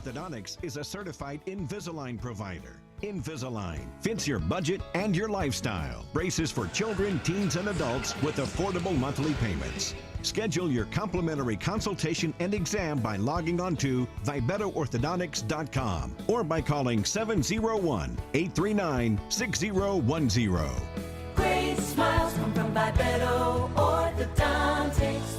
Orthodontics is a certified Invisalign provider. Invisalign fits your budget and your lifestyle. Braces for children, teens, and adults with affordable monthly payments. Schedule your complimentary consultation and exam by logging on to VibettoOrthodontics.com or by calling 701-839-6010. Great smiles come from Vibetto Orthodontics.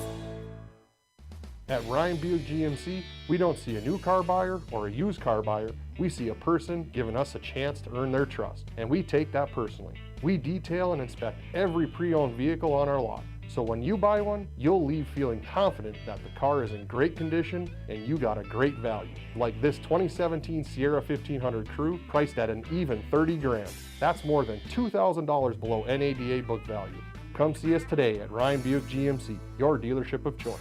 At Ryan Buick GMC, we don't see a new car buyer or a used car buyer. We see a person giving us a chance to earn their trust, and we take that personally. We detail and inspect every pre-owned vehicle on our lot. So when you buy one, you'll leave feeling confident that the car is in great condition and you got a great value. Like this 2017 Sierra 1500 Crew, priced at an even 30 grand. That's more than $2,000 below NADA book value. Come see us today at Ryan Buick GMC, your dealership of choice.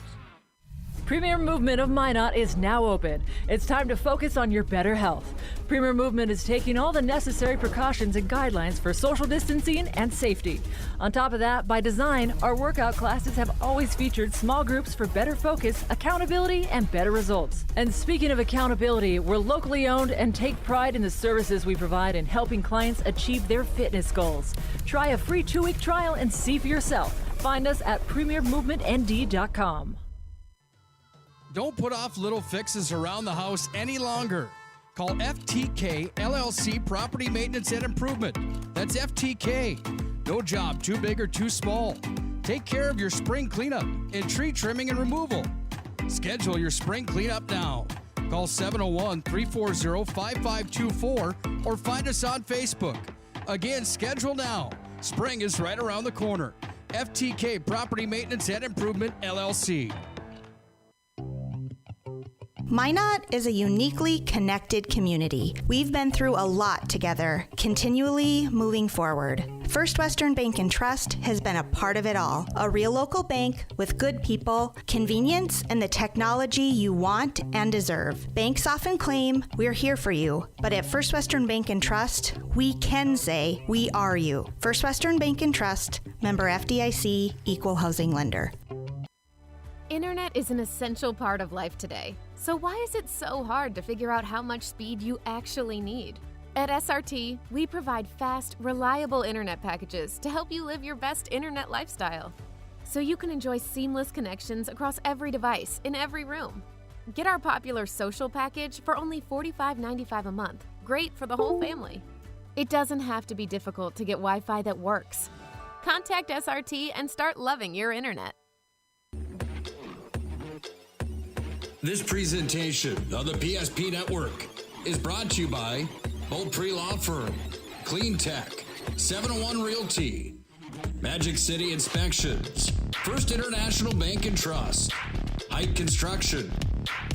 Premier Movement of Minot is now open. It's time to focus on your better health. Premier Movement is taking all the necessary precautions and guidelines for social distancing and safety. On top of that, by design, our workout classes have always featured small groups for better focus, accountability, and better results. And speaking of accountability, we're locally owned and take pride in the services we provide in helping clients achieve their fitness goals. Try a free 2-week trial and see for yourself. Find us at premiermovementnd.com. Don't put off little fixes around the house any longer. Call FTK LLC Property Maintenance and Improvement. That's FTK. No job too big or too small. Take care of your spring cleanup and tree trimming and removal. Schedule your spring cleanup now. Call 701-340-5524 or find us on Facebook. Again, schedule now. Spring is right around the corner. FTK Property Maintenance and Improvement, LLC. Minot is a uniquely connected community. We've been through a lot together, continually moving forward. First Western Bank and Trust has been a part of it all. A real local bank with good people, convenience, and the technology you want and deserve. Banks often claim we're here for you, but at First Western Bank and Trust, we can say we are you. First Western Bank and Trust, member FDIC, equal housing lender. Internet is an essential part of life today. So why is it so hard to figure out how much speed you actually need? At SRT, we provide fast, reliable internet packages to help you live your best internet lifestyle. So you can enjoy seamless connections across every device in every room. Get our popular social package for only $45.95 a month. Great for the whole family. It doesn't have to be difficult to get Wi-Fi that works. Contact SRT and start loving your internet. This presentation of the PSP Network is brought to you by Beaupre Law Firm, Clean Tech, 701 Realty, Magic City Inspections, First International Bank and Trust, Height Construction,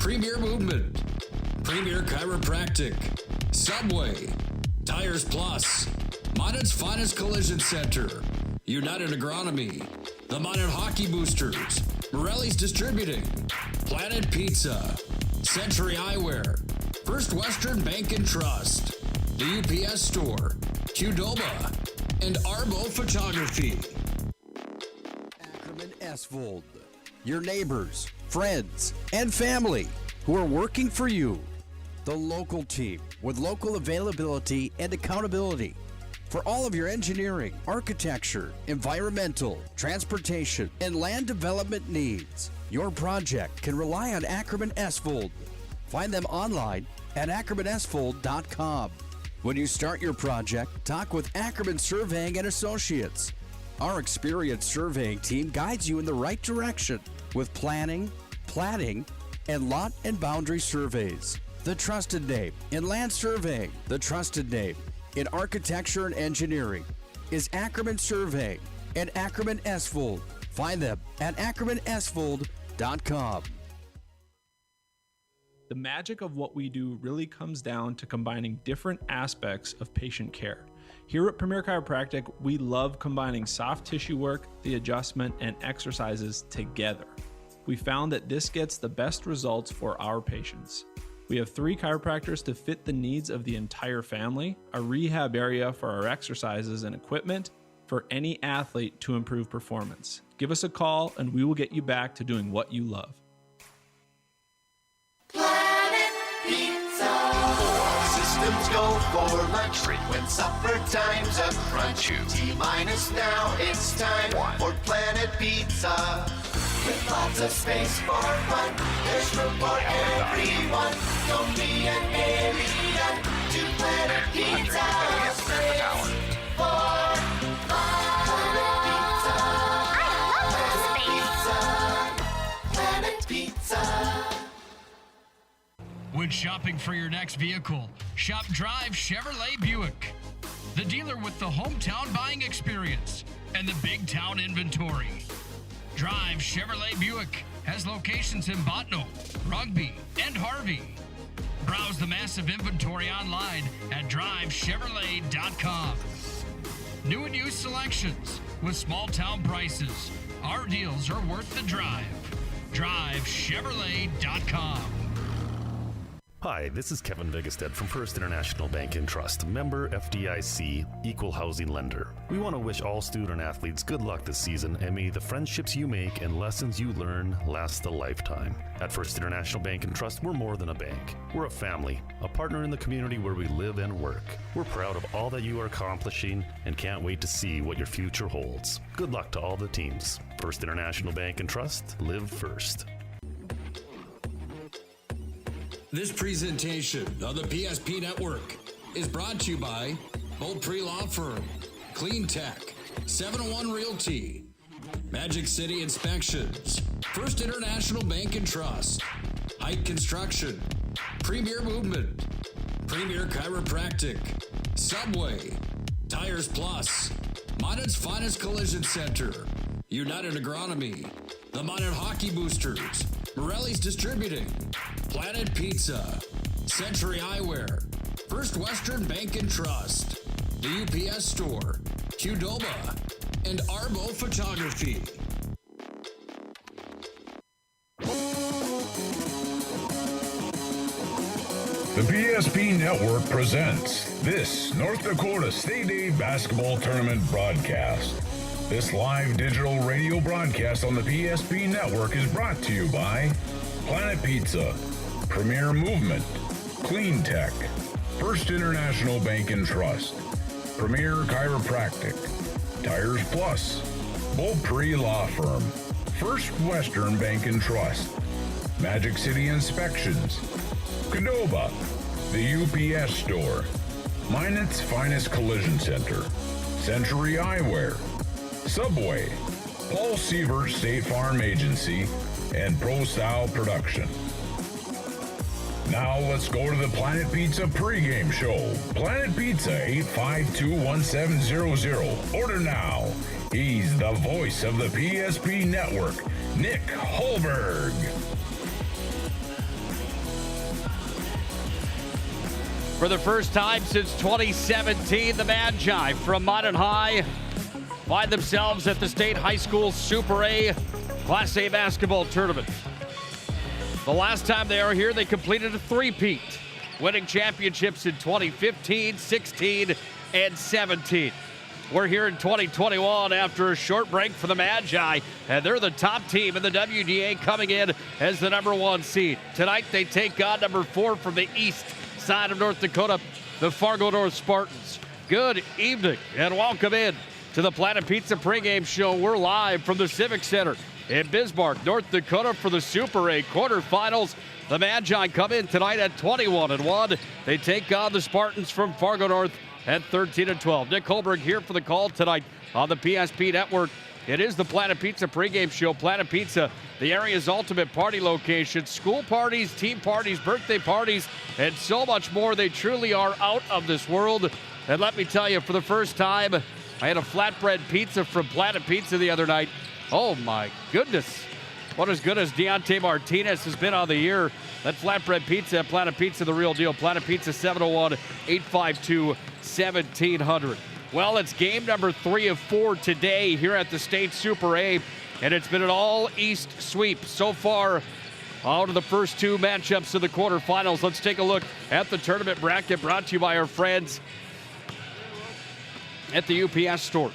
Premier Movement, Premier Chiropractic, Subway, Tires Plus, Minot's Finest Collision Center, United Agronomy, the Minot Hockey Boosters, Morelli's Distributing, Planet Pizza, Century Eyewear, First Western Bank and Trust, the UPS Store, Qdoba, and Arbo Photography. Ackerman Esvold, your neighbors, friends, and family who are working for you. The local team with local availability and accountability. For all of your engineering, architecture, environmental, transportation, and land development needs, your project can rely on Ackerman Esvold. Find them online at ackermanesvold.com. When you start your project, talk with Ackerman Surveying and Associates. Our experienced surveying team guides you in the right direction with planning, platting, and lot and boundary surveys. The trusted name in land surveying, the trusted name in architecture and engineering is Ackerman Surveying and Ackerman Esvold. Find them at ackermanesvold.com. The magic of what we do really comes down to combining different aspects of patient care. Here at Premier Chiropractic, we love combining soft tissue work, the adjustment, and exercises together. We found that this gets the best results for our patients. We have 3 chiropractors to fit the needs of the entire family, a rehab area for our exercises and equipment for any athlete to improve performance. Give us a call and we will get you back to doing what you love. Planet Pizza. go for lunch. When supper time's a crunch. T-minus now, it's time for Planet Pizza. With lots of space for fun, there's room for everyone. Don't be an alien to Planet Pizza. Space for Planet Pizza. When shopping for your next vehicle, shop Drive Chevrolet Buick, the dealer with the hometown buying experience and the big town inventory. Drive Chevrolet Buick has locations in Botno, Rugby, and Harvey. Browse the massive inventory online at drivechevrolet.com. New and used selections with small town prices. Our deals are worth the drive. drivechevrolet.com. Hi, this is Kevin Vigestead from First International Bank and Trust, member FDIC, equal housing lender. We want to wish all student athletes good luck this season, and may the friendships you make and lessons you learn last a lifetime. At First International Bank and Trust, we're more than a bank. We're a family, a partner in the community where we live and work. We're proud of all that you are accomplishing and can't wait to see what your future holds. Good luck to all the teams. First International Bank and Trust, live first. This presentation of the PSP Network is brought to you by Bolt Pre-Law Firm, Clean Tech, 701 Realty, Magic City Inspections, First International Bank and Trust, Height Construction, Premier Movement, Premier Chiropractic, Subway, Tires Plus, Minot's Finest Collision Center, United Agronomy, the Minot Hockey Boosters, Morelli's Distributing, Planet Pizza, Century Eyewear, First Western Bank and Trust, the UPS Store, Qdoba, and Arbo Photography. The PSP Network presents this North Dakota State Day Basketball Tournament broadcast. This live digital radio broadcast on the PSP Network is brought to you by Planet Pizza, Premier Movement, Clean Tech, First International Bank and Trust, Premier Chiropractic, Tires Plus, Bolt Pre-Law Firm, First Western Bank and Trust, Magic City Inspections, Qdoba, the UPS Store, Minot's Finest Collision Center, Century Eyewear, Subway, Paul Sievert State Farm Agency, and Pro Style Production. Now let's go to the Planet Pizza pregame show. Planet Pizza 852-1700. Order now. He's the voice of the PSP Network, Nick Holberg. For the first time since 2017, the Magi from Minot High find themselves at the State High School Super A Class A basketball tournament. The last time they were here, they completed a three-peat, winning championships in 2015, 16, and 17. We're here in 2021 after a short break for the Magi, and they're the top team in the WDA, coming in as the number one seed. Tonight, they take on number 4 from the east side of North Dakota, the Fargo North Spartans. Good evening and welcome in to the Planet Pizza pregame show. We're live from the Civic Center in Bismarck, North Dakota for the Super A quarterfinals. The Magi come in tonight at 21-1. They take on the Spartans from Fargo North at 13-12. Nick Holberg here for the call tonight on the PSP Network. It is the Planet Pizza pregame show. Planet Pizza, the area's ultimate party location. School parties, team parties, birthday parties, and so much more. They truly are out of this world. And let me tell you, for the first time, I had a flatbread pizza from Planet Pizza the other night. Oh my goodness. What as good as Deontay Martinez has been on the year. That flatbread pizza at Planet Pizza, the real deal. Planet Pizza 701-852-1700. Well, it's game number 3 of 4 today here at the State Super A, and it's been an all-East sweep so far out of the first 2 matchups of the quarterfinals. Let's take a look at the tournament bracket brought to you by our friends at the UPS Store.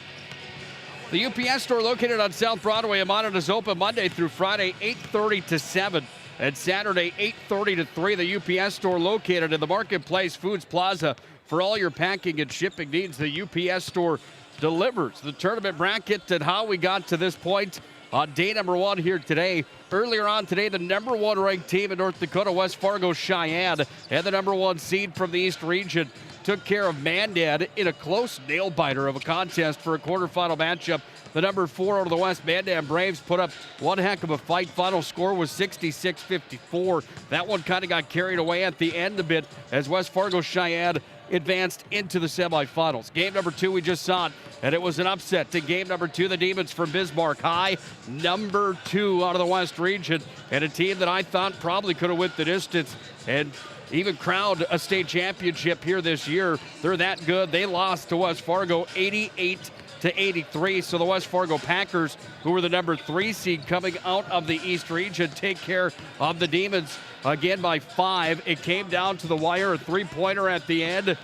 The UPS Store, located on South Broadway in Minot, is open Monday through Friday, 8:30 to 7. And Saturday, 8:30 to 3, the UPS store located in the Marketplace Foods Plaza. For all your packing and shipping needs, the UPS store delivers. The tournament bracket and how we got to this point on day number 1 here today. Earlier on today, the number 1 ranked team in North Dakota, West Fargo Cheyenne, and the number 1 seed from the East region took care of Mandad in a close nail-biter of a contest for a quarterfinal matchup. The number 4 out of the West, Mandad Braves, put up one heck of a fight. Final score was 66-54. That one kind of got carried away at the end a bit as West Fargo Cheyenne advanced into the semifinals. Game number 2, we just saw it, and it was an upset to game number 2. The Demons from Bismarck High, number 2 out of the West region, and a team that I thought probably could have went the distance and even crowned a state championship here this year. They're that good. They lost to West Fargo 88-83. So the West Fargo Packers, who were the number 3 seed coming out of the East region, take care of the Demons again by 5. It came down to the wire, a 3-pointer at the end.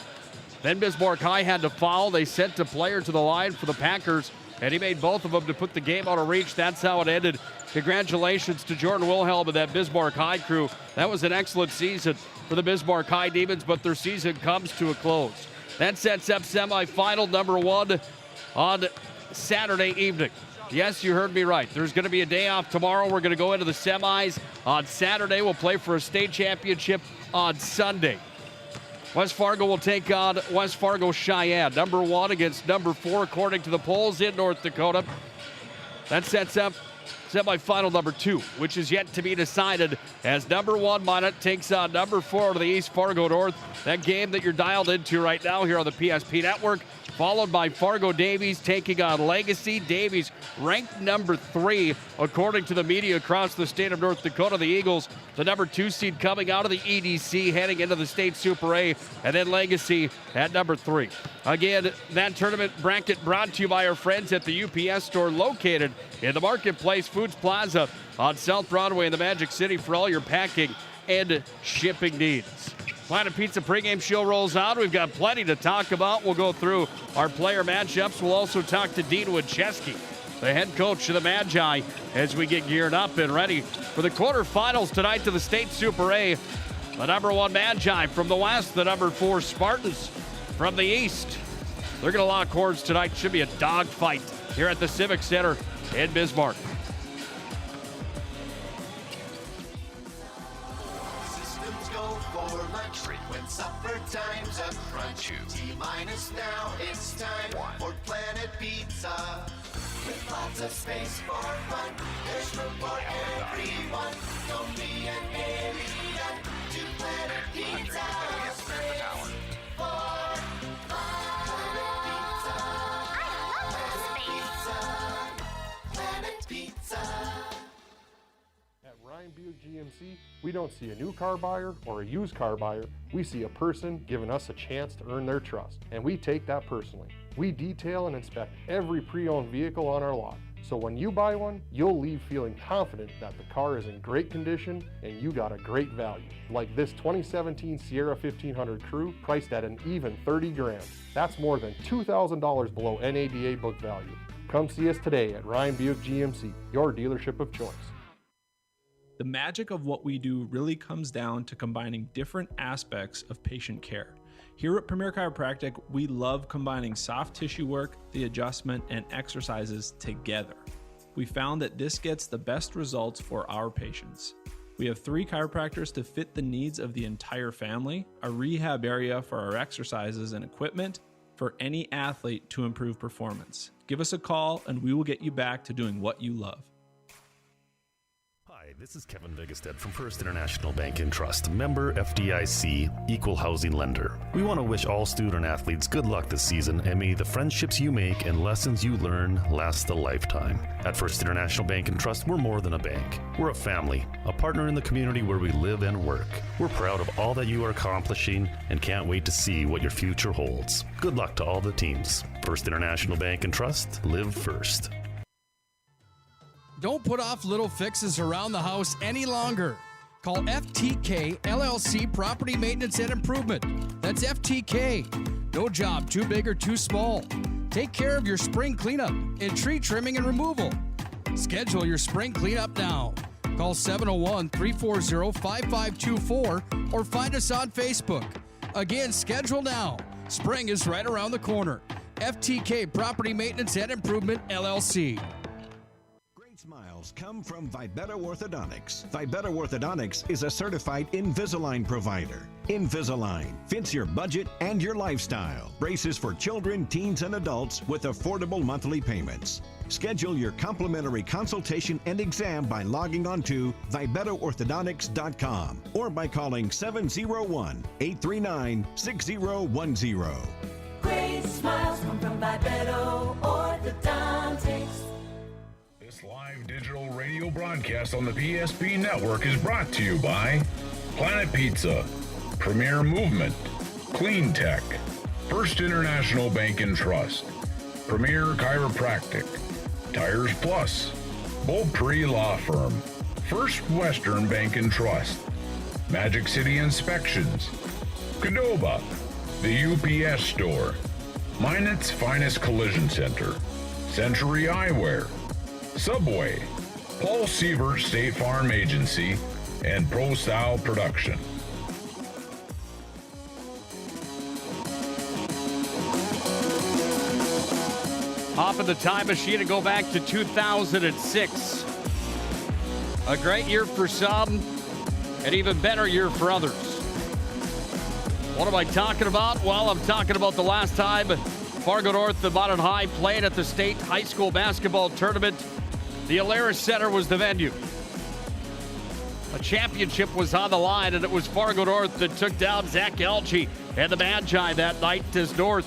Then Bismarck High had to foul. They sent a player to the line for the Packers, and he made both of them to put the game out of reach. That's how it ended. Congratulations to Jordan Wilhelm and that Bismarck High crew. That was an excellent season for the Bismarck High Demons, but their season comes to a close. That sets up semifinal number 1 on Saturday evening. Yes, you heard me right. There's going to be a day off tomorrow. We're going to go into the semis on Saturday. We'll play for a state championship on Sunday. West Fargo will take on West Fargo Cheyenne. Number 1 against number 4, according to the polls in North Dakota. That sets up semifinal number 2, which is yet to be decided as number 1 Minot takes on number 4 to the East Fargo North. That game that you're dialed into right now here on the PSP Network, followed by Fargo Davies taking on Legacy. Davies ranked number 3 according to the media across the state of North Dakota. The Eagles, the number 2 seed coming out of the EDC, heading into the state Super A, and then Legacy at number 3. Again, that tournament bracket brought to you by our friends at the UPS store located in the Marketplace Foods Plaza on South Broadway in the Magic City for all your packing and shipping needs. Planet Pizza pregame show rolls on. We've got plenty to talk about. We'll go through our player matchups. We'll also talk to Dean Winchesky, the head coach of the Magi, as we get geared up and ready for the quarterfinals tonight to the state Super A. The number 1 Magi from the West, the number 4 Spartans from the East. They're going to lock horns tonight. Should be a dogfight here at the Civic Center in Bismarck. Systems go for lunch when supper time's upfront. T-minus now, it's time for Planet Pizza. With lots of space for fun, there's room for everyone. Don't be an alien to Planet Pizza. Space for fun. Planet Pizza. At Ryan Buick GMC, we don't see a new car buyer or a used car buyer. We see a person giving us a chance to earn their trust, and we take that personally. We detail and inspect every pre-owned vehicle on our lot. So when you buy one, you'll leave feeling confident that the car is in great condition and you got a great value. Like this 2017 Sierra 1500 Crew, priced at an even 30 grand. That's more than $2,000 below NADA book value. Come see us today at Ryan Buick GMC, your dealership of choice. The magic of what we do really comes down to combining different aspects of patient care. Here at Premier Chiropractic, we love combining soft tissue work, the adjustment, and exercises together. We found that this gets the best results for our patients. We have 3 chiropractors to fit the needs of the entire family, a rehab area for our exercises and equipment for any athlete to improve performance. Give us a call and we will get you back to doing what you love. Hi, this is Kevin Vigestad from First International Bank and Trust, member FDIC, equal housing lender. We want to wish all student athletes good luck this season, and may the friendships you make and lessons you learn last a lifetime. At First International Bank and Trust, we're more than a bank. We're a family, a partner in the community where we live and work. We're proud of all that you are accomplishing and can't wait to see what your future holds. Good luck to all the teams. First International Bank and Trust, live first. Don't put off little fixes around the house any longer. Call FTK LLC Property Maintenance and Improvement. That's FTK. No job too big or too small. Take care of your spring cleanup and tree trimming and removal. Schedule your spring cleanup now. Call 701-340-5524 or find us on Facebook. Again, schedule now. Spring is right around the corner. FTK Property Maintenance and Improvement, LLC. Great smiles come from Vibetta Orthodontics. Vibetta Orthodontics is a certified Invisalign provider. Invisalign fits your budget and your lifestyle. Braces for children, teens, and adults with affordable monthly payments. Schedule your complimentary consultation and exam by logging on to VibettaOrthodontics.com or by calling 701-839-6010. Great smiles come from Bipedal Orthodontics. This live digital radio broadcast on the PSP Network is brought to you by Planet Pizza, Premier Movement, Clean Tech, First International Bank and Trust, Premier Chiropractic, Tires Plus, Beaupre Law Firm, First Western Bank and Trust, Magic City Inspections, Qdoba, the UPS Store, Minot's Finest Collision Center, Century Eyewear, Subway, Paul Sievert State Farm Agency, and Pro Style Production. Hop in the time machine and go back to 2006. A great year for some, an even better year for others. What am I talking about? Well, I'm talking about the last time Fargo North and Minot High played at the state high school basketball tournament. The Alaris Center was the venue. A championship was on the line, and it was Fargo North that took down Zach Elgee and the Magi that night as North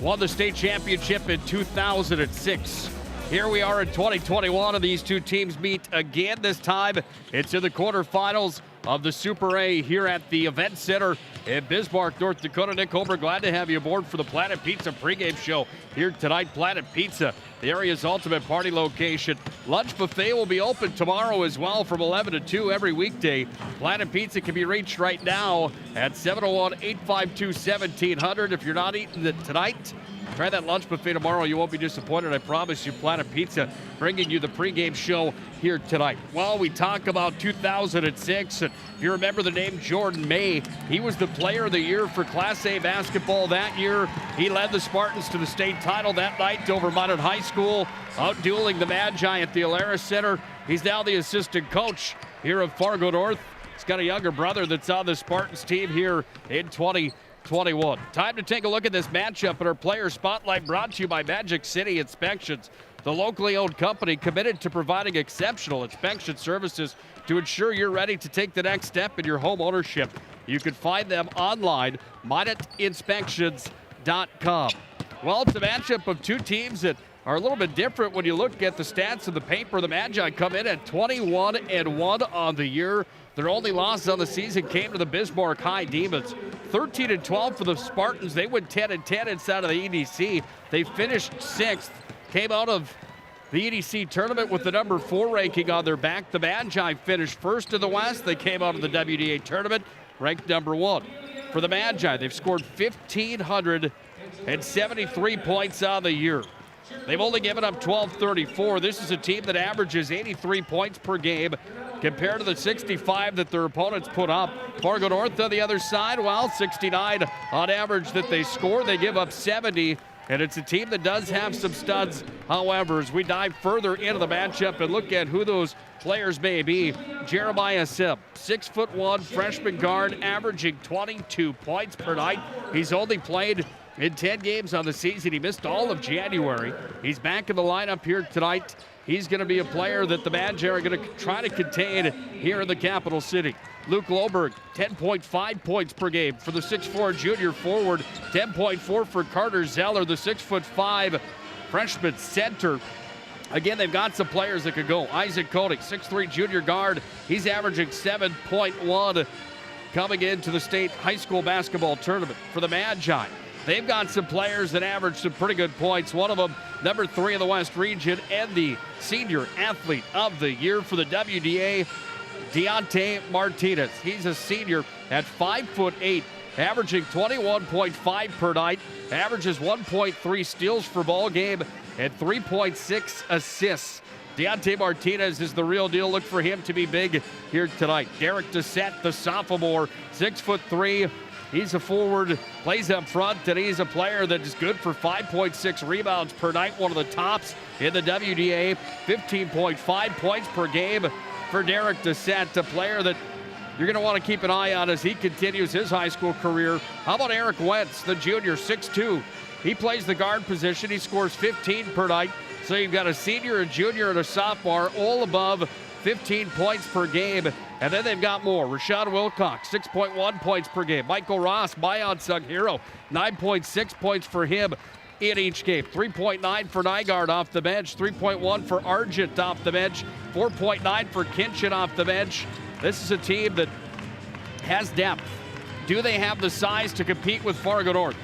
won the state championship in 2006. Here we are in 2021, and these two teams meet again. This time, it's in the quarterfinals of the Super A here at the Event Center in Bismarck, North Dakota. Nick Homer, glad to have you aboard for the Planet Pizza pregame show here tonight. Planet Pizza, the area's ultimate party location. Lunch buffet will be open tomorrow as well from 11 to 2 every weekday. Planet Pizza can be reached right now at 701-852-1700. If you're not eating it tonight, try that lunch buffet tomorrow. You won't be disappointed, I promise you. Planet Pizza bringing you the pregame show here tonight. Well, we talk about 2006, and if you remember the name Jordan May, he was the player of the year for Class A basketball that year. He led the Spartans to the state title that night over Minot High School, out-dueling the Magi at the Alaris Center. He's now the assistant coach here of Fargo North. He's got a younger brother that's on the Spartans team here in 2021. Time to take a look at this matchup, and our player spotlight brought to you by Magic City Inspections, the locally owned company committed to providing exceptional inspection services to ensure you're ready to take the next step in your home ownership. You can find them online, minotinspections.com. Well, it's a matchup of two teams that are a little bit different when you look at the stats of the paper. The Magi come in at 21-1 on the year. Their only loss on the season came to the Bismarck High Demons. 13-12 for the Spartans. They went 10-10 inside of the EDC. They finished 6th. Came out of the EDC tournament with the number 4 ranking on their back. The Magi finished first in the West. They came out of the WDA tournament ranked number 1. For the Magi, they've scored 1,573 points on the year. They've only given up 1,234. This is a team that averages 83 points per game compared to the 65 that their opponents put up. Fargo North on the other side, well, 69 on average that they score. They give up 70. And it's a team that does have some studs. However, as we dive further into the matchup and look at who those players may be, Jeremiah Sim, 6'1", freshman guard, averaging 22 points per night. He's only played in 10 games on the season. He missed all of January. He's back in the lineup here tonight. He's going to be a player that the Magi are going to try to contain here in the capital city. Luke Loberg, 10.5 points per game for the 6'4" junior forward, 10.4 for Carter Zeller, the 6'5" freshman center. Again, they've got some players that could go. Isaac Koenig, 6'3" junior guard. He's averaging 7.1 coming into the state high school basketball tournament. For the Magi, they've got some players that average some pretty good points. One of them, number 3 in the West region and the senior athlete of the year for the WDA, Deontay Martinez. He's a senior at 5'8", averaging 21.5 per night, averages 1.3 steals per ball game and 3.6 assists Deontay Martinez is the real deal. Look for him to be big here tonight. Derek Doucette, the sophomore, 6'3". He's a forward, plays up front, and he's a player that is good for 5.6 rebounds per night, one of the tops in the WDA, 15.5 points per game for Derek Doucette, a player that you're going to want to keep an eye on as he continues his high school career. How about Eric Wentz, the junior, 6'2"? He plays the guard position. He scores 15 per night. So you've got a senior, a junior, and a sophomore, all above 15 points per game. And then they've got more. Rashawn Wilcox, 6.1 points per game. Michael Ross, my unsung hero, 9.6 points for him in each game. 3.9 for Nygaard off the bench. 3.1 for Argent off the bench. 4.9 for Kinchin off the bench. This is a team that has depth. Do they have the size to compete with Fargo North?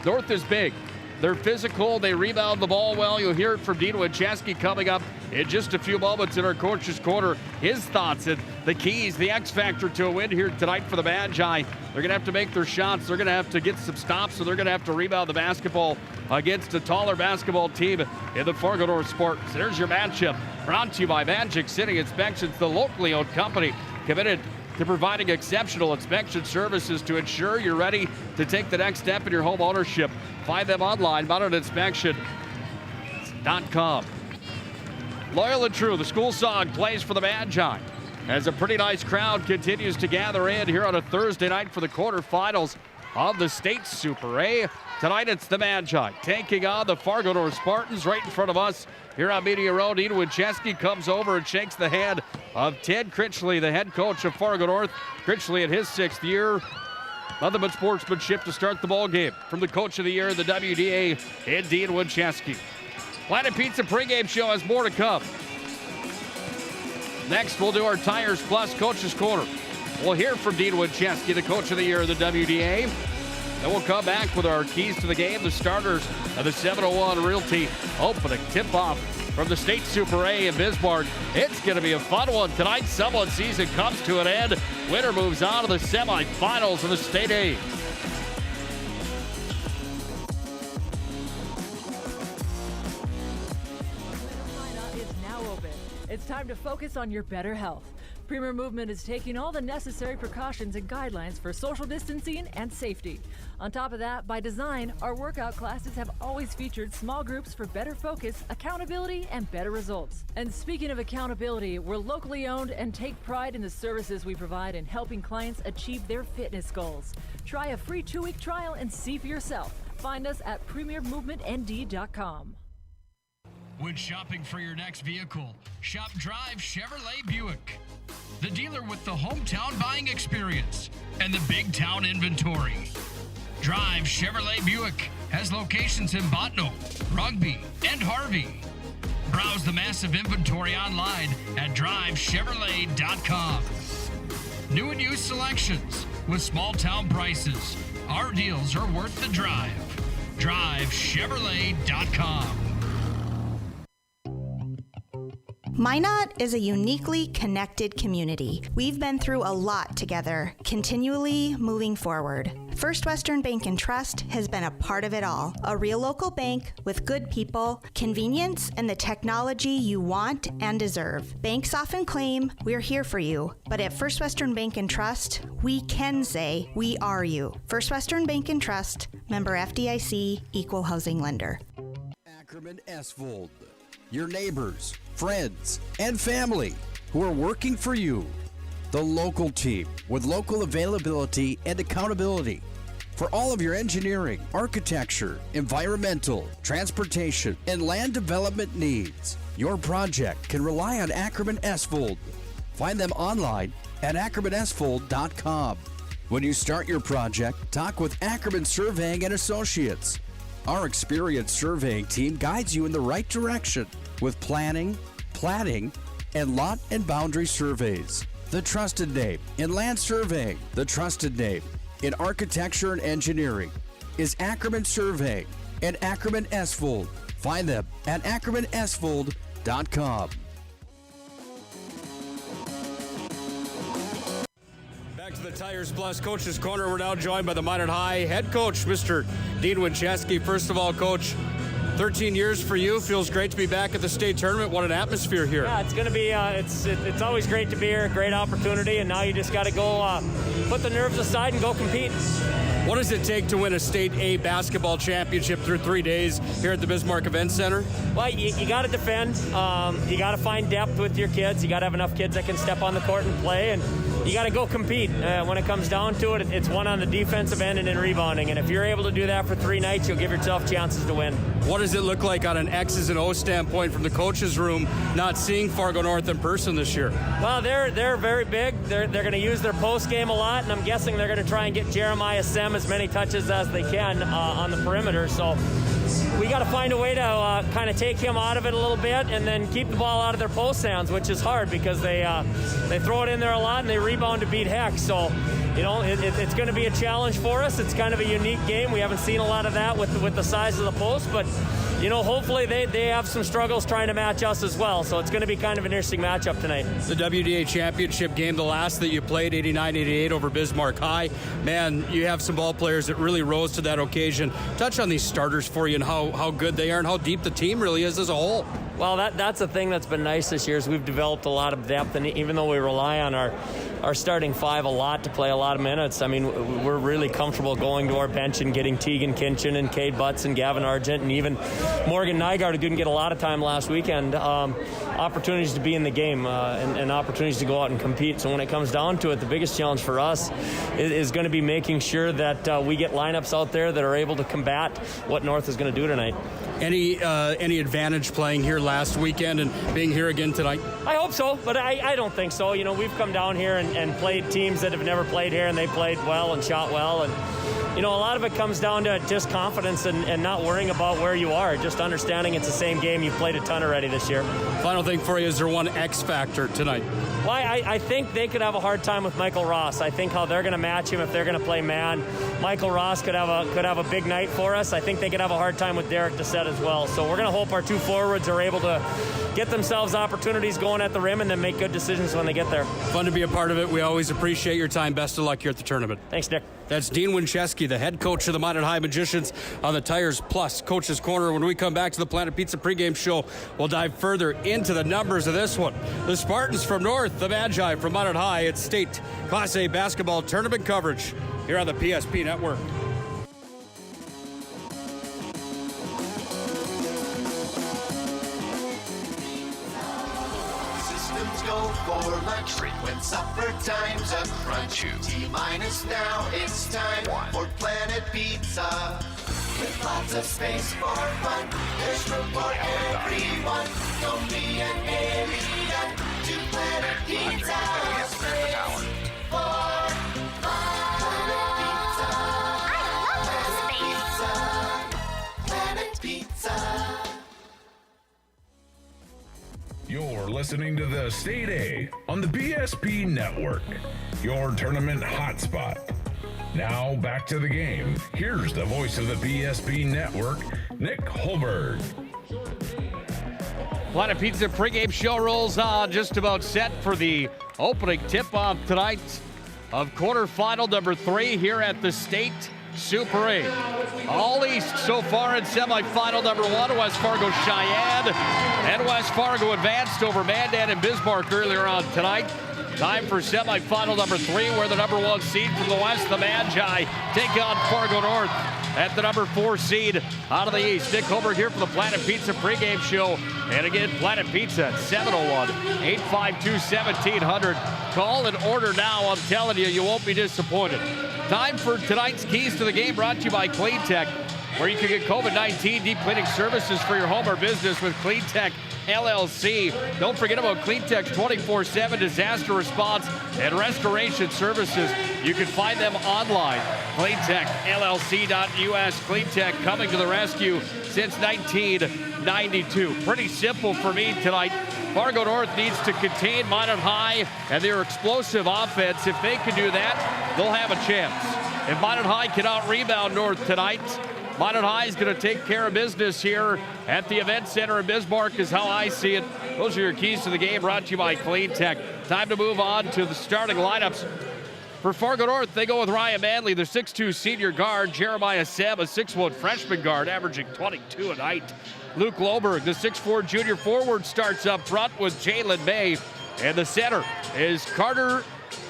North is big. They're physical. They rebound the ball well. You'll hear it from Dean Winchesky coming up in just a few moments in our Coach's Corner. His thoughts and the keys, the X factor to a win here tonight for the Magi. They're going to have to make their shots. They're going to have to get some stops, so they're going to have to rebound the basketball against a taller basketball team in the Fargo North Spartans. There's your matchup, brought to you by Magic City Inspections, the locally owned company committed to providing exceptional inspection services to ensure you're ready to take the next step in your home ownership. Find them online, mountaininspection.com. Loyal and True, the school song plays for the Magi as a pretty nice crowd continues to gather in here on a Thursday night for the quarterfinals of the state Super A. Tonight it's the Magi taking on the Fargo North Spartans right in front of us here on Media Road. Dean Winchesky comes over and shakes the hand of Ted Critchley, the head coach of Fargo North. Critchley in his 6th year. Nothing but sportsmanship to start the ball game from the coach of the year, the WDA, and Dean Winchesky. Planet Pizza pregame show has more to come. Next, we'll do our Tires Plus Coach's Corner. We'll hear from Dean Winchesky, the coach of the year of the WDA. Then we'll come back with our keys to the game, the starters of the 701 Realty opening tip-off from the State Super A in Bismarck. It's going to be a fun one tonight. Someone's season comes to an end. Winner moves on to the semifinals of the State A. It's time to focus on your better health. Premier Movement is taking all the necessary precautions and guidelines for social distancing and safety. On top of that, by design, our workout classes have always featured small groups for better focus, accountability, and better results. And speaking of accountability, we're locally owned and take pride in the services we provide in helping clients achieve their fitness goals. Try a free 2-week trial and see for yourself. Find us at premiermovementnd.com. When shopping for your next vehicle, shop Drive Chevrolet Buick, the dealer with the hometown buying experience and the big town inventory. Drive Chevrolet Buick has locations in Botno, Rugby, and Harvey. Browse the massive inventory online at drivechevrolet.com. New and used selections with small town prices. Our deals are worth the drive. drivechevrolet.com. Minot is a uniquely connected community. We've been through a lot together, continually moving forward. First Western Bank and Trust has been a part of it all. A real local bank with good people, convenience, and the technology you want and deserve. Banks often claim we're here for you, but at First Western Bank and Trust, we can say we are you. First Western Bank and Trust, member FDIC, equal housing lender. Ackerman Esvold, your neighbors, friends, and family who are working for you. The local team with local availability and accountability for all of your engineering, architecture, environmental, transportation, and land development needs. Your project can rely on Ackerman Esvold. Find them online at ackermanesvold.com. When you start your project, talk with Ackerman Surveying and Associates. Our experienced surveying team guides you in the right direction with planning, platting, and lot and boundary surveys. The trusted name in land surveying, the trusted name in architecture and engineering is Ackerman Surveying and Ackerman Esvold. Find them at ackermanesvold.com. Back to the Tires Plus Coach's Corner. We're now joined by the Minot High head coach, Mr. Dean Winchesky. First of all, Coach, 13 years for you. Feels great to be back at the state tournament. What an atmosphere here. Yeah, it's going to be, it's always great to be here. Great opportunity, and now you just got to go put the nerves aside and go compete. What does it take to win a State A basketball championship through 3 days here at the Bismarck Event Center? Well, you got to defend. You got to find depth with your kids. You got to have enough kids that can step on the court and play, and you got to go compete. When it comes down to it, it's one on the defensive end and in rebounding. And if you're able to do that for 3 nights, you'll give yourself chances to win. What does it look like on an X's and O's standpoint from the coach's room, not seeing Fargo North in person this year? Well, they're very big. They're going to use their post game a lot, and I'm guessing they're going to try and get Jeremiah Sem as many touches as they can on the perimeter. So we got to find a way to kind of take him out of it a little bit, and then keep the ball out of their post hands, which is hard because they throw it in there a lot and they rebound to beat heck. So, you know, it's going to be a challenge for us. It's kind of a unique game. We haven't seen a lot of that with the size of the post, but, you know, hopefully they have some struggles trying to match us as well. So it's going to be kind of an interesting matchup tonight. The WDA championship game, the last that you played, 89-88 over Bismarck High. Man, you have some ball players that really rose to that occasion. Touch on these starters for you and how good they are and how deep the team really is as a whole. Well, that's the thing that's been nice this year is we've developed a lot of depth, and even though we rely on our starting 5 a lot to play a lot of minutes, I mean, we're really comfortable going to our bench and getting Tegan Kinchin and Cade Butts and Gavin Argent and even Morgan Nygaard, who didn't get a lot of time last weekend, opportunities to be in the game and opportunities to go out and compete. So when it comes down to it, the biggest challenge for us is going to be making sure that we get lineups out there that are able to combat what North is going to do tonight. Any advantage playing here last weekend and being here again tonight? I hope so, but I don't think so. You know, we've come down here and played teams that have never played here, and they played well and shot well. And, you know, a lot of it comes down to just confidence and not worrying about where you are, just understanding it's the same game. You've played a ton already this year. Final thing for you, is there one X factor tonight? Well, I think they could have a hard time with Michael Ross. I think how they're going to match him if they're going to play man. Michael Ross could have a big night for us. I think they could have a hard time with Derek Doucette as well. So we're going to hope our 2 forwards are able to get themselves opportunities going at the rim and then make good decisions when they get there. Fun to be a part of it. We always appreciate your time. Best of luck here at the tournament. Thanks, Nick. That's Dean Winchesky, the head coach of the Minot High Magicians, on the Tires Plus Coach's Corner. When we come back to the Planet Pizza pregame show, we'll dive further into the numbers of this one. The Spartans from North, the Magi from Minot High. It's state Class A basketball tournament coverage here on the PSP Network. Go for lunch when supper time's a crunch. T-minus now, it's time for Planet Pizza. With lots of space for fun, there's room for everyone. Don't be an alien to Planet Pizza. Space for fun. Planet Pizza. You're listening to the State A on the PSP Network, your tournament hotspot. Now back to the game. Here's the voice of the PSP Network, Nick Holberg. Planet Pizza pregame show rolls on, just about set for the opening tip-off tonight of quarterfinal number 3 here at the State Super 8. All East so far in semifinal number 1, West Fargo Cheyenne, and West Fargo advanced over Mandan and Bismarck earlier on tonight. Time for semifinal number 3, where the number 1 seed from the West, the Magi, take on Fargo North at the number 4 seed out of the East. Nick Holberg here for the Planet Pizza pregame show. And again, Planet Pizza at 701-852-1700. Call and order now. I'm telling you, you won't be disappointed. Time for tonight's Keys to the Game, brought to you by Clean Tech, where you can get COVID-19 deep cleaning services for your home or business with Clean Tech LLC. Don't forget about Clean Tech's 24/7 disaster response and restoration services. You can find them online. CleanTechLLC.us. Clean Tech coming to the rescue since 1992. Pretty simple for me tonight. Fargo North needs to contain Minot High and their explosive offense. If they can do that, they'll have a chance. If Minot High can out-rebound North tonight, Minot High is going to take care of business here at the Event Center in Bismarck, is how I see it. Those are your keys to the game, brought to you by Clean Tech. Time to move on to the starting lineups For Fargo North, they go with Ryan Manley, the 6'2 senior guard. Jeremiah Seb, a 6'1 freshman guard, averaging 22 a night. Luke Loberg, the 6'4 junior forward, starts up front with Jalen May. And the center is Carter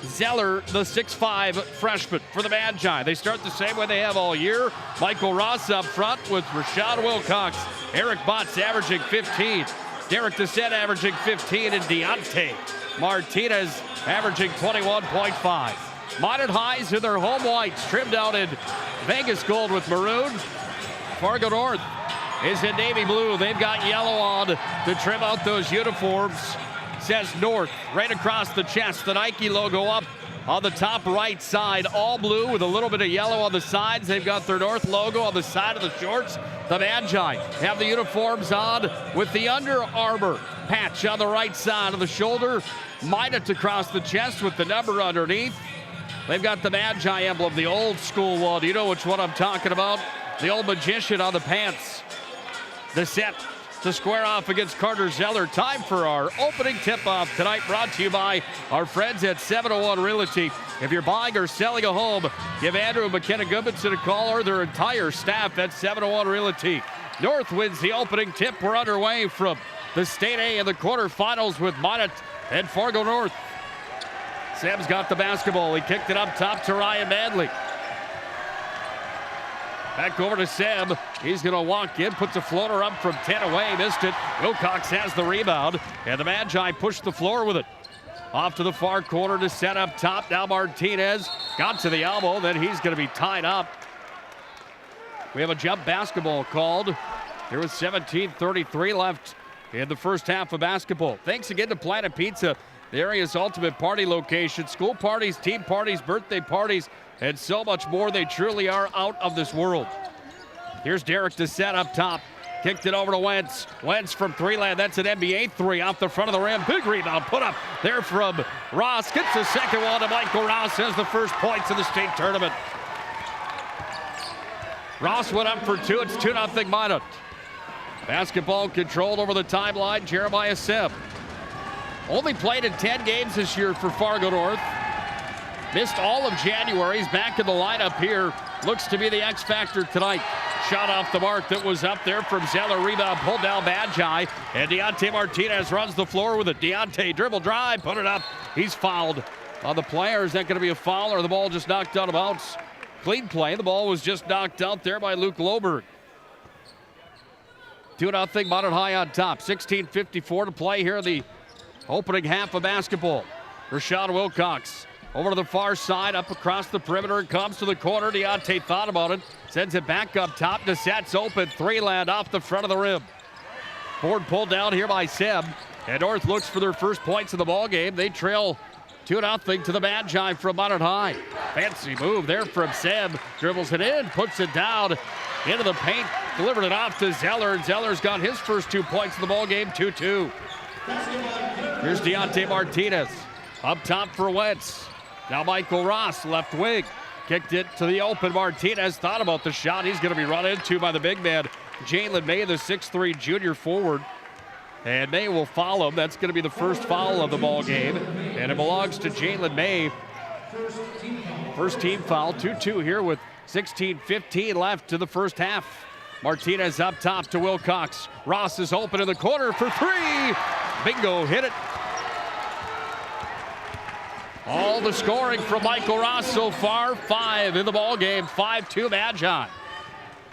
Zeller, the 6'5 freshman for the Magi. They start the same way they have all year. Michael Ross up front with Rashawn Wilcox. Eric Botts averaging 15. Derek Descent averaging 15. And Deontay Martinez averaging 21.5. Minot Highs in their home whites, trimmed out in Vegas gold with maroon. Fargo North is in navy blue. They've got yellow on to trim out those uniforms. Says North right across the chest. The Nike logo up on the top right side, all blue with a little bit of yellow on the sides. They've got their North logo on the side of the shorts. The Magi have the uniforms on with the Under Armour patch on the right side of the shoulder. Minot across the chest with the number underneath. They've got the Magi emblem, the old school one. You know which one I'm talking about? The old magician on the pants. The set to square off against Carter Zeller. Time for our opening tip-off tonight, brought to you by our friends at 701 Realty. If you're buying or selling a home, give Andrew and McKenna Goodmanson a call or their entire staff at 701 Realty. North wins the opening tip. We're underway from the State A in the quarterfinals with Minot and Fargo North. Sam's got the basketball. He kicked it up top to Ryan Manley. Back over to Sam. He's going to walk in, puts a floater up from 10 away, missed it. Wilcox has the rebound, and the Magi push the floor with it. Off to the far corner to set up top. Now Martinez got to the elbow, then he's going to be tied up. We have a jump basketball called. There was 17:33 left in the first half of basketball. Thanks again to Planet Pizza, the area's ultimate party location. School parties, team parties, birthday parties, and so much more. They truly are out of this world. Here's Derek to set up top. Kicked it over to Wentz. Wentz from three-land. That's an NBA three off the front of the rim. Big rebound put up there from Ross. Gets the second one to Michael Ross. Has the first points of the state tournament. Ross went up for two. It's 2-0 Minot. Basketball controlled over the timeline. Jeremiah Seb. Only played in 10 games this year for Fargo North. Missed all of January. He's back in the lineup here. Looks to be the X factor tonight. Shot off the mark that was up there from Zeller. Rebound pulled down Magi. And Deontay Martinez runs the floor with it. Deontay dribble drive, put it up. He's fouled on the player. Is that going to be a foul or the ball just knocked out of bounds? Clean play. The ball was just knocked out there by Luke Loberg. 2-0 Minot High on top. 16:54 to play here in the opening half of basketball. Rashawn Wilcox over to the far side, up across the perimeter, and comes to the corner. Deontay thought about it, sends it back up top. Desset's open, three-land off the front of the rim. Board pulled down here by Seb, and North looks for their first points of the ball game. They trail 2-0 to the Magi from Minot High. Fancy move there from Seb. Dribbles it in, puts it down into the paint, delivered it off to Zeller, and Zeller's got his first 2 points of the ball game, 2-2. Here's Deontay Martinez up top for Wentz. Now Michael Ross, left wing. Kicked it to the open. Martinez thought about the shot. He's going to be run into by the big man, Jalen May, the 6'3 junior forward. And May will foul him. That's going to be the first foul of the ball game. And it belongs to Jalen May. First team foul, 2-2 here with 16:15 left to the first half. Martinez up top to Wilcox. Ross is open in the corner for three. Bingo, hit it. All the scoring from Michael Ross so far, 5 in the ball game, 5-2 Magi.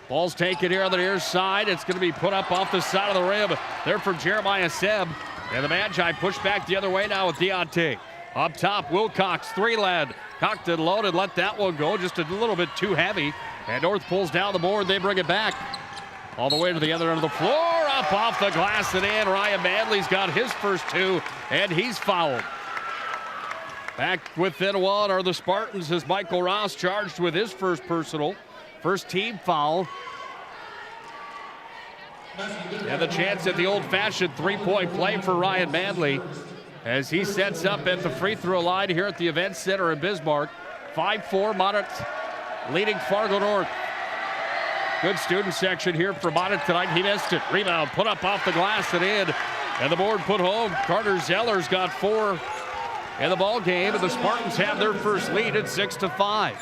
Ball's taken here on the near side. It's going to be put up off the side of the rim. There from Jeremiah Seb. And the Magi push back the other way now with Deontay. Up top, Wilcox, three-land. Cocked and loaded, let that one go. Just a little bit too heavy. And North pulls down the board. They bring it back. All the way to the other end of the floor. Up off the glass and in. Ryan Manley's got his first 2, and he's fouled. Back within one are the Spartans as Michael Ross charged with his first personal. First team foul. And the chance at the old-fashioned three-point play for Ryan Manley as he sets up at the free throw line here at the Event Center in Bismarck. 5-4 Minot leading Fargo North. Good student section here for Minot tonight. He missed it. Rebound put up off the glass and in. And the board put home. Carter Zeller's got 4. in the ball game, and the Spartans have their first lead at 6-5.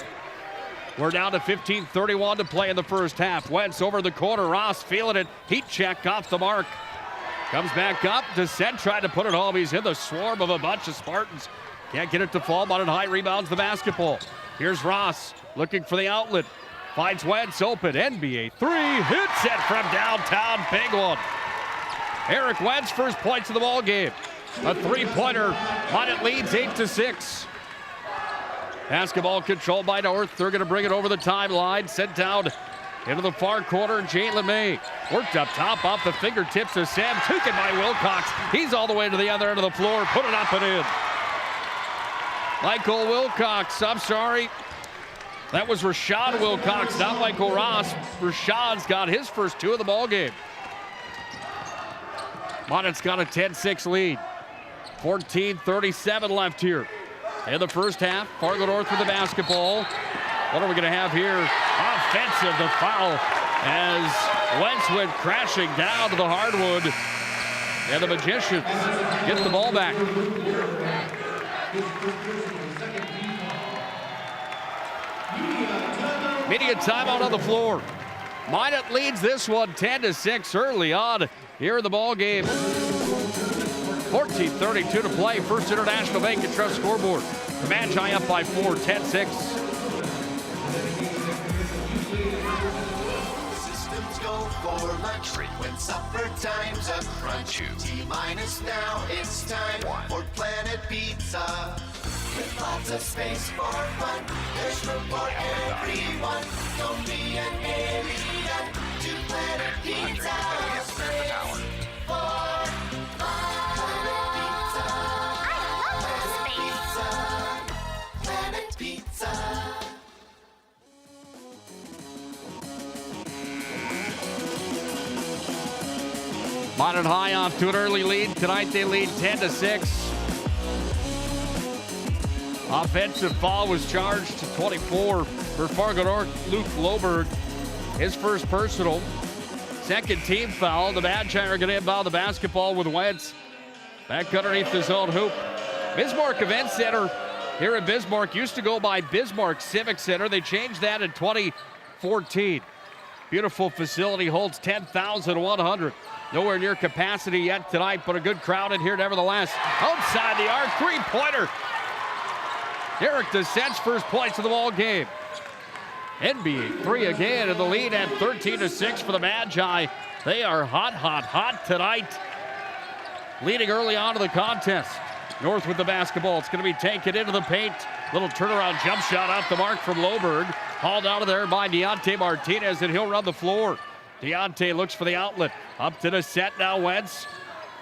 We're down to 15:31 to play in the first half. Wentz over the corner. Ross feeling it. Heat check off the mark. Comes back up. Descent tried to put it home. He's in the swarm of a bunch of Spartans. Can't get it to fall. Minot High rebounds the basketball. Here's Ross looking for the outlet. Finds Wentz open. NBA three. Hits it from downtown. Big one. Eric Wentz, first points of the ball game. A three-pointer. Minot leads 8-6. Basketball controlled by North. They're going to bring it over the timeline. Sent down into the far corner. Jalen May worked up top off the fingertips of Sam. Taken by Wilcox. He's all the way to the other end of the floor. Put it up and in. Michael Wilcox, I'm sorry. That was Rashad Wilcox, not Michael Ross. Rashad's got his first two of the ball game. Minot's got a 10-6 lead. 14:37 left here in the first half. Fargo North with the basketball. What are we going to have here? Offensive, the foul as Wentz went crashing down to the hardwood. And the Magicians get the ball back. Media timeout on the floor. Minot leads this one 10-6 early on here in the ball game. 14:32 to play. First International Bank and Trust scoreboard. The Magi up by 4, 10-6. Systems go for lunch when supper time's a crunch. T-minus now, it's time for Planet Pizza. With lots of space for fun, there's room for everyone. Don't be an alien to Planet Pizza. Space for Planet Pizza. Minot High off to an early lead. Tonight they lead 10-6. Offensive foul was charged to 24 for Fargo North. Luke Loberg, his first personal. Second team foul. The Magi are going to inbound the basketball with Wentz back underneath his own hoop. Bismarck Event Center here in Bismarck used to go by Bismarck Civic Center. They changed that in 2014. Beautiful facility, holds 10,100. Nowhere near capacity yet tonight, but a good crowd in here nevertheless. Outside the arc, three-pointer. Derek Descent's first points of the ball game. NBA three again in the lead at 13-6 for the Magi. They are hot, hot, hot tonight. Leading early on to the contest. North with the basketball. It's going to be taken into the paint. Little turnaround jump shot off the mark from Loberg. Hauled out of there by Deontay Martinez, and he'll run the floor. Deontay looks for the outlet. Up to the set now, Wentz.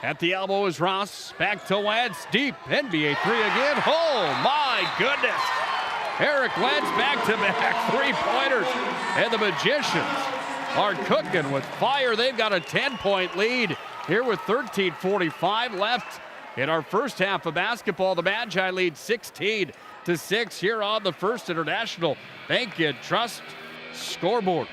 At the elbow is Ross. Back to Wentz. Deep. NBA three again. Oh, my goodness. Eric Wentz back-to-back three-pointers. And the Magicians are cooking with fire. They've got a 10-point lead here with 13:45 left in our first half of basketball. The Magi lead 16-6 here on the First International Bank and Trust scoreboard.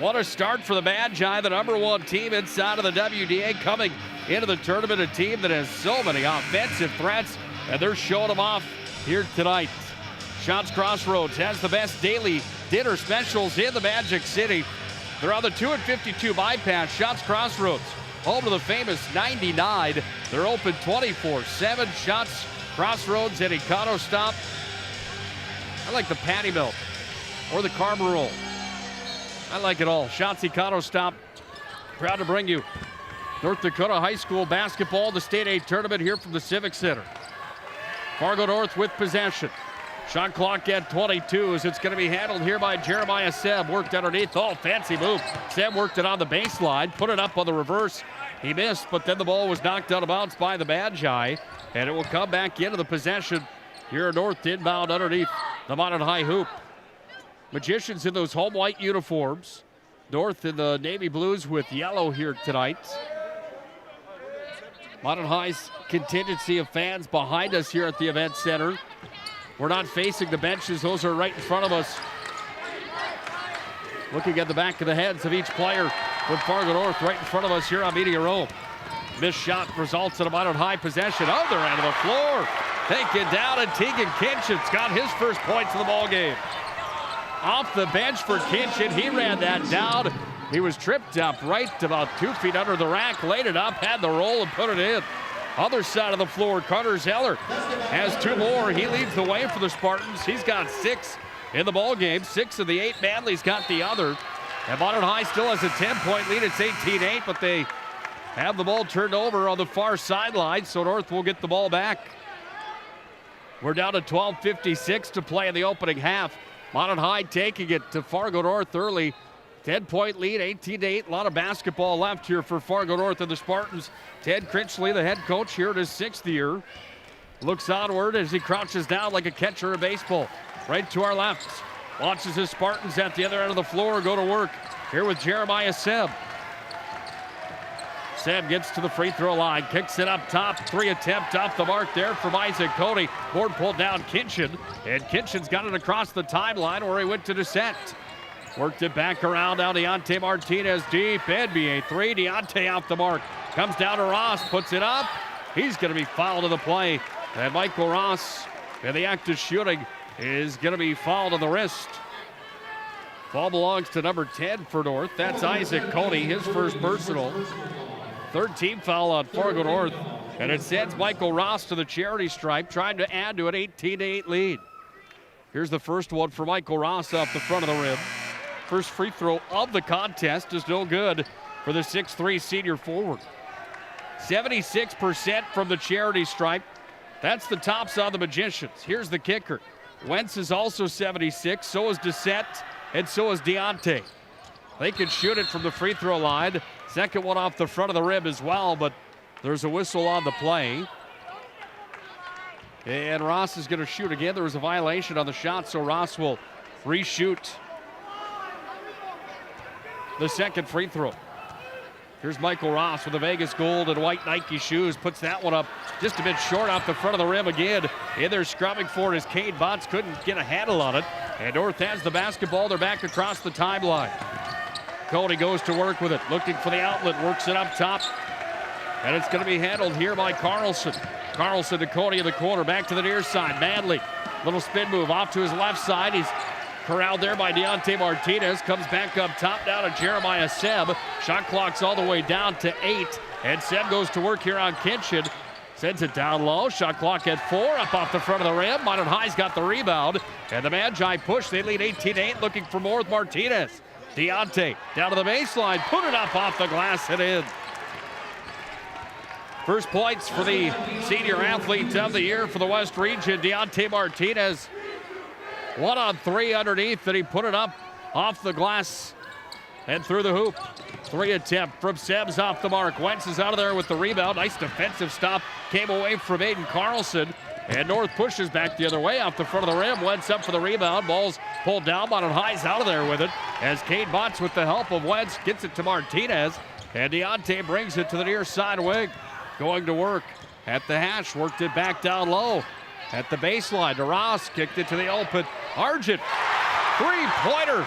What a start for the Magi, the number one team inside of the WDA, coming into the tournament, a team that has so many offensive threats, and they're showing them off here tonight. Shots Crossroads has the best daily dinner specials in the Magic City. They're on the 2 and 52 bypass. Shots Crossroads, home to the famous 99. They're open 24/7. Shots Crossroads at Econo Stop. I like the patty melt or the Karma roll. I like it all. Shots Econo Stop. Proud to bring you North Dakota High School basketball, the State A tournament here from the Civic Center. Fargo North with possession. Shot clock at 22 as it's going to be handled here by Jeremiah Seb. Worked underneath. Oh, fancy move. Seb worked it on the baseline, put it up on the reverse. He missed, but then the ball was knocked out of bounds by the Magi, and it will come back into the possession here North inbound underneath the Minot High hoop. Magicians in those home white uniforms. North in the navy blues with yellow here tonight. Minot High's contingency of fans behind us here at the event center. We're not facing the benches. Those are right in front of us. Looking at the back of the heads of each player from Fargo North right in front of us here on Media Row. Missed shot results in a Minot High possession. Other end of the floor. Taken down, and Tegan Kinchen's got his first points of the ball game. Off the bench for Kinchin. He ran that down. He was tripped up right about 2 feet under the rack, laid it up, had the roll, and put it in. Other side of the floor, Carter Zeller has 2 more. He leads the way for the Spartans. He's got 6 in the ball game. 6 of the 8. Manley's got the other. And Minot High still has a 10-point lead. It's 18-8, but they have the ball turned over on the far sideline, so North will get the ball back. We're down to 12:56 to play in the opening half. Minot High taking it to Fargo North early. 10-point lead, 18-8. A lot of basketball left here for Fargo North and the Spartans. Ted Critchley, the head coach here in his 6th year, looks onward as he crouches down like a catcher in baseball. Right to our left. Watches his Spartans at the other end of the floor go to work. Here with Jeremiah Seb. Seb gets to the free throw line, kicks it up top. 3 attempt off the mark there from Isaac Cody. Board pulled down Kinchin, and Kinchin's got it across the timeline where he went to Descent. Worked it back around now. Deontay Martinez deep. NBA 3. Deontay off the mark. Comes down to Ross. Puts it up. He's going to be fouled in the play. And Michael Ross, in the act of shooting, is going to be fouled on the wrist. Ball belongs to number 10 for North. That's Isaac Cody, his first personal. 3rd team foul on Fargo North. And it sends Michael Ross to the charity stripe, trying to add to an 18-8 lead. Here's the first one for Michael Ross off the front of the rim. First free throw of the contest is no good for the 6'3 senior forward. 76% from the charity stripe. That's the tops on the Magicians. Here's the kicker. Wentz is also 76, so is Descent, and so is Deontay. They can shoot it from the free throw line. Second one off the front of the rim as well, but there's a whistle on the play. And Ross is going to shoot again. There was a violation on the shot, so Ross will reshoot the second free throw. Here's Michael Ross with the Vegas gold and white Nike shoes. Puts that one up just a bit short off the front of the rim again. In there scrubbing for it as Cade Botts couldn't get a handle on it. And North has the basketball. They're back across the timeline. Cody goes to work with it, looking for the outlet, works it up top. And it's going to be handled here by Carlson. Carlson to Cody in the corner, back to the near side. Manley, little spin move off to his left side. He's corralled there by Deontay Martinez. Comes back up top down to Jeremiah Seb. Shot clock's all the way down to 8. And Seb goes to work here on Kinchin. Sends it down low. Shot clock at 4. Up off the front of the rim. Minot High's got the rebound. And the Magi push. They lead 18-8. Looking for more with Martinez. Deontay down to the baseline. Put it up off the glass and in. First points for the senior athlete of the year for the West Region, Deontay Martinez. 1 on 3 underneath, and he put it up off the glass and through the hoop. 3 attempt from Sebs off the mark. Wentz is out of there with the rebound. Nice defensive stop. Came away from Aiden Carlson. And North pushes back the other way off the front of the rim. Wentz up for the rebound. Ball's pulled down. Minot High's out of there with it. As Cade Botts, with the help of Wentz, gets it to Martinez. And Deontay brings it to the near side wing. Going to work at the hash. Worked it back down low. At the baseline to Ross. Kicked it to the open. Argent. 3-pointer.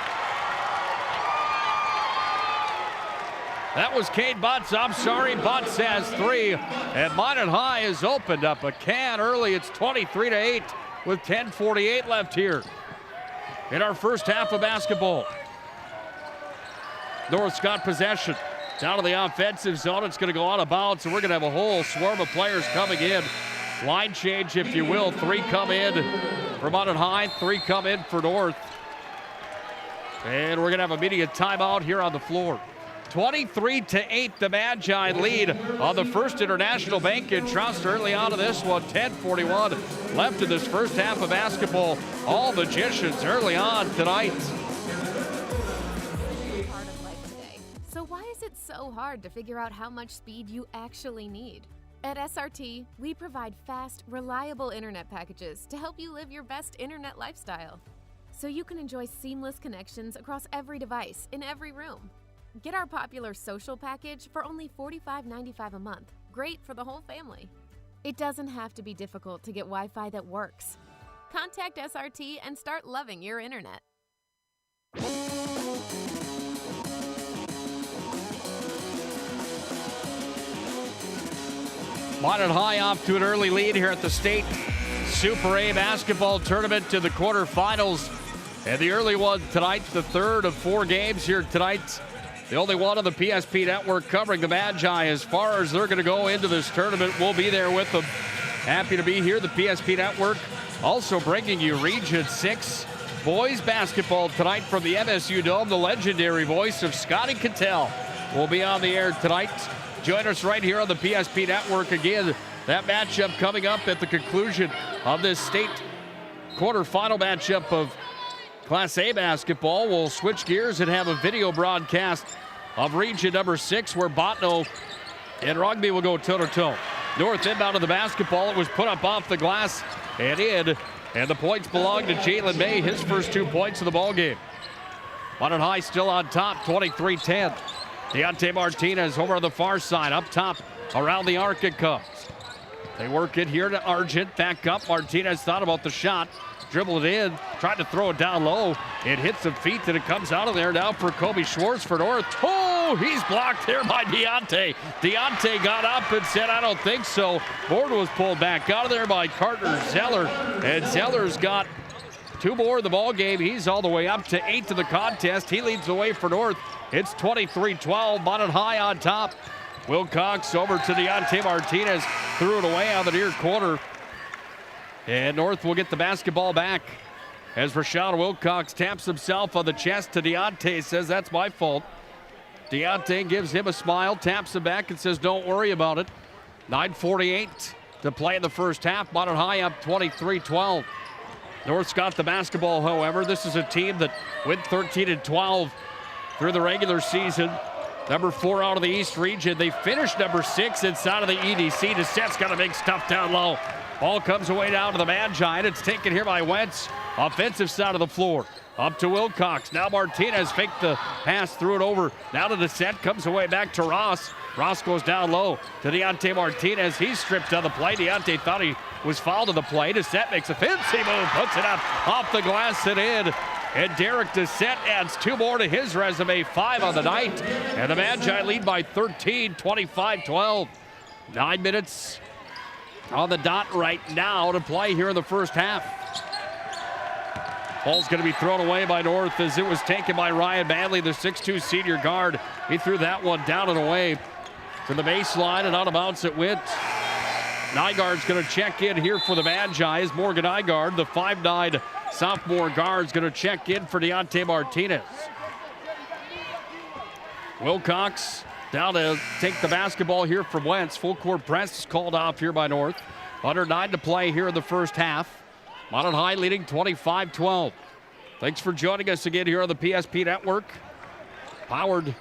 That was Cade Botts. I'm sorry. Botts has 3. And Minot High has opened up a can early. It's 23-8 with 10:48 left here in our first half of basketball. North's got possession. Down to the offensive zone. It's going to go out of bounds, and we're going to have a whole swarm of players coming in. Line change, if you will. 3 come in for Minot High. 3 come in for North. And we're going to have a media timeout here on the floor. 23-8, the Magi lead on the First International Bank and Trust early on in this one. 10:41 left in this first half of basketball. All Magicians early on tonight. So why is it so hard to figure out how much speed you actually need? At SRT, we provide fast, reliable internet packages to help you live your best internet lifestyle. So you can enjoy seamless connections across every device in every room. Get our popular social package for only $45.95 a month. Great for the whole family. It doesn't have to be difficult to get Wi-Fi that works. Contact SRT and start loving your internet. Minot High off to an early lead here at the state Super A basketball tournament to the quarterfinals. And the early one tonight, the third of 4 games here tonight. The only one on the PSP network covering the Magi as far as they're going to go into this tournament. We'll be there with them. Happy to be here. The PSP network also bringing you Region 6 boys basketball tonight from the MSU Dome. The legendary voice of Scotty Cattell will be on the air tonight. Join us right here on the PSP network again. That matchup coming up at the conclusion of this state quarterfinal matchup of Class A basketball. We'll switch gears and have a video broadcast of Region number 6 where Botno and Rugby will go toe-to-toe. North inbound of the basketball. It was put up off the glass and in. And the points belong to Jalen May, his first 2 points of the ballgame. Minot High still on top, 23-10. Deontay Martinez over on the far side, up top, around the arc it comes. They work it here to Argent, back up. Martinez thought about the shot, dribbled it in, tried to throw it down low. It hits some feet and it comes out of there now for Kobe Schwartz for North. Oh, he's blocked there by Deontay. Deontay got up and said, I don't think so. Board was pulled back out of there by Carter Zeller. And Zeller's got 2 more in the ball game. He's all the way up to 8 to the contest. He leads the way for North. It's 23-12, Minot High on top. Wilcox over to Deontay Martinez, threw it away on the near corner. And North will get the basketball back as Rashawn Wilcox taps himself on the chest to Deontay, says, that's my fault. Deontay gives him a smile, taps him back and says, don't worry about it. 9:48 to play in the first half. Minot High up 23-12. North's got the basketball, however. This is a team that went 13-12 through the regular season. Number 4 out of the East region. They finished number 6 inside of the EDC. Dessette's got a big stuff down low. Ball comes away down to the Magi, and it's taken here by Wentz. Offensive side of the floor. Up to Wilcox. Now Martinez faked the pass, threw it over. Now to Dessette, comes away back to Ross. Ross goes down low to Deontay Martinez. He's stripped on the play. Deontay thought he was fouled on the play. Dessette makes a fancy move, puts it up off the glass and in. And Derek Dessette adds 2 more to his resume, 5 on the night. And the Magi lead by 13, 25-12. 9 minutes on the dot right now to play here in the first half. Ball's going to be thrown away by North as it was taken by Ryan Manley, the 6'2 senior guard. He threw that one down and away to the baseline, and out of bounds it went. Nygaard's going to check in here for the Magi as Morgan Nygaard, the 5'9 sophomore guard, is going to check in for Deontay Martinez. Wilcox down to take the basketball here from Wentz. Full court press is called off here by North. Under 9 to play here in the first half. Minot High leading 25-12. Thanks for joining us again here on the PSP Network. Powered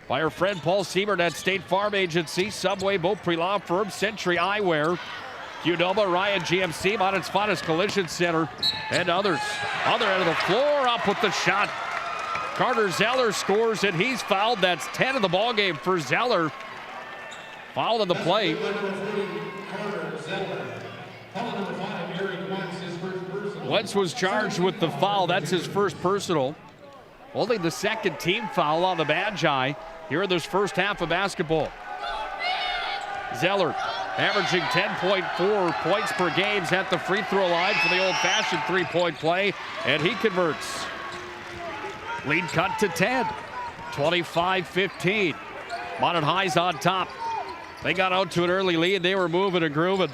by our friend Paul Siebert at State Farm Agency, Subway, Beaupre Law Firm, Century Eyewear, Qdoba, Ryan GMC, Minot's Finest Collision Center, and others. Other end of the floor, up with the shot. Carter Zeller scores, and he's fouled. That's 10 in the ballgame for Zeller. Fouled in the play. Wentz was charged with the foul. That's his first personal. Only the second team foul on the Magi here in this first half of basketball. Zeller averaging 10.4 points per game at the free throw line for the old-fashioned three-point play, and he converts. Lead cut to 10, 25-15. Minot High's on top. They got out to an early lead. They were moving and grooving.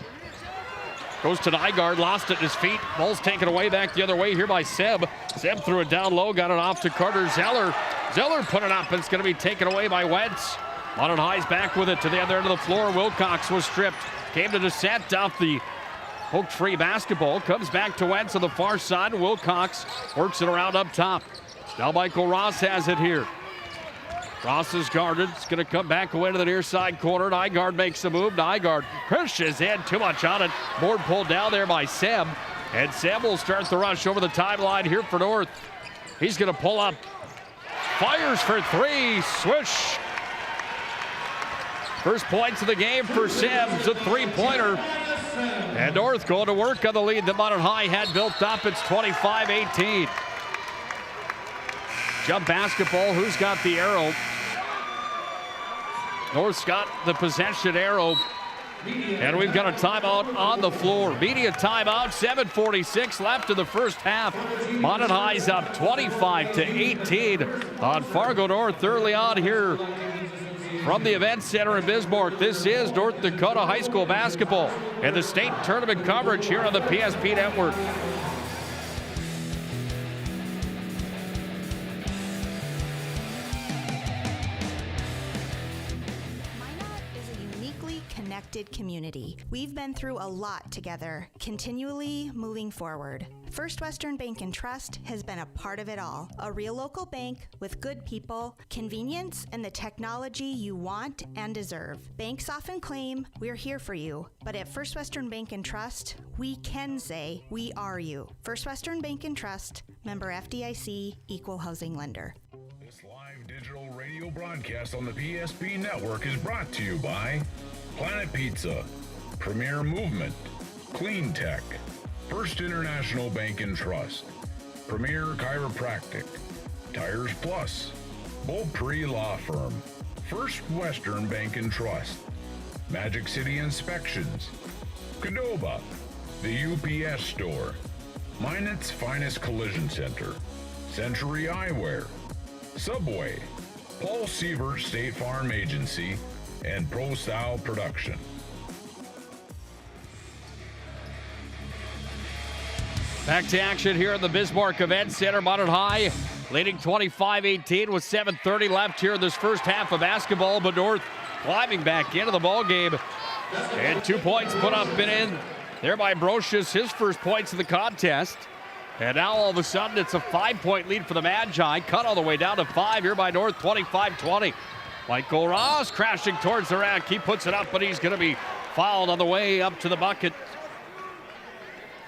Goes to Nygaard, lost it at his feet. Ball's taken away back the other way here by Seb. Seb threw it down low, got it off to Carter Zeller. Zeller put it up, and it's going to be taken away by Wentz. Minot High's back with it to the other end of the floor. Wilcox was stripped. Came to Dessette off the poked free basketball. Comes back to Wentz on the far side. Wilcox works it around up top. Now Michael Ross has it here. Ross is guarded. It's going to come back away to the near side corner. Nygaard makes a move. Nygaard pushes in. Too much on it. Board pulled down there by Seb. And Seb will start the rush over the timeline here for North. He's going to pull up. Fires for 3. Swish. First points of the game for Seb. It's a three-pointer. And North going to work on the lead that Minot High had built up. It's 25-18. Jump basketball. Who's got the arrow? North's got the possession arrow. And we've got a timeout on the floor. Media timeout, 7:46 left in the first half. Minot High's up 25-18 on Fargo North early on here from the Event Center in Bismarck. This is North Dakota High School basketball and the state tournament coverage here on the PSP Network. Connected community. We've been through a lot together, continually moving forward. First Western Bank and Trust has been a part of it all. A real local bank with good people, convenience, and the technology you want and deserve. Banks often claim we're here for you, but at First Western Bank and Trust, we can say we are you. First Western Bank and Trust, member FDIC, equal housing lender. This live digital radio broadcast on the PSP Network is brought to you by Planet Pizza, Premier Movement, Clean Tech, First International Bank and Trust, Premier Chiropractic, Tires Plus, Beaupre Law Firm, First Western Bank and Trust, Magic City Inspections, Qdoba, the UPS Store, Minot's Finest Collision Center, Century Eyewear, Subway, Paul Sievert State Farm Agency, and Pro Style Production. Back to action here in the Bismarck Event Center. Minot High leading 25-18 with 7:30 left here in this first half of basketball. But North climbing back into the ball game. And 2 points put up and in there by Brocious, his first points of the contest. And now all of a sudden it's a 5-point lead for the Magi. Cut all the way down to 5 here by North, 25-20. Michael Ross crashing towards the rack. He puts it up, but he's going to be fouled on the way up to the bucket.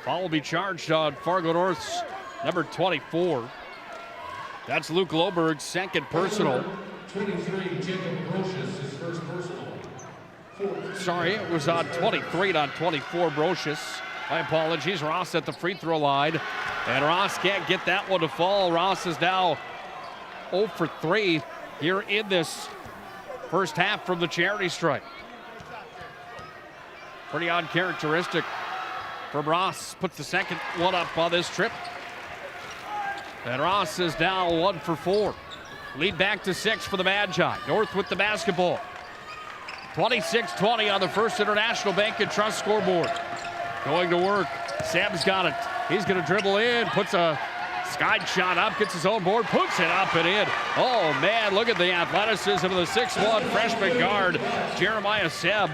Foul will be charged on Fargo North's number 24. That's Luke Loberg's second personal. 23, Jacob Brocious, his first personal. Sorry, it was on 23, not 24, Brocious. My apologies. Ross at the free throw line. And Ross can't get that one to fall. Ross is now 0 for 3 here in this first half from the charity stripe. Pretty uncharacteristic from Ross. Puts the second one up on this trip. And Ross is now 1 for 4. Lead back to 6 for the Magi. North with the basketball. 26-20 on the First International Bank and Trust scoreboard. Going to work. Sam's got it. He's going to dribble in. Puts a sky shot up. Gets his own board. Puts it up and in. Oh, man. Look at the athleticism of the 6'1 freshman guard, Jeremiah Seb.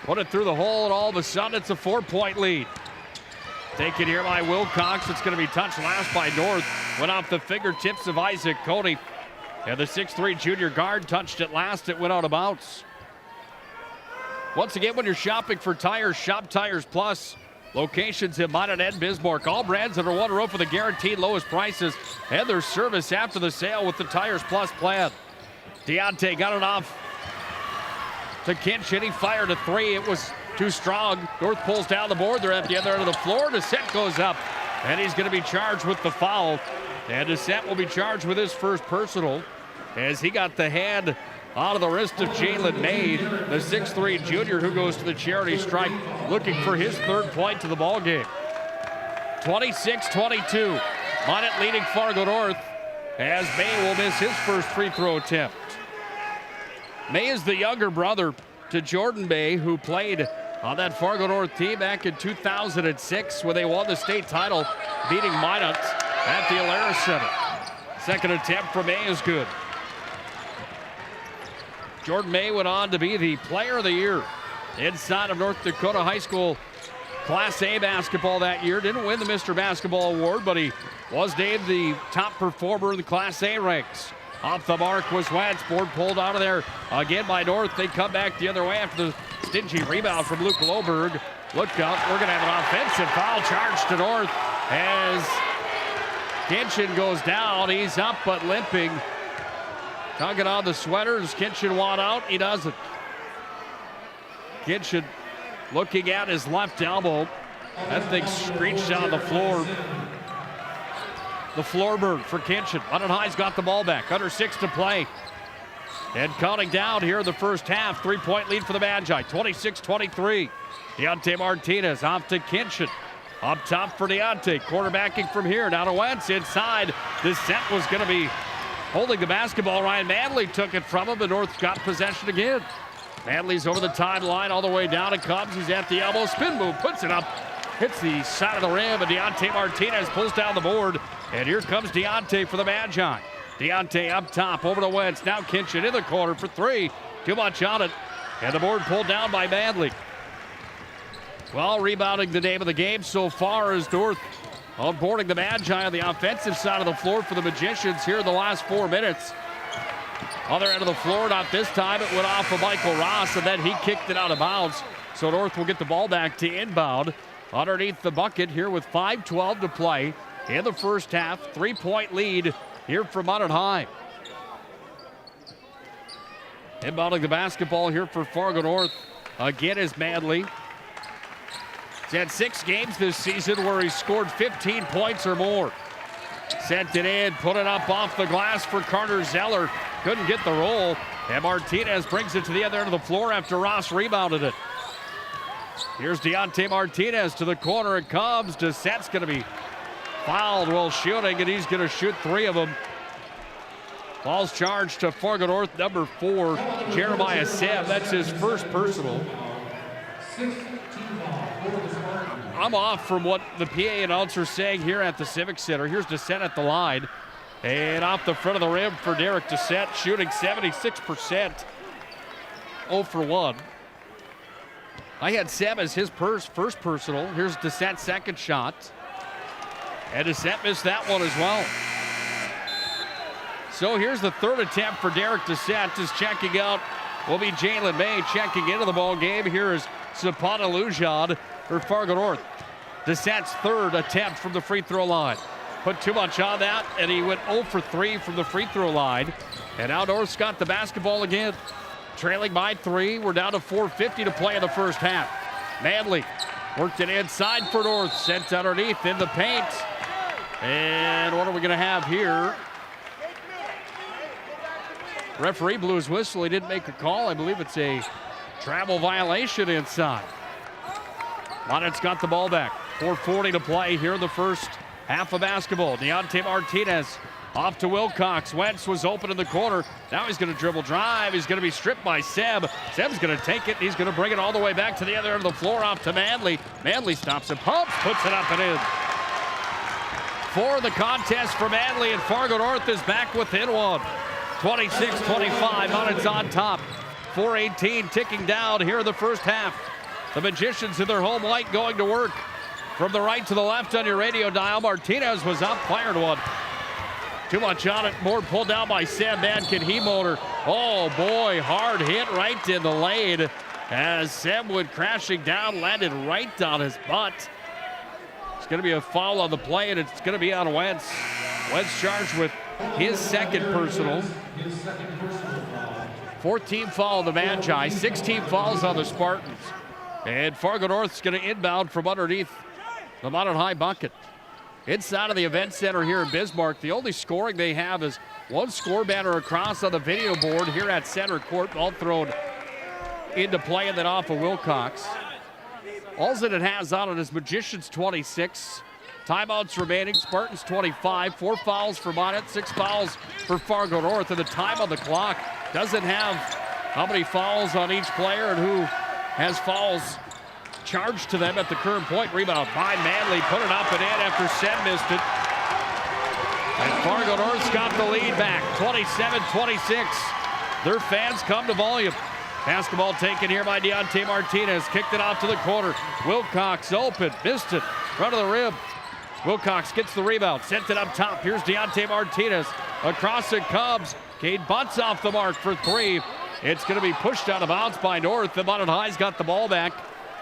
Put it through the hole, and all of a sudden it's a 4-point lead. Taken here by Wilcox. It's going to be touched last by North. Went off the fingertips of Isaac Cody. And the 6'3 junior guard touched it last. It went out of bounds. Once again, when you're shopping for tires, shop Tires Plus. Locations in Minot and Bismarck. All brands under one roof with the guaranteed lowest prices and their service after the sale with the Tires Plus plan. Deontay got it off to Kinchin. He fired a 3. It was too strong. North pulls down the board. They're at the other end of the floor. Descent goes up, and he's going to be charged with the foul. And Descent will be charged with his first personal as he got the hand out of the wrist of Jalen May, the 6'3 junior who goes to the charity stripe looking for his third point to the ball game. 26-22. Minot leading Fargo North as May will miss his first free throw attempt. May is the younger brother to Jordan May, who played on that Fargo North team back in 2006 when they won the state title, beating Minot at the Alara Center. Second attempt from May is good. Jordan May went on to be the player of the year inside of North Dakota High School Class A basketball that year. Didn't win the Mr. Basketball Award, but he was named the top performer in the Class A ranks. Off the mark was Wentz. Board pulled out of there again by North. They come back the other way after the stingy rebound from Luke Loberg. Look up. We're going to have an offensive foul charge to North as Kinchin goes down. He's up but limping. Tugging on the sweater. Does Kinchin want out? He doesn't. Kinchin looking at his left elbow. That thing screeched on the floor. The floorbird for Kinchin. Minot High's got the ball back. Under 6 to play. And counting down here in the first half, 3-point lead for the Magi, 26-23. Deontay Martinez off to Kinchin. Up top for Deontay, quarterbacking from here. Now to Wentz inside. Descent was going to be holding the basketball. Ryan Manley took it from him, and North got possession again. Manley's over the timeline all the way down to Cubs. He's at the elbow, spin move, puts it up. Hits the side of the rim, and Deontay Martinez pulls down the board. And here comes Deontay for the Magi. Deontay up top, over to Wentz. Now Kinchin in the corner for three. Too much on it. And the board pulled down by Manley. Well, rebounding the name of the game so far is North onboarding the Magi on the offensive side of the floor for the Magicians here in the last 4 minutes. Other end of the floor, not this time. It went off of Michael Ross, and then he kicked it out of bounds. So North will get the ball back to inbound underneath the bucket here with 5:12 to play in the first half. 3-point lead here from Minot High. Inbounding the basketball here for Fargo North again is Manley. He's had 6 games this season where he's scored 15 points or more. Sent it in, put it up off the glass for Carter Zeller. Couldn't get the roll, and Martinez brings it to the other end of the floor after Ross rebounded it. Here's Deontay Martinez to the corner. It comes. Descent's going to be fouled while shooting, and he's going to shoot 3 of them. Ball's charged to Fargo North, number 4, Jeremiah Seb. That's his first personal. I'm off from what the PA announcer's saying here at the Civic Center. Here's Descent at the line. And off the front of the rim for Derek Descent, shooting 76%. 0 for 1. I had Seb as his first personal. Here's Descent's second shot. And Descent missed that one as well. So here's the third attempt for Derek Descent. Is checking out will be Jalen May. Checking into the ball game. Here is Zapata Lujan for Fargo North. Descent's third attempt from the free throw line. Put too much on that, and he went 0 for 3 from the free throw line. And now North's got the basketball again. Trailing by 3. We're down to 4:50 to play in the first half. Manley worked it inside for North. Sent underneath in the paint. And what are we going to have here? Referee blew his whistle. He didn't make a call. I believe it's a travel violation inside. Minot's got the ball back. 4:40 to play here in the first half of basketball. Deontay Martinez off to Wilcox. Wentz was open in the corner. Now he's going to dribble drive. He's going to be stripped by Seb. Seb's going to take it. He's going to bring it all the way back to the other end of the floor off to Manley. Manley stops and pumps, puts it up and in. For the contest for Manley, and Fargo North is back within one. 26-25, Minot's on top. 4:18 ticking down here in the first half. The Magicians in their home white going to work. From the right to the left on your radio dial, Martinez was up, fired one. Too much on it. Board pulled down by Sam Badkin. He motor. Oh boy, hard hit right in the lane as Sam went crashing down, landed right on his butt. It's going to be a foul on the play, and it's going to be on Wentz. Wentz charged with his second personal. 14 foul on the Magi, 16 fouls on the Spartans. And Fargo North's going to inbound from underneath the Minot High bucket. Inside of the event center here in Bismarck, the only scoring they have is one score banner across on the video board here at center court. Ball thrown into play and then off of Wilcox. All that it has on it is Magicians 26. Timeouts remaining, Spartans 25. 4 fouls for Minot, 6 fouls for Fargo North. And the time on the clock doesn't have how many fouls on each player and who has fouls charged to them at the current point. Rebound by Manley, put it up and in after Seb missed it. And Fargo North's got the lead back, 27-26. Their fans come to volume. Basketball taken here by Deontay Martinez. Kicked it out to the corner. Wilcox open, missed it, front of the rim. Wilcox gets the rebound, sent it up top. Here's Deontay Martinez. Across it comes. Cade Butts off the mark for 3. It's going to be pushed out of bounds by North. The Minot High's got the ball back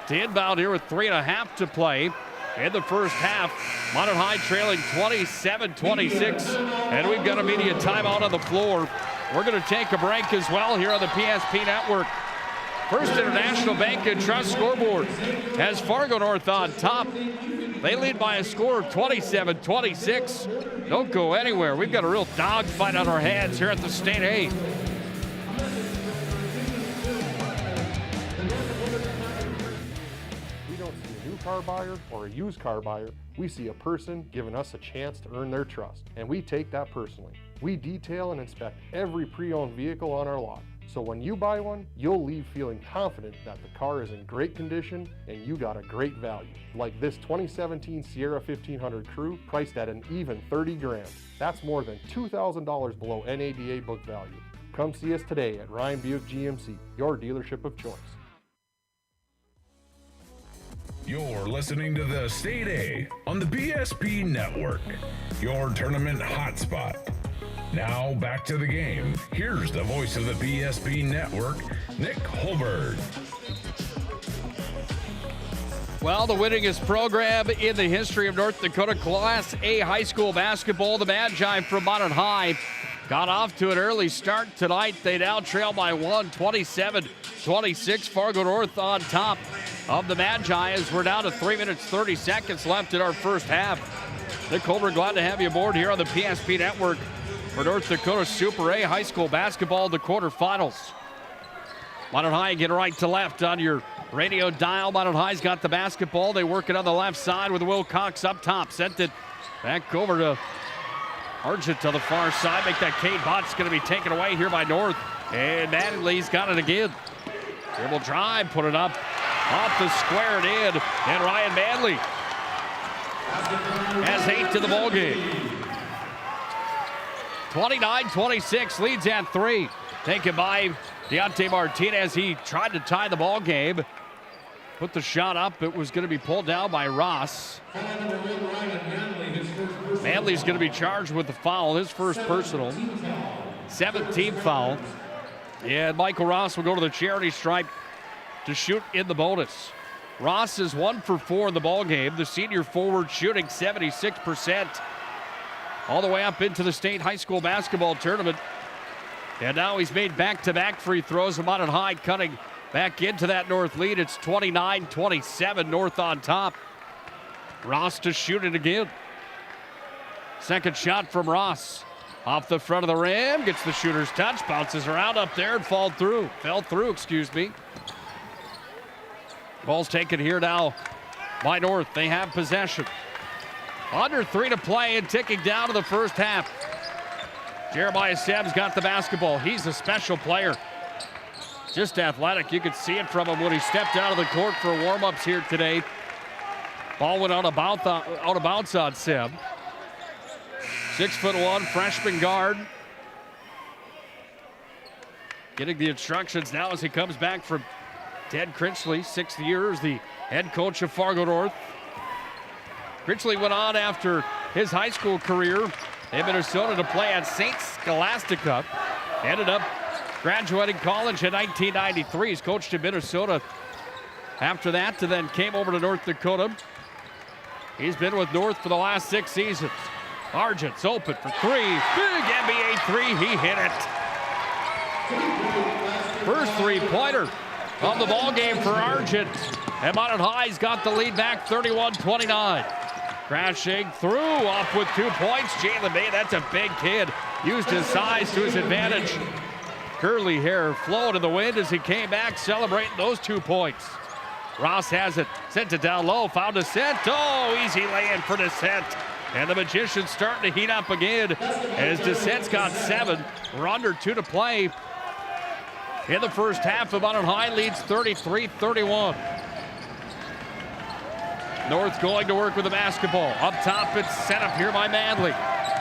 to inbound here with 3.5 to play in the first half. Minot High trailing 27-26, and we've got a media timeout on the floor. We're going to take a break as well here on the PSP Network. First International Bank and Trust scoreboard has Fargo North on top. They lead by a score of 27-26. Don't go anywhere. We've got a real dogfight on our hands here at the State A. We don't see a new car buyer or a used car buyer. We see a person giving us a chance to earn their trust, and we take that personally. We detail and inspect every pre-owned vehicle on our lot. So when you buy one, you'll leave feeling confident that the car is in great condition and you got a great value. Like this 2017 Sierra 1500 Crew, priced at an even 30 grand. That's more than $2,000 below NADA book value. Come see us today at Ryan Buick GMC, your dealership of choice. You're listening to the State A on the PSP Network, your tournament hotspot. Now back to the game. Here's the voice of the PSP Network, Nick Holberg. Well, the winningest program in the history of North Dakota Class A high school basketball, the Magi from Minot High, got off to an early start tonight. They now trail by 27-26. Fargo North on top of the Magi as we're down to 3 minutes, 30 seconds left in our first half. Nick Holberg, glad to have you aboard here on the PSP Network for North Dakota Super A high school basketball, the quarterfinals. Minot High get right to left on your radio dial. Minot High's got the basketball. They work it on the left side with Will Cox up top. Sent it back over to Argent to the far side. Make that Cade Bott's going to be taken away here by North. And Mattingly's got it again. Dribble drive, put it up off the square and in. And Ryan Manley has 8 to the ball game. 29-26, leads at 3. Taken by Deontay Martinez. He tried to tie the ball game. Put the shot up. It was going to be pulled down by Ross. Manley's going to be charged with the foul, his first personal. 17th foul. And Michael Ross will go to the charity stripe to shoot in the bonus. Ross is 1 for 4 in the ball game. The senior forward shooting 76%. All the way up into the state high school basketball tournament. And now he's made back-to-back free throws. Minot High cutting back into that North lead. It's 29-27, North on top. Ross to shoot it again. Second shot from Ross. Off the front of the rim, gets the shooter's touch, bounces around up there and fell through, excuse me. Ball's taken here now by North. They have possession. Under 3 to play and ticking down to the first half. Jeremiah Sem's got the basketball. He's a special player. Just athletic. You could see it from him when he stepped out of the court for warm-ups here today. Ball went out of bounds on Sem. 6'1", freshman guard. Getting the instructions now as he comes back from Ted Crinchley, 6th year as the head coach of Fargo North. Crinchley went on after his high school career in Minnesota to play at St. Scholastica. Ended up graduating college in 1993. He's coached in Minnesota after that, and then came over to North Dakota. He's been with North for the last 6 seasons. Argent's open for 3. Big NBA 3. He hit it. First three-pointer of the ball game for Argent. And Minot High's got the lead back 31-29. Crashing through, up with 2 points. Jalen May, that's a big kid. Used his size to his advantage. Curly hair flowing in the wind as he came back celebrating those 2 points. Ross has it, sent it down low, found Descent. Oh, easy lay-in for Descent. And the Magicians starting to heat up again as Descent's got 7. We're under 2 to play. In the first half, Minot High leads 33-31. North going to work with the basketball. Up top, it's set up here by Manley.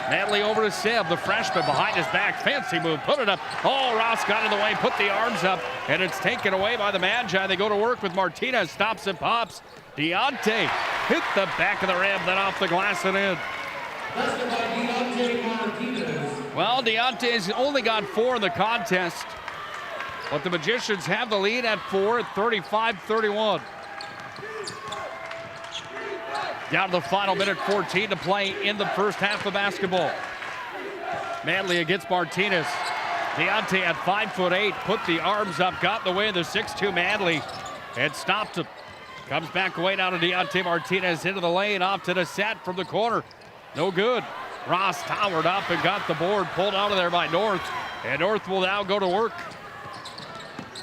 Manley over to Seb, the freshman behind his back. Fancy move, put it up. Oh, Ross got in the way, put the arms up, and it's taken away by the Magi. They go to work with Martinez, stops and pops. Deontay hit the back of the rim, then off the glass and in. Well, Deontay's only got 4 in the contest, but the Magicians have the lead at 4 at 35-31. Down to the final minute, 14 to play in the first half of basketball. Manley against Martinez. Deontay at 5'8", put the arms up, got in the way of the 6'2" Manley, and stopped him. Comes back away down to Deontay Martinez into the lane, off to the set from the corner. No good. Ross towered up and got the board pulled out of there by North. And North will now go to work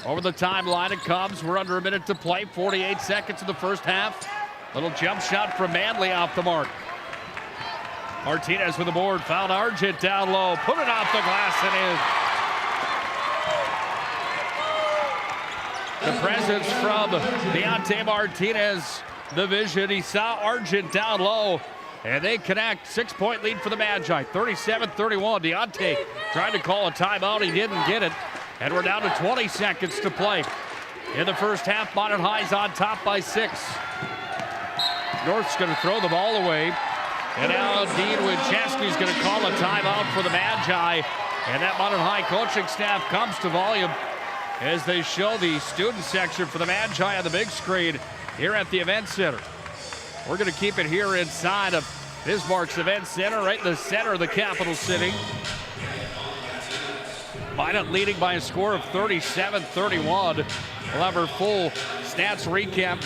Over the timeline it comes. We're under a minute to play. 48 seconds in the first half. Little jump shot from Manley off the mark. Martinez with the board. Found Argent down low. Put it off the glass and in. The presence from Deontay Martinez. The vision. He saw Argent down low. And they connect. 6-point lead for the Magi. 37-31. Deontay trying to call a timeout. He didn't get it. And we're down to 20 seconds to play. In the first half, Minot High's on top by 6. North's going to throw the ball away. And now Dean Winchesky's going to call a timeout for the Magi. And that Minot High coaching staff comes to volume as they show the student section for the Magi on the big screen here at the Event Center. We're going to keep it here inside of Bismarck's Event Center, right in the center of the capital city. Minot leading by a score of 37-31. We'll have our full stats recap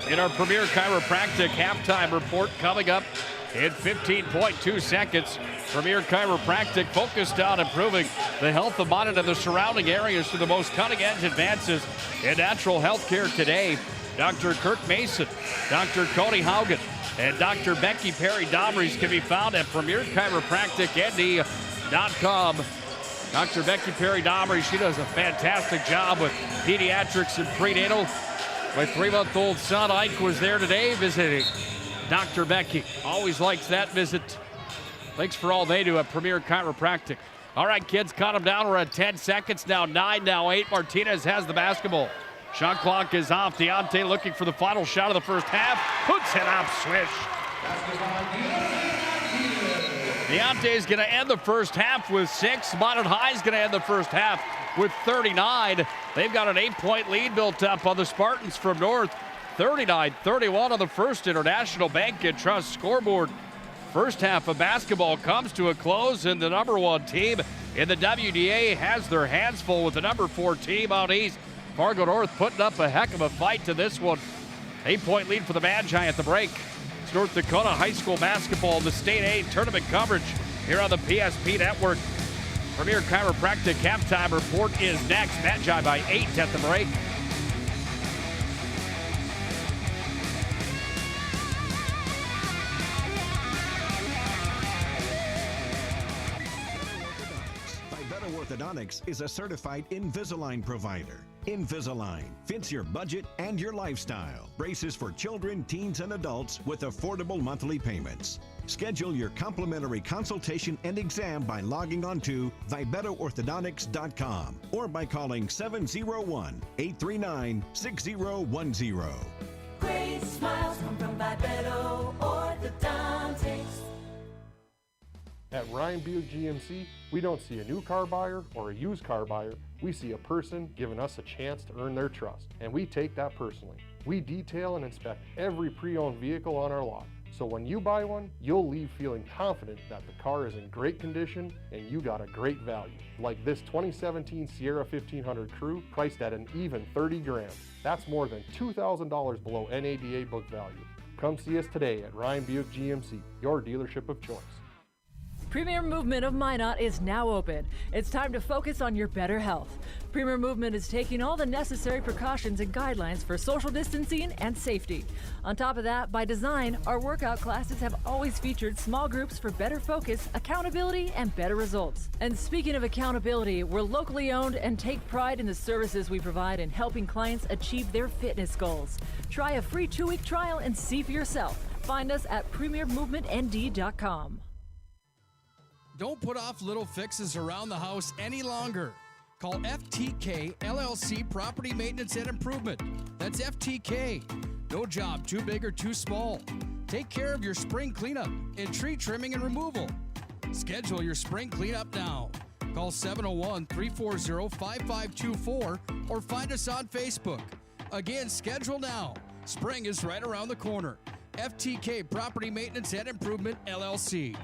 in our Premier Chiropractic halftime report coming up in 15.2 seconds. Premier Chiropractic focused on improving the health of Minot and the surrounding areas through the most cutting-edge advances in natural health care today. Dr. Kirk Mason, Dr. Cody Haugen, and Dr. Becky Perry-Domries can be found at PremierChiropracticND.com. Dr. Becky Perry-Domries, she does a fantastic job with pediatrics and prenatal. My 3-month-old son, Ike, was there today visiting Dr. Becky. Always likes that visit. Thanks for all they do at Premier Chiropractic. All right, kids, cut them down. We're at 10 seconds, now 9, now 8. Martinez has the basketball. Shot clock is off. Deontay looking for the final shot of the first half. Puts it up, swish. Deontay's going to end the first half with 6. Minot High's going to end the first half with 39. They've got an 8-point lead built up on the Spartans from North. 39-31 on the First International Bank and Trust scoreboard. First half of basketball comes to a close, and the number 1 team in the WDA has their hands full with the number 4 team out east. Fargo North putting up a heck of a fight to this one. 8-point lead for the Magi at the break. It's North Dakota High School basketball, the State A tournament coverage here on the PSP Network. Premier Chiropractic halftime report is next. Magi by 8 at the break. Orthodontics is a certified Invisalign provider. Invisalign fits your budget and your lifestyle. Braces for children, teens, and adults with affordable monthly payments. Schedule your complimentary consultation and exam by logging on to VibettoOrthodontics.com or by calling 701-839-6010. Great smiles come from Vibetto Orthodontics. At Ryan Buick GMC, we don't see a new car buyer or a used car buyer. We see a person giving us a chance to earn their trust, and we take that personally. We detail and inspect every pre-owned vehicle on our lot. So when you buy one, you'll leave feeling confident that the car is in great condition and you got a great value. Like this 2017 Sierra 1500 Crew, priced at an even 30 grand. That's more than $2,000 below NADA book value. Come see us today at Ryan Buick GMC, your dealership of choice. Premier Movement of Minot is now open. It's time to focus on your better health. Premier Movement is taking all the necessary precautions and guidelines for social distancing and safety. On top of that, by design, our workout classes have always featured small groups for better focus, accountability, and better results. And speaking of accountability, we're locally owned and take pride in the services we provide in helping clients achieve their fitness goals. Try a free 2-week trial and see for yourself. Find us at PremierMovementND.com. Don't put off little fixes around the house any longer. Call FTK LLC Property Maintenance and Improvement. That's FTK. No job too big or too small. Take care of your spring cleanup and tree trimming and removal. Schedule your spring cleanup now. Call 701-340-5524 or find us on Facebook. Again, schedule now. Spring is right around the corner. FTK Property Maintenance and Improvement, LLC.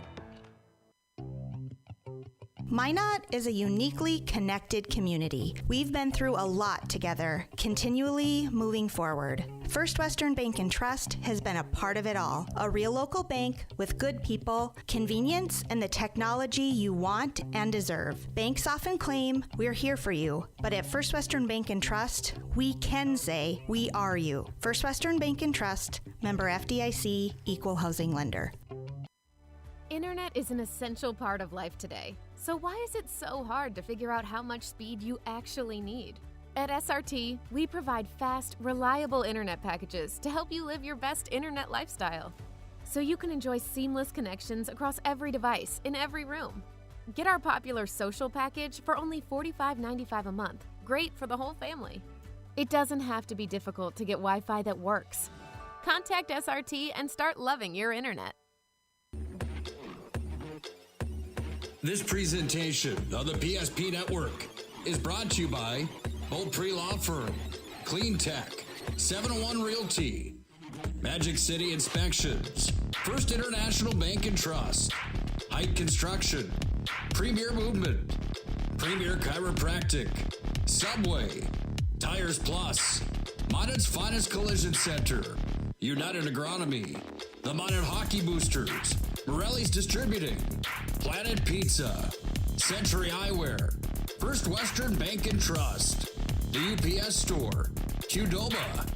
Minot is a uniquely connected community. We've been through a lot together, continually moving forward. First Western Bank and Trust has been a part of it all. A real local bank with good people, convenience, and the technology you want and deserve. Banks often claim we're here for you, but at First Western Bank and Trust, we can say we are you. First Western Bank and Trust, member FDIC, equal housing lender. Internet is an essential part of life today. So why is it so hard to figure out how much speed you actually need? At SRT, we provide fast, reliable internet packages to help you live your best internet lifestyle. So you can enjoy seamless connections across every device in every room. Get our popular social package for only $45.95 a month. Great for the whole family. It doesn't have to be difficult to get Wi-Fi that works. Contact SRT and start loving your internet. This presentation of the PSP Network is brought to you by Bolt Pre-Law Firm, Clean Tech, 701 Realty, Magic City Inspections, First International Bank and Trust, Height Construction, Premier Movement, Premier Chiropractic, Subway, Tires Plus, Minot's Finest Collision Center, United Agronomy, the Minot Hockey Boosters, Morelli's Distributing, Planet Pizza, Century Eyewear, First Western Bank and Trust, the UPS Store, Qdoba,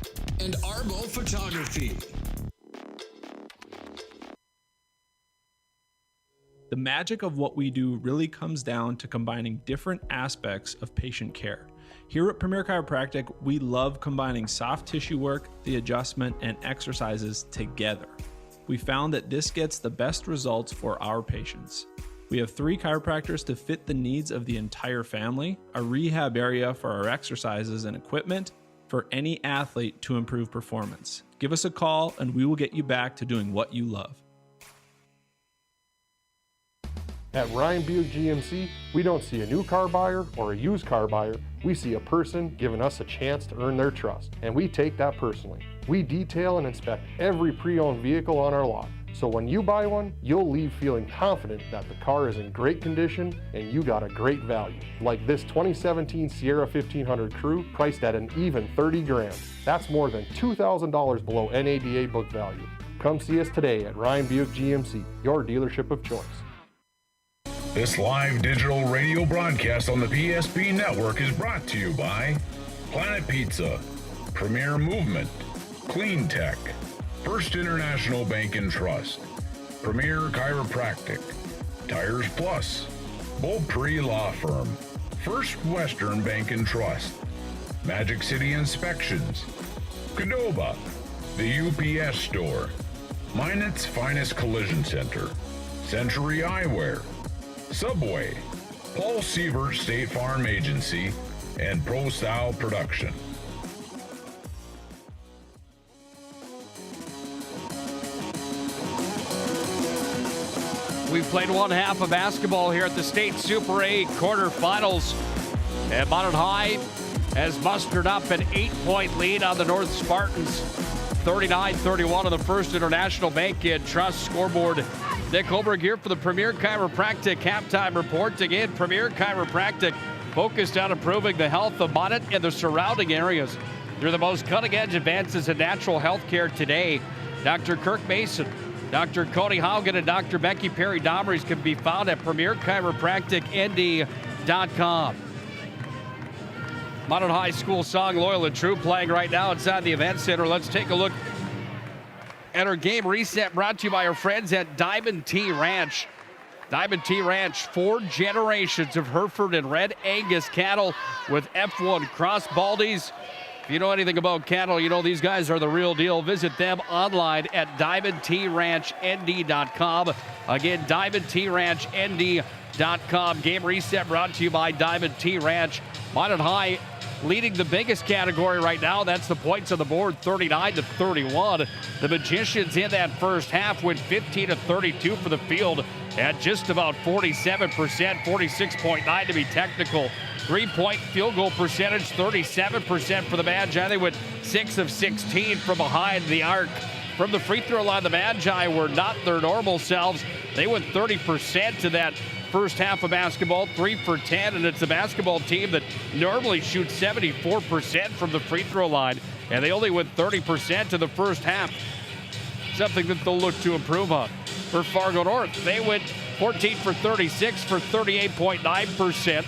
and Arbo Photography. The magic of what we do really comes down to combining different aspects of patient care. Here at Premier Chiropractic, we love combining soft tissue work, the adjustment, and exercises together. We found that this gets the best results for our patients. We have 3 chiropractors to fit the needs of the entire family, a rehab area for our exercises and equipment for any athlete to improve performance. Give us a call and we will get you back to doing what you love. At Ryan Buick GMC, we don't see a new car buyer or a used car buyer. We see a person giving us a chance to earn their trust, and we take that personally. We detail and inspect every pre-owned vehicle on our lot, so when you buy one, you'll leave feeling confident that the car is in great condition and you got a great value. Like this 2017 Sierra 1500 Crew, priced at an even 30 grand. That's more than $2,000 below NADA book value. Come see us today at Ryan Buick GMC, your dealership of choice. This live digital radio broadcast on the PSP Network is brought to you by Planet Pizza, Premier Movement, Clean Tech, First International Bank and Trust, Premier Chiropractic, Tires Plus, Bolt Pre-Law Firm, First Western Bank and Trust, Magic City Inspections, Qdoba, the UPS Store, Minot's Finest Collision Center, Century Eyewear, Subway, Paul Sievert State Farm Agency, and Pro Style Production. We've played one half of basketball here at the State Super A quarterfinals. And Minot High has mustered up an 8-point lead on the North Spartans. 39-31 on the First International Bank and Trust scoreboard. Nick Holberg here for the Premier Chiropractic halftime report. Again, Premier Chiropractic focused on improving the health of Minot and the surrounding areas through the most cutting-edge advances in natural health care today. Dr. Kirk Mason, Dr. Cody Haugen, and Dr. Becky Perry-Domries can be found at PremierChiropracticND.com. Minot High School song Loyal and True playing right now inside the event center. Let's take a look at our game reset brought to you by our friends at Diamond T Ranch. Diamond T Ranch, 4 generations of Hereford and Red Angus cattle with F1 cross baldies. If you know anything about cattle, you know these guys are the real deal. Visit them online at DiamondTRanchND.com. Again, DiamondTRanchND.com. Game reset brought to you by Diamond T Ranch. Minot High leading the biggest category right now. That's the points on the board, 39-31. The Magicians in that first half went 15-32 for the field at just about 47%, 46.9 to be technical. 3-point field goal percentage, 37% for the Magi. They went 6 of 16 from behind the arc. From the free throw line, the Magi were not their normal selves. They went 30% to that first half of basketball, 3 for 10, and it's a basketball team that normally shoots 74% from the free throw line, and they only went 30% in the first half. Something that they'll look to improve on. For Fargo North, they went 14 for 36 for 38.9%.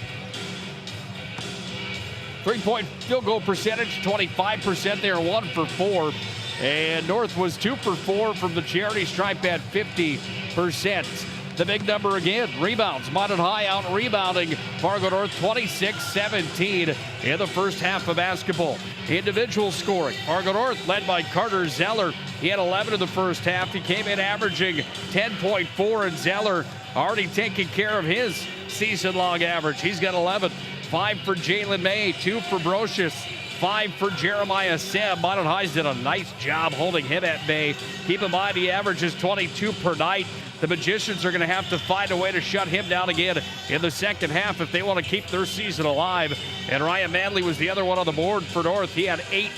Three-point field goal percentage, 25%. They are 1 for 4. And North was 2 for 4 from the charity stripe at 50%. The big number again, rebounds. Minot High out rebounding Fargo North 26-17 in the first half of basketball. Individual scoring, Fargo North led by Carter Zeller. He had 11 in the first half. He came in averaging 10.4, and Zeller already taking care of his season-long average. He's got 11. 5 for Jalen May, 2 for Brocious, 5 for Jeremiah Seb. Minot High's did a nice job holding him at bay. Keep in mind he averages 22 per night. The Magicians are going to have to find a way to shut him down again in the second half if they want to keep their season alive. And Ryan Manley was the other one on the board for North. He had 8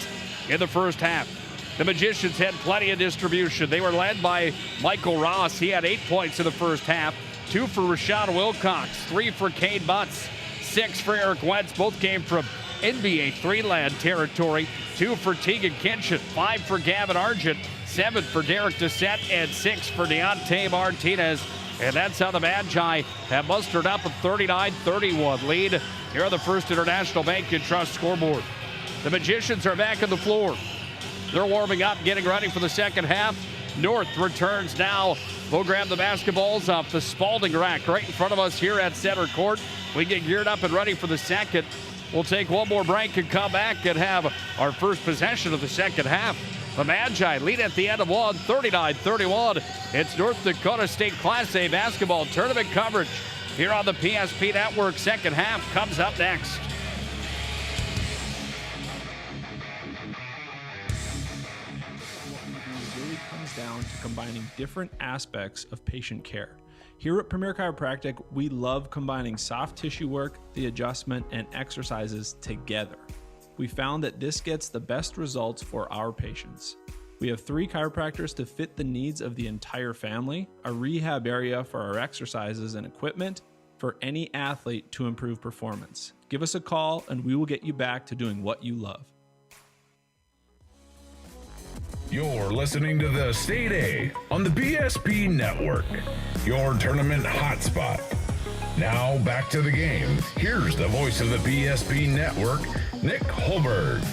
in the first half. The Magicians had plenty of distribution. They were led by Michael Ross. He had 8 points in the first half. 2 for Rashawn Wilcox, 3 for Cade Butts, 6 for Eric Wentz. Both came from NBA three-land territory. 2 for Tegan Kinchin, 5 for Gavin Argent, 7 for Derek Doucette, and 6 for Deontay Martinez. And that's how the Magi have mustered up a 39-31 lead here on the First International Bank and Trust scoreboard. The Magicians are back on the floor. They're warming up, getting ready for the second half. North returns now. We'll grab the basketballs off the Spalding rack right in front of us here at center court. We get geared up and ready for the second. We'll take one more break and come back and have our first possession of the second half. The Magi lead at the end of one, 39-31. It's North Dakota State Class A basketball tournament coverage here on the PSP Network. Second half comes up next. It really comes down to combining different aspects of patient care. Here at Premier Chiropractic, we love combining soft tissue work, the adjustment, and exercises together. We found that this gets the best results for our patients. We have 3 chiropractors to fit the needs of the entire family, a rehab area for our exercises and equipment for any athlete to improve performance. Give us a call and we will get you back to doing what you love. You're listening to the State A on the PSP Network, your tournament hotspot. Now back to the game. Here's the voice of the PSP Network, Nick Holberg.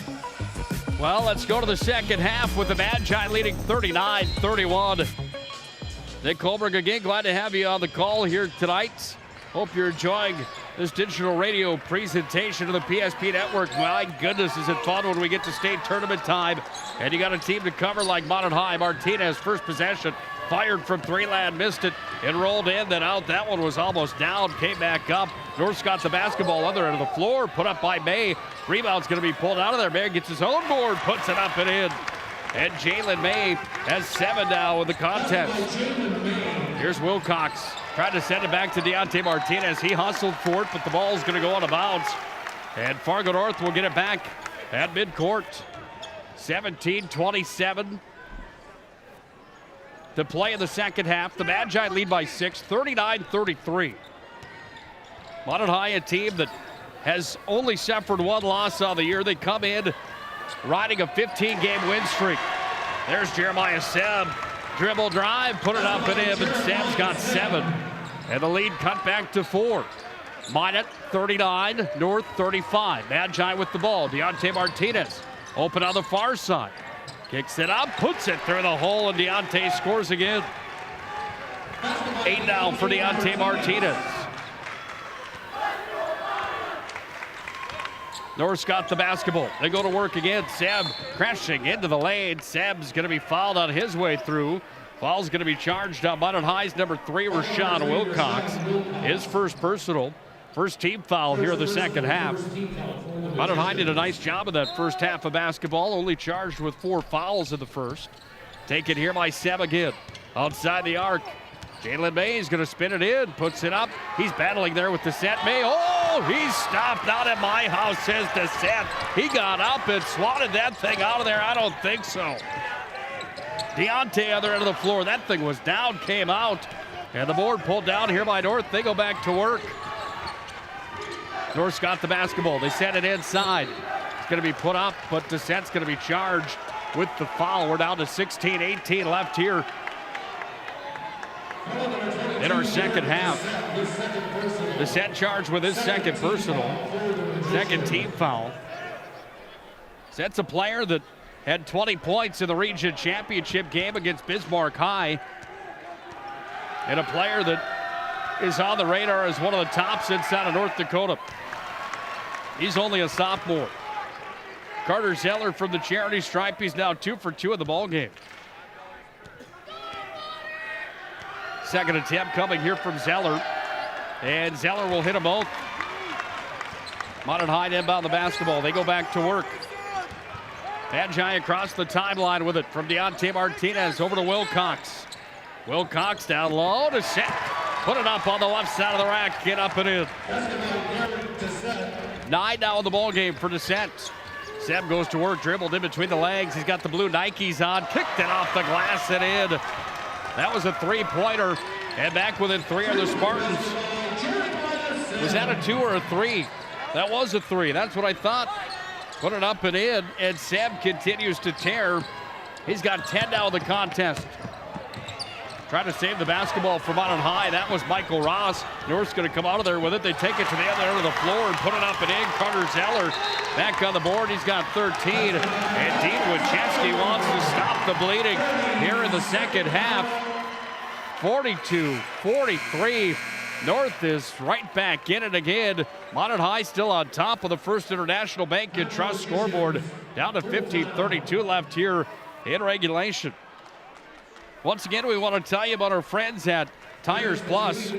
Well, let's go to the second half with the Magi leading 39-31. Nick Holberg again, glad to have you on the call here tonight. Hope you're enjoying this digital radio presentation of the PSP Network. My goodness, is it fun when we get to state tournament time. And you got a team to cover like Minot High. Martinez, first possession, fired from three-land, missed it, and rolled in, then out. That one was almost down, came back up. North's got the basketball other end of the floor, put up by May. Rebound's going to be pulled out of there. May gets his own board, puts it up and in. And Jalen May has 7 now in the contest. Here's Wilcox. Tried to send it back to Deontay Martinez. He hustled for it, but the ball's going to go out of bounds. And Fargo North will get it back at midcourt. 17-27 to play in the second half. The Magi lead by 6, 39-33. Minot High, a team that has only suffered 1 loss on the year. They come in riding a 15-game win streak. There's Jeremiah Seb. Dribble drive, put it up and in, and Seb's got 7. And the lead cut back to 4. Minot 39, North 35. Magi with the ball. Deontay Martinez open on the far side. Kicks it up, puts it through the hole, and Deontay scores again. 8 now for Deontay Martinez. North's got the basketball. They go to work again. Seb crashing into the lane. Seb's going to be fouled on his way through. Foul's going to be charged on Minot High's number 3, Rashawn Wilcox. His first personal. First team foul here in the second half. Minot High did a nice job of that first half of basketball. Only charged with 4 fouls in the first. Taken here by Seb again. Outside the arc. Jalen May is going to spin it in, puts it up. He's battling there with Doucette. May, he's stopped. Not at my house, says Doucette. He got up and swatted that thing out of there. I don't think so. Deontay, other end of the floor. That thing was down, came out. And the board pulled down here by North. They go back to work. North's got the basketball. They set it inside. It's going to be put up, but Descent's going to be charged with the foul. We're down to 16-18 left here in our second half. Descent charged with his second personal, second team foul. Descent's a player that had 20 points in the region championship game against Bismarck High, and a player that is on the radar as one of the tops inside of North Dakota. He's only a sophomore. Carter Zeller from the charity stripe. He's now 2 for 2 in the ball game. Second attempt coming here from Zeller. And Zeller will hit them both. Modern High to inbound the basketball. They go back to work. Magi across the timeline with it from Deontay Martinez over to Wilcox. Wilcox down low to set. Put it up on the left side of the rack. Get up and in. 9 now in the ball game for Descent. Seb goes to work, dribbled in between the legs. He's got the blue Nikes on, kicked it off the glass and in. That was a three-pointer, and back within 3 are the Spartans. Was that a 2 or a 3? That was a 3. That's what I thought. Put it up and in, and Seb continues to tear. He's got 10 now in the contest. Trying to save the basketball from Modern High. That was Michael Ross. North's going to come out of there with it. They take it to the other end of the floor and put it up and in. Carter Zeller back on the board. He's got 13. And Dean Winchesky wants to stop the bleeding here in the second half. 42-43. North is right back in it again. Modern High still on top of the First International Bank and Trust scoreboard. Down to 15:32 left here in regulation. Once again, we want to tell you about our friends at Tires Plus,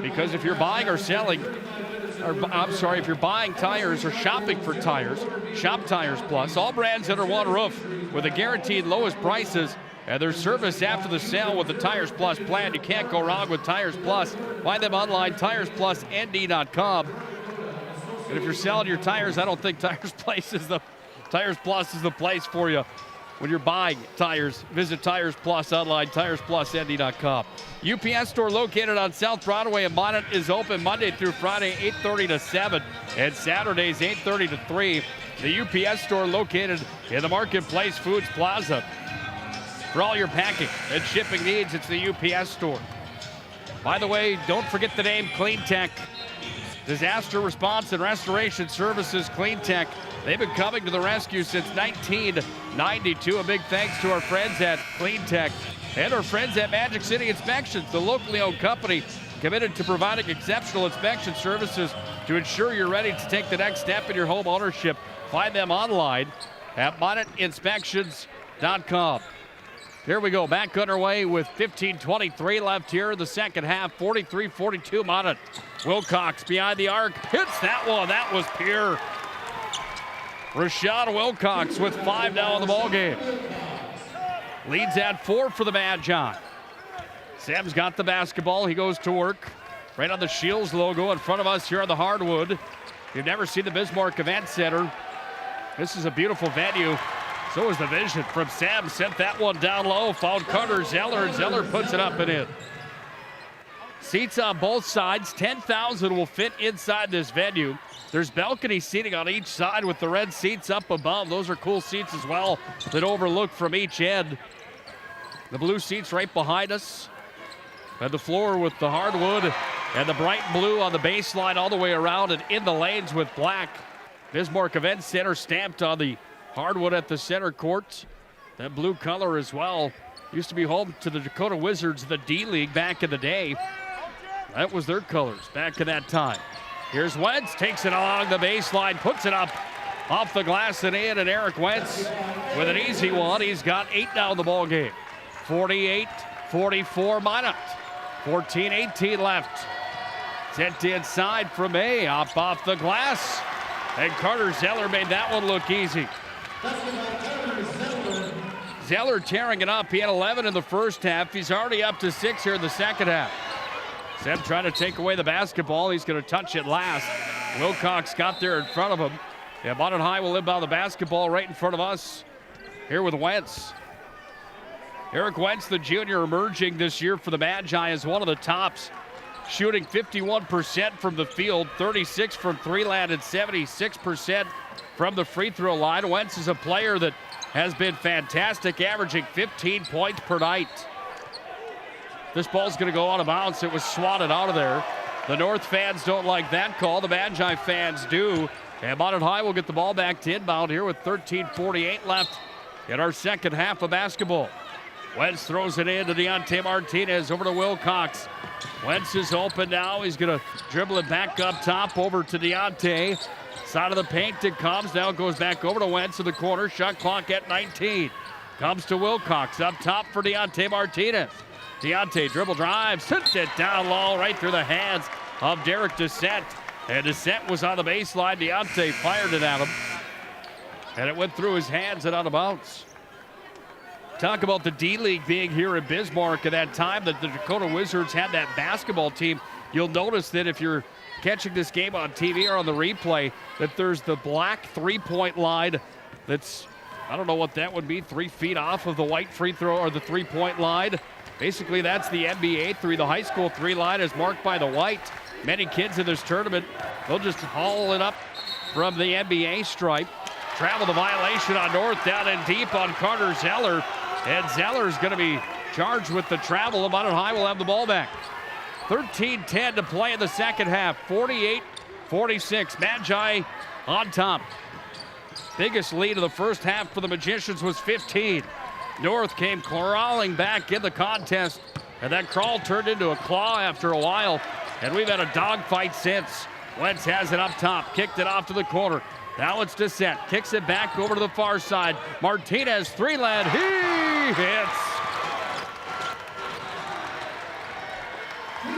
because if you're buying or selling, if you're buying tires or shopping for tires, shop Tires Plus. All brands under one roof with the guaranteed lowest prices and their service after the sale with the Tires Plus plan. You can't go wrong with Tires Plus. Find them online, TiresPlusND.com. And if you're selling your tires, I don't think Tires Plus is the place for you. When you're buying tires, visit Tires Plus online, TiresPlusND.com. UPS store located on South Broadway in Minot is open Monday through Friday, 8:30 to 7, and Saturdays, 8:30 to 3. The UPS store located in the Marketplace Foods Plaza. For all your packing and shipping needs, it's the UPS store. By the way, don't forget the name Clean Tech. Disaster Response and Restoration Services, Clean Tech. They've been coming to the rescue since 1992. A big thanks to our friends at Clean Tech and our friends at Magic City Inspections, the locally owned company committed to providing exceptional inspection services to ensure you're ready to take the next step in your home ownership. Find them online at MinotInspections.com. Here we go, back underway with 15:23 left here in the second half, 43-42 Minot. Wilcox behind the arc, hits that one, that was pure. Rashad Wilcox with 5 now in the ballgame. Leads at 4 for the Magi. Sam's got the basketball, he goes to work. Right on the Shields logo in front of us here on the hardwood. If you've never seen the Bismarck Event Center, this is a beautiful venue. So is the vision from Sam. Sent that one down low. Found Carter Zeller, and Zeller puts it up and in. Seats on both sides. 10,000 will fit inside this venue. There's balcony seating on each side with the red seats up above. Those are cool seats as well that overlook from each end. The blue seats right behind us. And the floor with the hardwood and the bright blue on the baseline all the way around and in the lanes with black. Bismarck Event Center stamped on the hardwood at the center court. That blue color as well. Used to be home to the Dakota Wizards, the D-League back in the day. That was their colors back in that time. Here's Wentz, takes it along the baseline, puts it up off the glass and in, and Eric Wentz with an easy one. He's got 8 now in the ball game. 48-44 Minot. 14-18 left. Sent inside from May, off the glass. And Carter Zeller made that one look easy. Zeller tearing it up. He had 11 in the first half. He's already up to 6 here in the second half. Seb trying to take away the basketball. He's going to touch it last. Wilcox got there in front of him. Yeah, Modern High will inbound the basketball right in front of us here with Wentz. Eric Wentz, the junior, emerging this year for the Magi as one of the tops, shooting 51% from the field, 36 from three-land, and 76% from the free throw line. Wentz is a player that has been fantastic, averaging 15 points per night. This ball's going to go out of bounds. It was swatted out of there. The North fans don't like that call. The Magi fans do. And Minot High will get the ball back to inbound here with 13:48 left in our second half of basketball. Wentz throws it in to Deontay Martinez over to Wilcox. Wentz is open now. He's going to dribble it back up top over to Deontay. Side of the paint it comes. Now it goes back over to Wentz in the corner. Shot clock at 19. Comes to Wilcox up top for Deontay Martinez. Deontay dribble drive, sent it down low right through the hands of Derek Descent. And Descent was on the baseline. Deontay fired it at him. And it went through his hands and out of bounds. Talk about the D-League being here in Bismarck at that time that the Dakota Wizards had that basketball team. You'll notice that if you're catching this game on TV or on the replay, that there's the black three-point line that's, I don't know what that would be, 3 feet off of the white free throw or the three-point line. Basically, that's the NBA three. The high school three line is marked by the white. Many kids in this tournament, they'll just haul it up from the NBA stripe. Travel the violation on North, down and deep on Carter Zeller. And Zeller's going to be charged with the travel. Minot High will have the ball back. 13-10 to play in the second half. 48-46. Magi on top. Biggest lead of the first half for the Magicians was 15. North came crawling back in the contest, and that crawl turned into a claw after a while, and we've had a dogfight since. Wentz has it up top, kicked it off to the corner. Now it's Descent, kicks it back over to the far side. Martinez, three-land, he hits.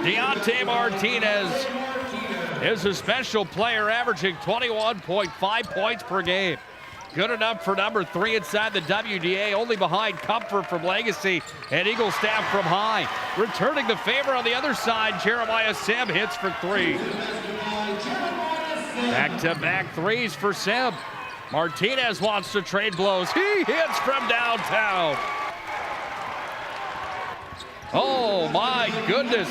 Deontay Martinez is a special player, averaging 21.5 points per game. Good enough for number 3 inside the WDA, only behind Comfort from Legacy and Eaglestaff from High. Returning the favor on the other side, Jeremiah Seb hits for 3. Back-to-back threes for Seb. Martinez wants to trade blows. He hits from downtown. Oh, my goodness.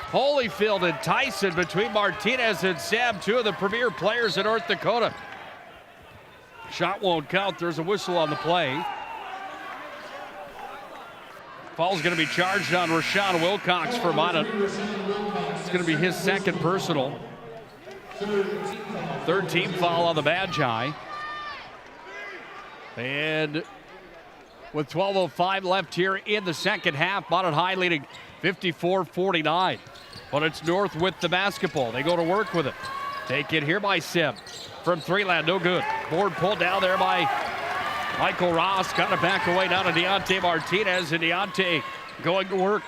Holyfield and Tyson between Martinez and Seb, two of the premier players in North Dakota. Shot won't count. There's a whistle on the play. Foul's going to be charged on Rashawn Wilcox for Minot. It's going to be his second personal. Third team foul on the Magi. And with 12:05 left here in the second half, Minot High leading 54-49. But it's North with the basketball. They go to work with it. Take it here by Seb. From three-land, no good. Board pulled down there by Michael Ross. Got it back away down to Deontay Martinez. And Deontay going to work.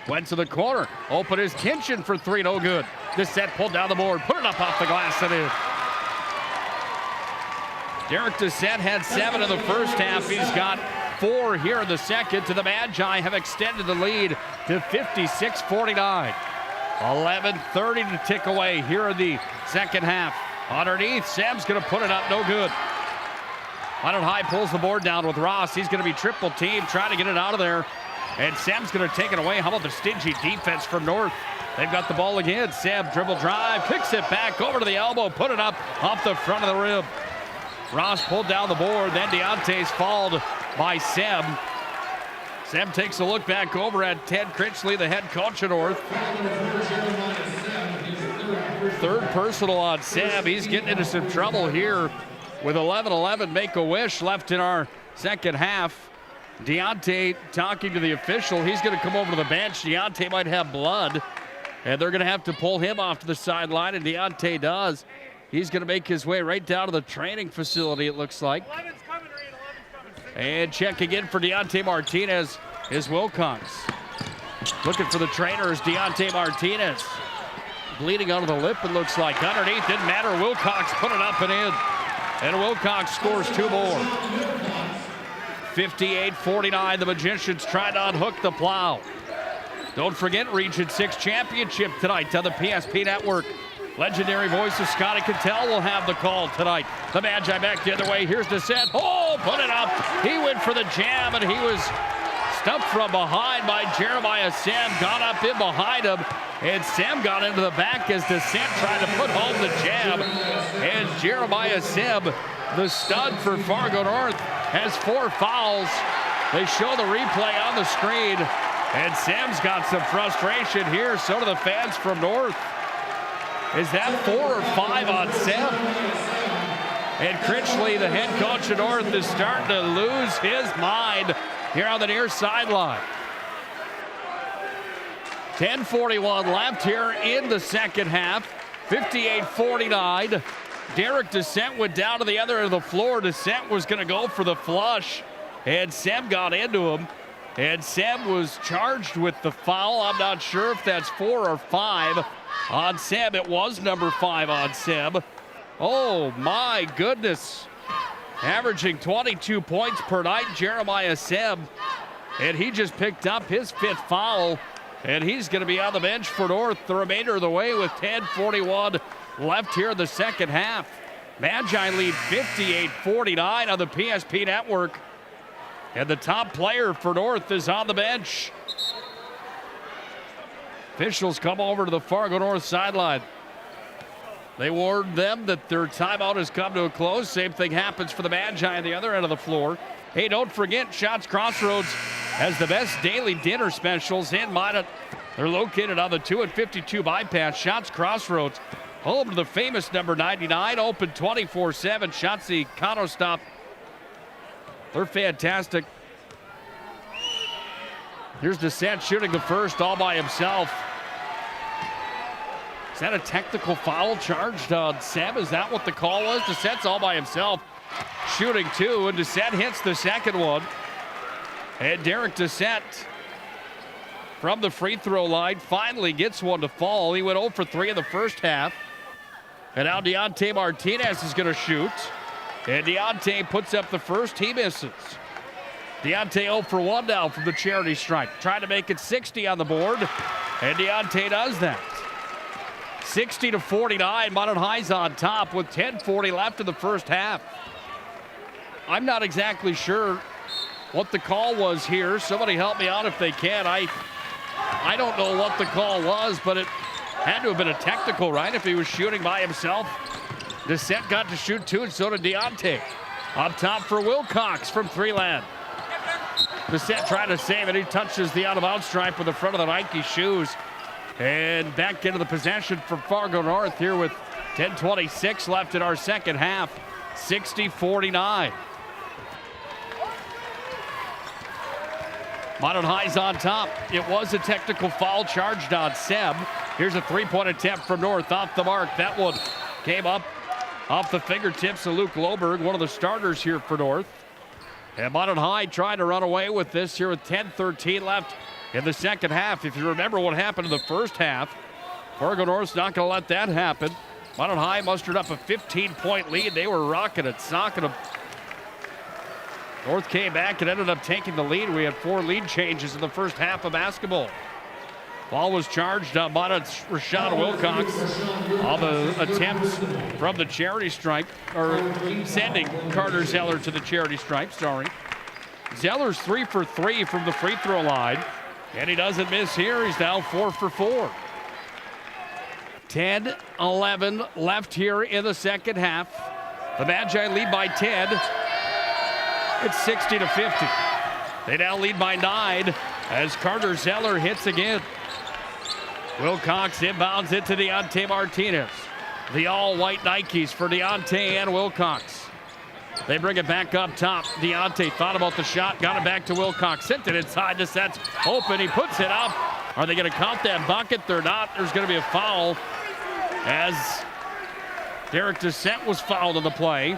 Went to the corner. Open his Kinchin for 3, no good. Descent pulled down the board. Put it up off the glass and in. Derek Descent had 7 in the first half. He's got 4 here in the second. To the Magi have extended the lead to 56-49. 11:30 to tick away here in the second half. Underneath, Sam's going to put it up, no good. Minot High pulls the board down with Ross. He's going to be triple teamed, trying to get it out of there. And Sam's going to take it away. How about the stingy defense from North? They've got the ball again. Sam dribble drive, kicks it back over to the elbow, put it up off the front of the rim. Ross pulled down the board, then Deontay's fouled by Seb. Seb takes a look back over at Ted Critchley, the head coach of North. Third personal on Seb. He's getting into some trouble here with 11-11 Make-A-Wish left in our second half. Deontay talking to the official. He's going to come over to the bench. Deontay might have blood, and they're going to have to pull him off to the sideline, and Deontay does. He's going to make his way right down to the training facility, it looks like. And checking in for Deontay Martinez is Wilcox. Looking for the trainer is Deontay Martinez. Bleeding out of the lip, it looks like. Underneath, didn't matter. Wilcox put it up and in. And Wilcox scores 2 more. 58-49, the Magicians trying to unhook the plow. Don't forget Region 6 Championship tonight on the PSP Network. Legendary voice of Scotty Cattell will have the call tonight. The Magi back the other way. Here's Descent. Oh, put it up. He went for the jam, and he was stuffed from behind by Jeremiah Sam. Got up in behind him, and Sam got into the back as Descent tried to put home the jam. And Jeremiah Sam, the stud for Fargo North, has 4 fouls. They show the replay on the screen, and Sam's got some frustration here. So do the fans from North. Is that 4 or 5 on Sam? And Critchley, the head coach of North, is starting to lose his mind here on the near sideline. 10:41 left here in the second half. 58-49. Derek Descent went down to the other end of the floor. Descent was going to go for the flush, and Sam got into him. And Sam was charged with the foul. I'm not sure if that's 4 or 5 on Sam. It was number 5 on Sam. Oh my goodness. Averaging 22 points per night, Jeremiah Sam. And he just picked up his 5th foul. And he's going to be on the bench for North the remainder of the way with 10:41 left here in the second half. Magi lead 58-49 on the PSP network. And the top player for North is on the bench. Officials come over to the Fargo North sideline. They warned them that their timeout has come to a close. Same thing happens for the Magi on the other end of the floor. Hey, don't forget, Shots Crossroads has the best daily dinner specials in Minot. They're located on the 2 and 52 bypass. Shots Crossroads, home to the famous number 99, open 24/7. Shots the Econo Stop. They're fantastic. Here's Descent shooting the first all by himself. Is that a technical foul charged on Sam? Is that what the call was? Descent's all by himself shooting 2, and Descent hits the second one. And Derek Descent from the free throw line finally gets one to fall. He went 0 for 3 in the first half. And now Deontay Martinez is going to shoot. And Deontay puts up the first. He misses. Deontay 0 for 1 now from the charity stripe. Trying to make it 60 on the board. And Deontay does that. 60-49. Minot High's on top with 10:40 left in the first half. I'm not exactly sure what the call was here. Somebody help me out if they can. I don't know what the call was, but it had to have been a technical, right? If he was shooting by himself. Descent got to shoot 2, and so did Deontay. Up top for Wilcox from 3-land. Descent trying to save it. He touches the out-of-bounds stripe with the front of the Nike shoes. And back into the possession for Fargo North here with 10:26 left in our second half. 60-49. Minot High's on top. It was a technical foul charged on Seb. Here's a 3-point attempt from North off the mark. That one came up off the fingertips of Luke Loberg, one of the starters here for North. And Minot High trying to run away with this here with 10:13 left in the second half. If you remember what happened in the first half, Fargo North's not going to let that happen. Minot High mustered up a 15-point lead. They were rocking it, socking them. North came back and ended up taking the lead. We had 4 lead changes in the first half of basketball. Ball was charged on Minot's Rashawn Wilcox on the attempt from the charity stripe, or sending Carter Zeller to the charity stripe, sorry. Zeller's 3 for 3 from the free throw line, and he doesn't miss here. He's now 4 for 4. 10-11 left here in the second half. The Magi lead by 10. It's 60-50. They now lead by 9 as Carter Zeller hits again. Wilcox inbounds it to Deontay Martinez. The all-white Nikes for Deontay and Wilcox. They bring it back up top. Deontay thought about the shot, got it back to Wilcox. Sent it inside. Descent's open. He puts it up. Are they going to count that bucket? They're not. There's going to be a foul as Derek Descent was fouled on the play.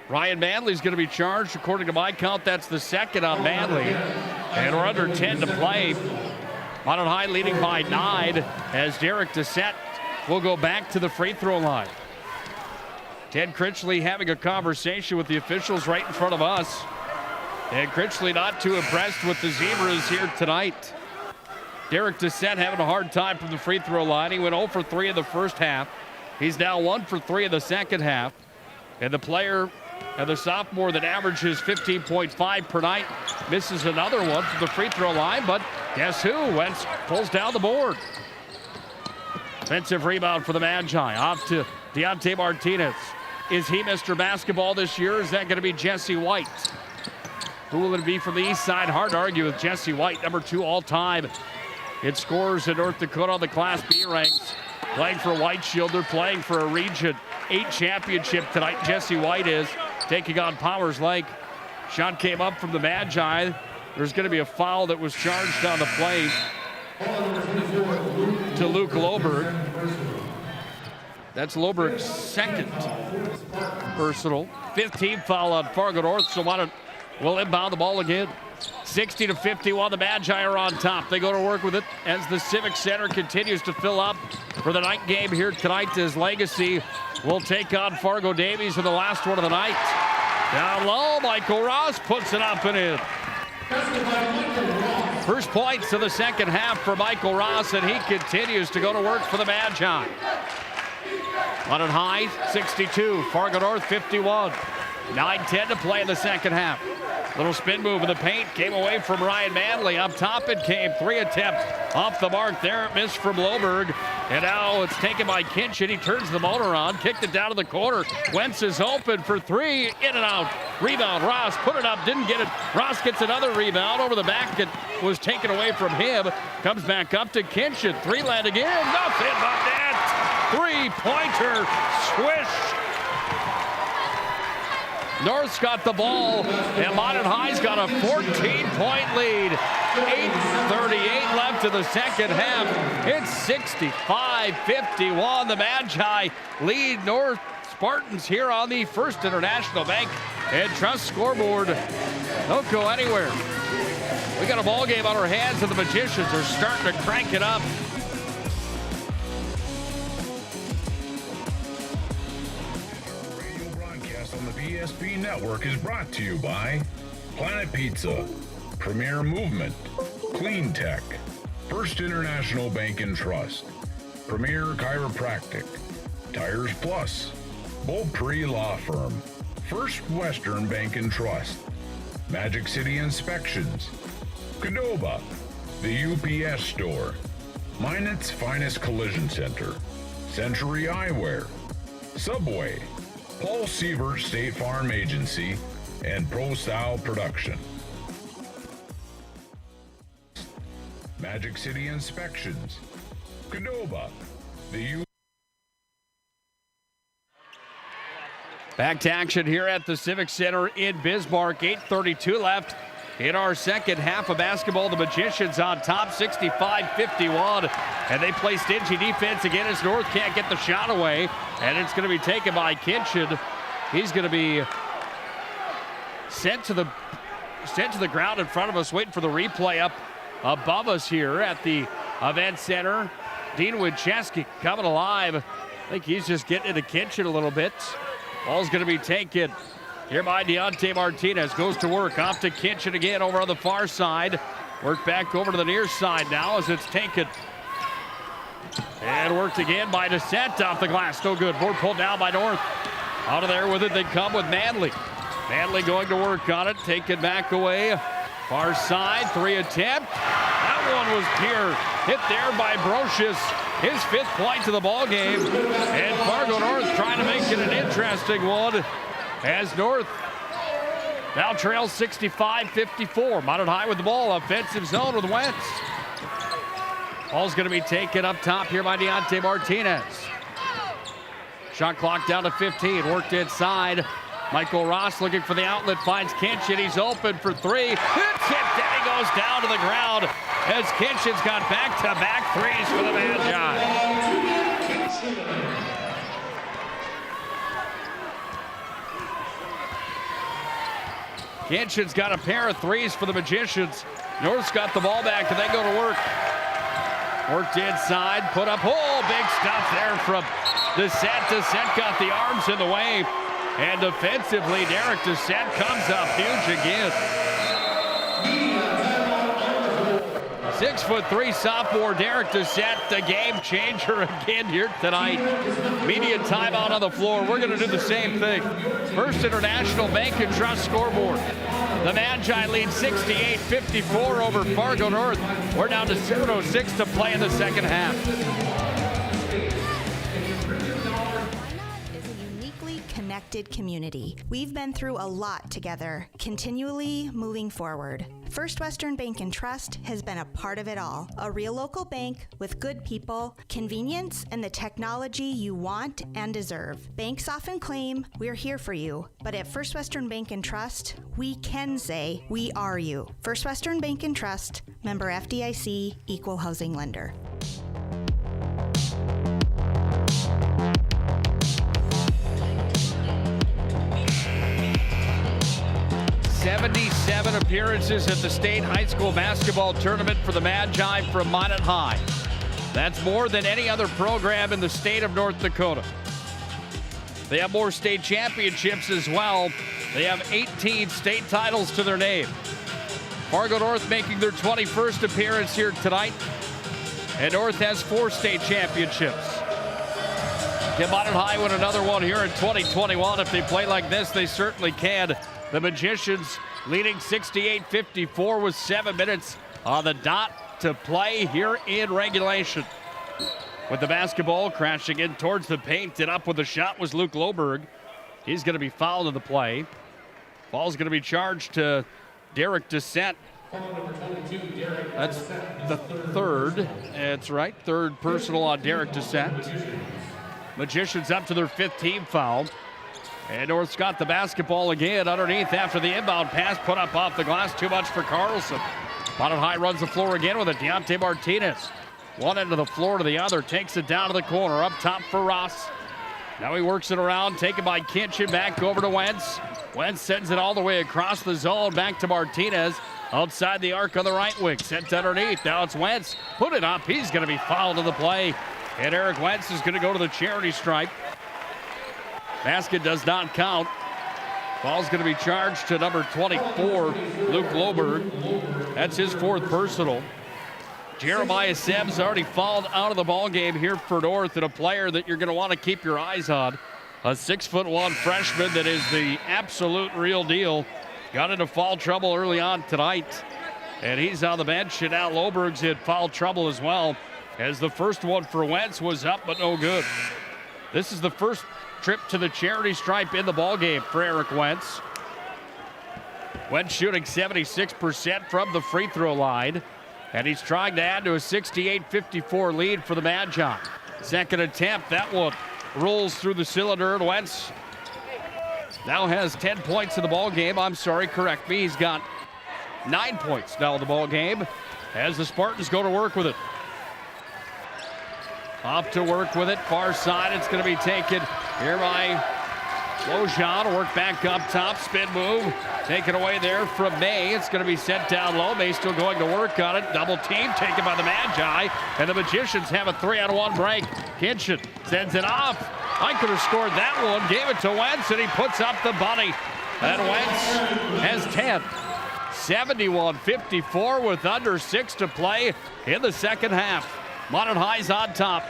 Ryan Manley's going to be charged. According to my count, that's the second on Manley. And we're under 10 to play. Minot High leading by 9 as Derek Descent will go back to the free throw line. Ted Critchley having a conversation with the officials right in front of us. And Critchley not too impressed with the Zebras here tonight. Derek Descent having a hard time from the free throw line. He went 0 for 3 in the first half. He's now 1 for 3 in the second half. And the player, and the sophomore that averages 15.5 per night, misses another one from the free throw line. But guess who? Wentz pulls down the board. Offensive rebound for the Magi. Off to Deontay Martinez. Is he Mr. Basketball this year? Is that going to be Jesse White? Who will it be from the east side? Hard to argue with Jesse White, number 2 all-time in scores in North Dakota on the Class B ranks. Playing for White Shield. They're playing for a Region 8 championship tonight. Jesse White is taking on Powers Lake. Shot came up from the Magi. There's going to be a foul that was charged on the play to Luke Loberg. That's Loberg's second personal. 15th foul on Fargo North, so will inbound the ball again. 60-51, the Magi are on top. They go to work with it as the Civic Center continues to fill up for the night game here tonight as Legacy will take on Fargo Davies in the last one of the night. Down low, Michael Ross puts it up and in. First points of the second half for Michael Ross, and he continues to go to work for the Magi. Minot High, 62. Fargo North, 51. 9-10 to play in the second half. Little spin move in the paint. Came away from Ryan Manley. Up top it came. 3 attempt off the mark there. It missed from Loberg. And now it's taken by Kinchin. He turns the motor on. Kicked it down to the corner. Wentz is open for 3. In and out. Rebound. Ross put it up. Didn't get it. Ross gets another rebound. Over the back. It was taken away from him. Comes back up to Kinchin. 3 land again. Nothing but net. 3-pointer. Swish. North's got the ball, and Minot High's got a 14-point lead. 8:38 left in the second half. It's 65-51. The Magi lead North Spartans here on the First International Bank and Trust scoreboard. Don't go anywhere. We got a ball game on our hands, and the Magicians are starting to crank it up. On the PSP Network is brought to you by Planet Pizza, Premier Movement, Clean Tech, First International Bank and Trust, Premier Chiropractic, Tires Plus, Beaupre Law Firm, First Western Bank and Trust, Magic City Inspections, Qdoba, the UPS Store, Minot's Finest Collision Center, Century Eyewear, Subway, Paul Sievert State Farm Agency, and Pro Style Production. Magic City Inspections, Qdoba, the Back to action here at the Civic Center in Bismarck. 8:32 left in our second half of basketball. The Magicians on top, 65-51. And they play stingy defense again as North can't get the shot away. And it's going to be taken by Kinchin. He's going to be sent to the ground in front of us, waiting for the replay up above us here at the event center. Dean Winchesky coming alive. I think he's just getting into Kinchin a little bit. Ball's going to be taken here by Deontay Martinez. Goes to work. Off to Kinchin again over on the far side. Work back over to the near side now as it's taken. And worked again by Descent off the glass. No good. Board pulled down by North. Out of there with it, they come with Manley. Manley going to work on it. Taken back away. Far side. 3 attempt. That one was pure. Hit there by Brocious. His 5th point to the ball game. And Fargo North trying to make it an interesting one as North now trails 65-54. Minot High with the ball. Offensive zone with Wentz. Ball's going to be taken up top here by Deontay Martinez. Shot clock down to 15. Worked inside. Michael Ross looking for the outlet. Finds Kinchin. He's open for 3. It's hit. Then he goes down to the ground as Kinchin's got back-to-back threes for the Magi. Kinchin's got a pair of threes for the Magicians. North's got the ball back and they go to work. Worked inside, put up, big stuff there from Descent. Descent got the arms in the way. And defensively, Derek Descent comes up huge again. 6'3" sophomore Derek Doucette, the game changer again here tonight. Media timeout on the floor. We're going to do the same thing. First International Bank and Trust scoreboard. The Magi lead 68-54 over Fargo North. We're down to 7:06 to play in the second half. Connected community. We've been through a lot together, continually moving forward. First Western Bank and Trust has been a part of it all. A real local bank with good people, convenience, and the technology you want and deserve. Banks often claim we're here for you, but at First Western Bank and Trust, we can say we are you. First Western Bank and Trust, member FDIC, equal housing lender. 77 appearances at the state high school basketball tournament for the Magi from Minot High. That's more than any other program in the state of North Dakota. They have more state championships as well. They have 18 state titles to their name. Fargo North making their 21st appearance here tonight. And North has 4 state championships. Can Minot High win another one here in 2021? If they play like this, they certainly can. The Magicians leading 68-54 with 7 minutes on the dot to play here in regulation. With the basketball crashing in towards the paint and up with the shot was Luke Loberg. He's going to be fouled in the play. Ball's going to be charged to Derek Doucette. That's the third. That's right, third personal on Derek Doucette. Magicians up to their 5th team foul. And North's got the basketball again underneath after the inbound pass put up off the glass. Too much for Carlson. Minot High runs the floor again with it. Deontay Martinez. One end of the floor to the other. Takes it down to the corner. Up top for Ross. Now he works it around. Taken by Kitchen. Back over to Wentz. Wentz sends it all the way across the zone. Back to Martinez. Outside the arc on the right wing. Sent underneath. Now it's Wentz. Put it up. He's going to be fouled in the play. And Eric Wentz is going to go to the charity stripe. Basket does not count. Ball's going to be charged to number 24, Luke Loberg. That's his 4th personal. Jeremiah Sims already fouled out of the ball game here for North, and a player that you're going to want to keep your eyes on. A 6'1" freshman that is the absolute real deal. Got into foul trouble early on tonight, and he's on the bench, and now Loberg's in foul trouble as well, as the first one for Wentz was up but no good. This is the first trip to the charity stripe in the ball game for Eric Wentz. Wentz shooting 76% from the free throw line, and he's trying to add to a 68-54 lead for the Magi. Second attempt, that one rolls through the cylinder, and Wentz now has 10 points in the ball game. I'm sorry, correct me. He's got 9 points now in the ball game as the Spartans go to work with it. Off to work with it, far side. It's going to be taken here by Lojan. Work back up top, spin move. Taken away there from May. It's going to be sent down low. May still going to work on it. Double team taken by the Magi. And the Magicians have a 3-on-1 break. Kitchen sends it off. I could have scored that one. Gave it to Wentz, and he puts up the bunny. And Wentz has 10. 71-54 with under 6 to play in the second half. Minot High's on top.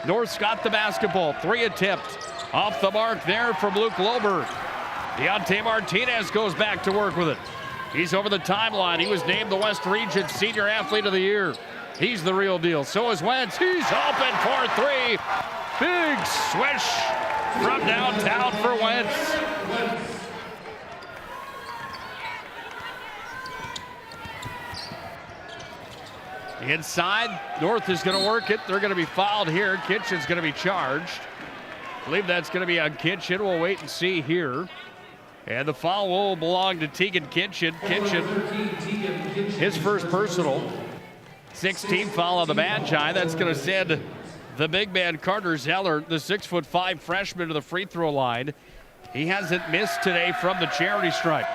North's got the basketball. 3 attempts. Off the mark there from Luke Loberg. Deontay Martinez goes back to work with it. He's over the timeline. He was named the West Region Senior Athlete of the Year. He's the real deal. So is Wentz. He's open for 3. Big swish from downtown for Wentz. Inside, North is going to work it. They're going to be fouled here. Kitchen's going to be charged. I believe that's going to be on Kitchen. We'll wait and see here. And the foul will belong to Tegan Kitchen. Kitchen, his first personal. 16 foul on the Magi. That's going to send the big man Carter Zeller, the 6'5" freshman, to the free throw line. He hasn't missed today from the charity stripe.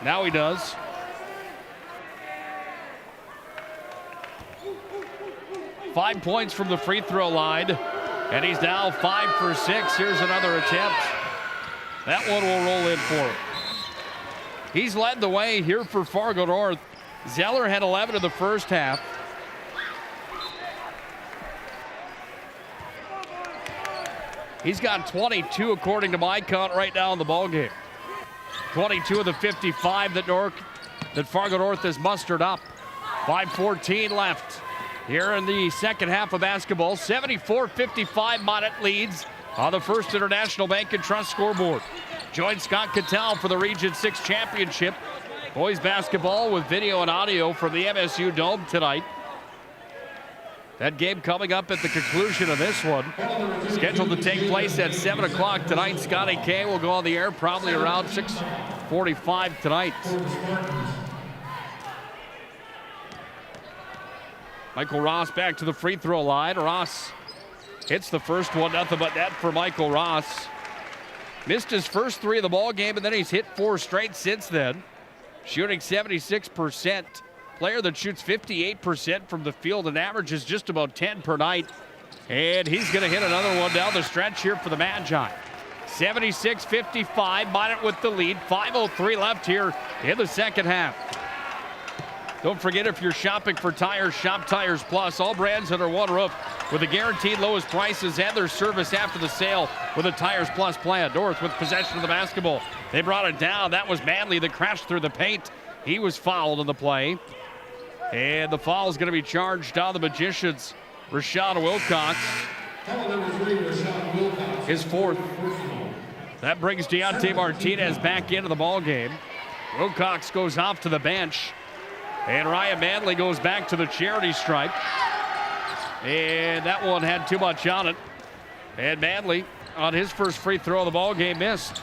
Now he does. Five points from the free throw line, and he's now 5 for 6. Here's another attempt. That one will roll in for him. He's led the way here for Fargo North. Zeller had 11 in the first half. He's got 22 according to my count right now in the ballgame. 22 of the 55 that Fargo North has mustered up. 5:14 left here in the second half of basketball. 74-55 Minot leads on the First International Bank and Trust scoreboard. Join Scott Cattell for the Region 6 Championship. Boys basketball with video and audio from the MSU Dome tonight. That game coming up at the conclusion of this one. Scheduled to take place at 7 o'clock tonight. Scotty K will go on the air probably around 6:45 tonight. Michael Ross back to the free throw line. Ross hits the first one, nothing but net for Michael Ross. Missed his first three of the ball game, and then he's hit 4 straight since then. Shooting 76%. Player that shoots 58% from the field and averages just about 10 per night. And he's going to hit another one down the stretch here for the Magi. 76-55, Minot with the lead. 5:03 left here in the second half. Don't forget, if you're shopping for tires, shop Tires Plus. All brands under one roof with the guaranteed lowest prices and their service after the sale with a Tires Plus plan. North with possession of the basketball. They brought it down. That was Manley that crashed through the paint. He was fouled in the play. And the foul is going to be charged on the Magicians. Rashawn Wilcox. His fourth. That brings Deontay Martinez back into the ball game. Wilcox goes off to the bench. And Ryan Manley goes back to the charity stripe. And that one had too much on it. And Manley, on his first free throw of the ball game, missed.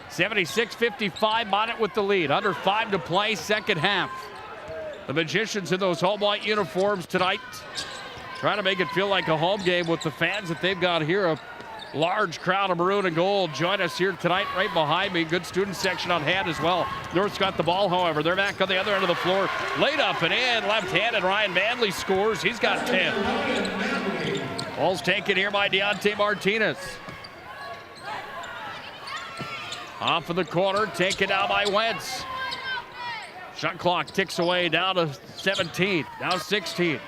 76-55, Minot with the lead. Under 5 to play, second half. The Magicians in those home white uniforms tonight, trying to make it feel like a home game with the fans that they've got here. A large crowd of maroon and gold join us here tonight right behind me. Good student section on hand as well. North's got the ball, however. They're back on the other end of the floor. Laid up and in, left-handed. Ryan Manley scores. He's got 10. Ball's taken here by Deontay Martinez. Off of the corner, taken down by Wentz. Shot clock ticks away down to 17, now 16.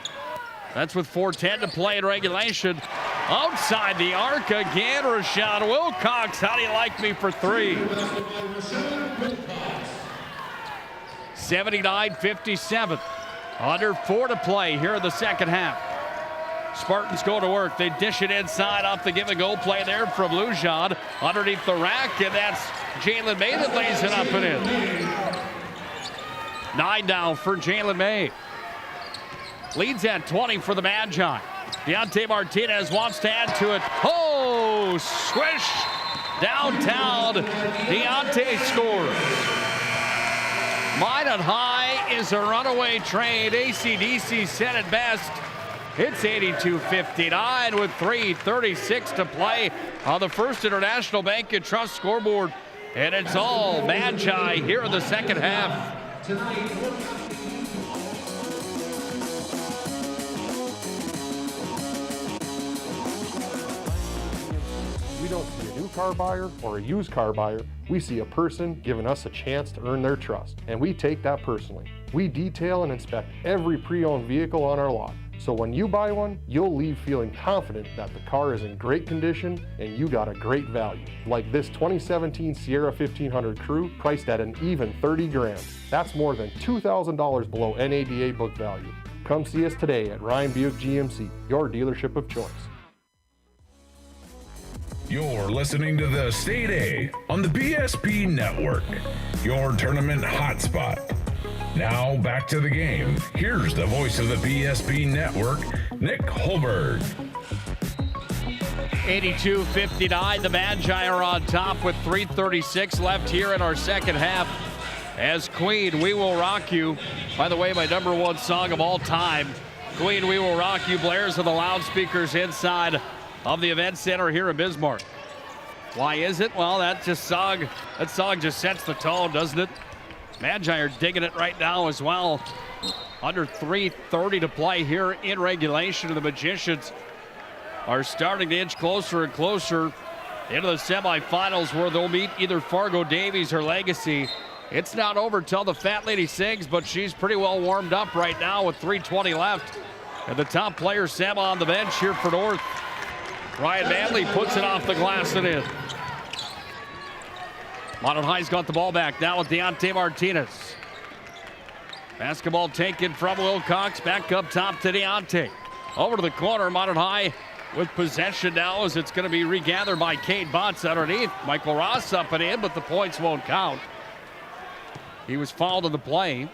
That's with 4:10 to play in regulation. Outside the arc again, Rashawn Wilcox. How do you like me for 3? 79-57. Under 4 to play here in the second half. Spartans go to work. They dish it inside off the give-and-go play there from Lujan. Underneath the rack, and that's Jalen May that lays it up and in. 9 down for Jalen May. Leads at 20 for the Magi. Deontay Martinez wants to add to it. Oh, swish downtown. Deontay scores. Minot High is a runaway train. AC/DC said it best. It's 82-59 with 3:36 to play on the First International Bank and Trust scoreboard. And it's all Magi here in the second half. We don't see a new car buyer or a used car buyer. We see a person giving us a chance to earn their trust, and we take that personally. We detail and inspect every pre-owned vehicle on our lot. So when you buy one, you'll leave feeling confident that the car is in great condition and you got a great value. Like this 2017 Sierra 1500 Crew, priced at an even 30 grand. That's more than $2,000 below NADA book value. Come see us today at Ryan Buick GMC, your dealership of choice. You're listening to the State A on the BSP Network, your tournament hotspot. Now back to the game. Here's the voice of the BSP Network, Nick Holberg. 82-59, the Magi are on top with 3:36 left here in our second half. As Queen, We Will Rock You. By the way, my #1 song of all time, Queen, We Will Rock You, blares on the loudspeakers inside of the event center here in Bismarck. Why is it? Well, that song just sets the tone, doesn't it? Magi are digging it right now as well. Under 3:30 to play here in regulation. The Magicians are starting to inch closer and closer into the semifinals, where they'll meet either Fargo Davies or Legacy It's not over till the fat lady sings, but she's pretty well warmed up right now with 3:20 left. And the top player, Sam, on the bench here for North. Ryan Manley puts it off the glass and in. Minot High's got the ball back now with Deontay Martinez. Basketball taken from Wilcox, back up top to Deontay. Over to the corner, Minot High with possession now as it's going to be regathered by Cade Butts underneath. Michael Ross up and in, but the points won't count. He was fouled in the play.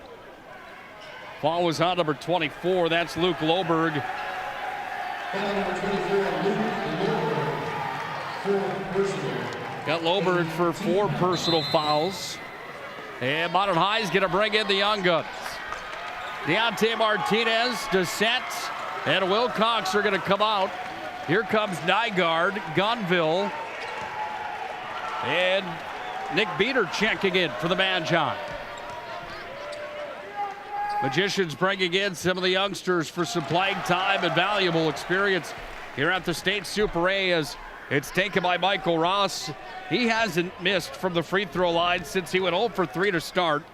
Foul was on number 24. That's Luke Loberg. Got Loberg for 4 personal fouls. And Minot High's going to bring in the Young Guns. Deontay Martinez, Descent, and Wilcox are going to come out. Here comes Nygaard, Gunville, and Nick Beater checking in for the Magi. Magicians bringing in some of the youngsters for some playing time and valuable experience here at the State Super A as it's taken by Michael Ross. He hasn't missed from the free throw line since he went 0 for 3 to start.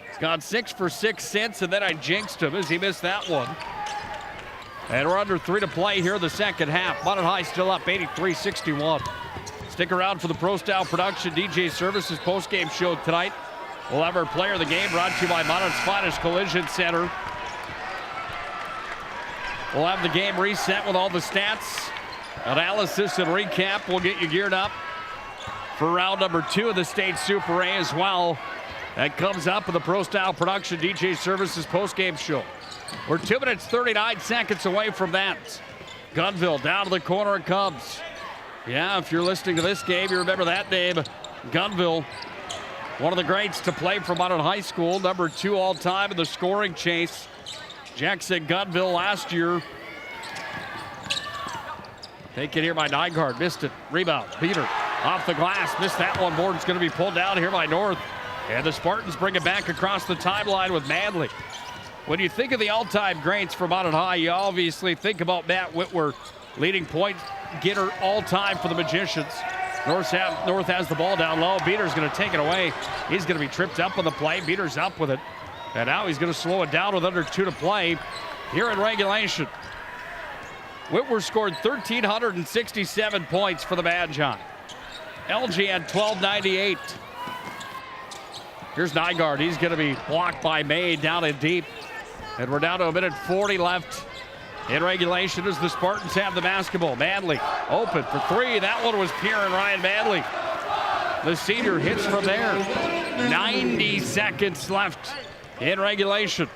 He's gone 6 for 6 since, and then I jinxed him as he missed that one. And we're under 3 to play here in the second half. Minot High still up 83-61. Stick around for the Pro Style Production DJ Services postgame show tonight. We'll have our player of the game brought to you by Minot's Finest Collision Center. We'll have the game reset with all the stats, analysis, and recap. We'll get you geared up for round number 2 of the State Super A as well. That comes up with the Pro Style Production DJ Services postgame show. We're 2 minutes, 39 seconds away from that. Gunville down to the corner it comes. Yeah, if you're listening to this game, you remember that name. Gunville, one of the greats to play for Minot High School, number 2 all-time in the scoring chase. Jackson Gunville last year. Taken here by Nygaard, missed it. Rebound, Peter off the glass, missed that one. Board's going to be pulled down here by North. And the Spartans bring it back across the timeline with Manley. When you think of the all-time greats for Minot High, you obviously think about Matt Whitworth, leading point getter all-time for the Magicians. North has the ball down low. Beater's going to take it away. He's going to be tripped up on the play. Beater's up with it. And now he's going to slow it down with under 2 to play here in regulation. Whitworth scored 1,367 points for the Magi. LG had 1,298. Here's Nygaard. He's going to be blocked by May down in deep. And we're down to 1:40 left in regulation as the Spartans have the basketball. Manley open for 3. That one was pure and Ryan Manley. The senior hits from there. 90 seconds left in regulation.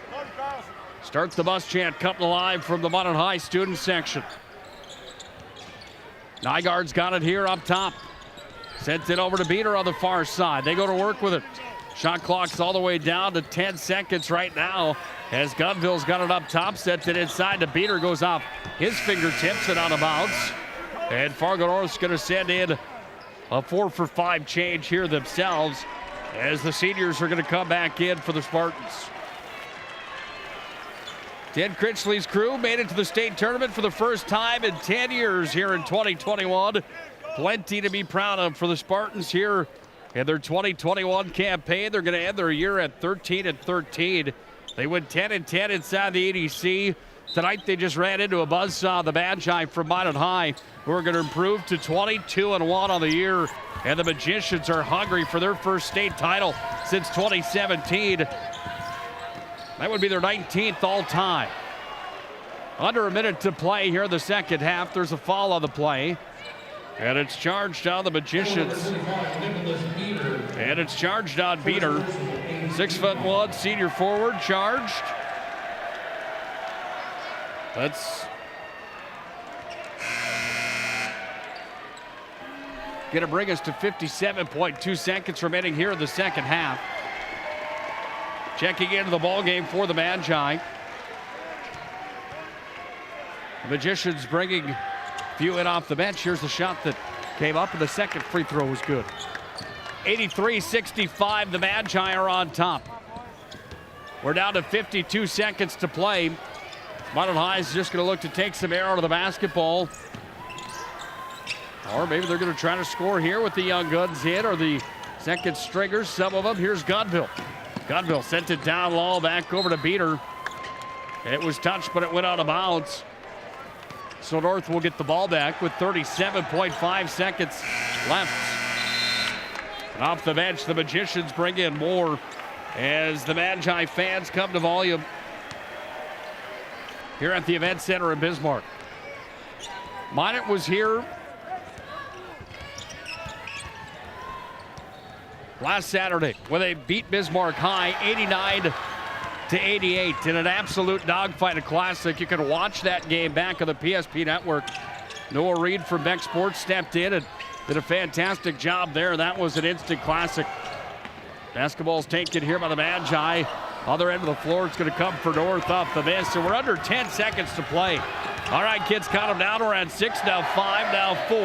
Starts the bus chant coming alive from the Minot High student section. Nygaard's got it here up top. Sends it over to Beater on the far side. They go to work with it. Shot clock's all the way down to 10 seconds right now as Gunville's got it up top, sets it inside. The Beater goes off his fingertips and out of bounds. And Fargo North's going to send in a 4 for 5 change here themselves as the seniors are going to come back in for the Spartans. Ted Critchley's crew made it to the state tournament for the first time in 10 years here in 2021. Plenty to be proud of for the Spartans here in their 2021 campaign. They're going to end their year at 13-13. They went 10-10 inside the EDC. Tonight they just ran into a buzzsaw, the Magi from Minot High, who are going to improve to 22-1 on the year. And the Magicians are hungry for their first state title since 2017. That would be their 19th all-time. Under a minute to play here in the second half. There's a foul on the play. And it's charged on the Magicians. And it's charged on Beater. 6'1" senior forward charged. That's going to bring us to 57.2 seconds remaining here in the second half. Checking into the ball game for the Magi. The Magicians bringing a few in off the bench. Here's the shot that came up, and the second free throw was good. 83-65, the Magi are on top. We're down to 52 seconds to play. Minot High is just going to look to take some air out of the basketball. Or maybe they're going to try to score here with the Young Guns in, or the Second stringers, some of them. Here's Gunville. Gunville sent it down low, back over to Beater. It was touched, but it went out of bounds. So North will get the ball back with 37.5 seconds left. And off the bench, the Magicians bring in more as the Magi fans come to volume here at the Event Center in Bismarck. Minot was here last Saturday when they beat Bismarck High 89-88 in an absolute dogfight, a classic. You can watch that game back on the PSP network. Noah Reed from Beck Sports stepped in and did a fantastic job there. That was an instant classic. Basketball's taken here by the Magi. Other end of the floor, it's going to come for North off the miss. And we're under 10 seconds to play. All right, kids, count them down. We're at 6, now 5, now 4.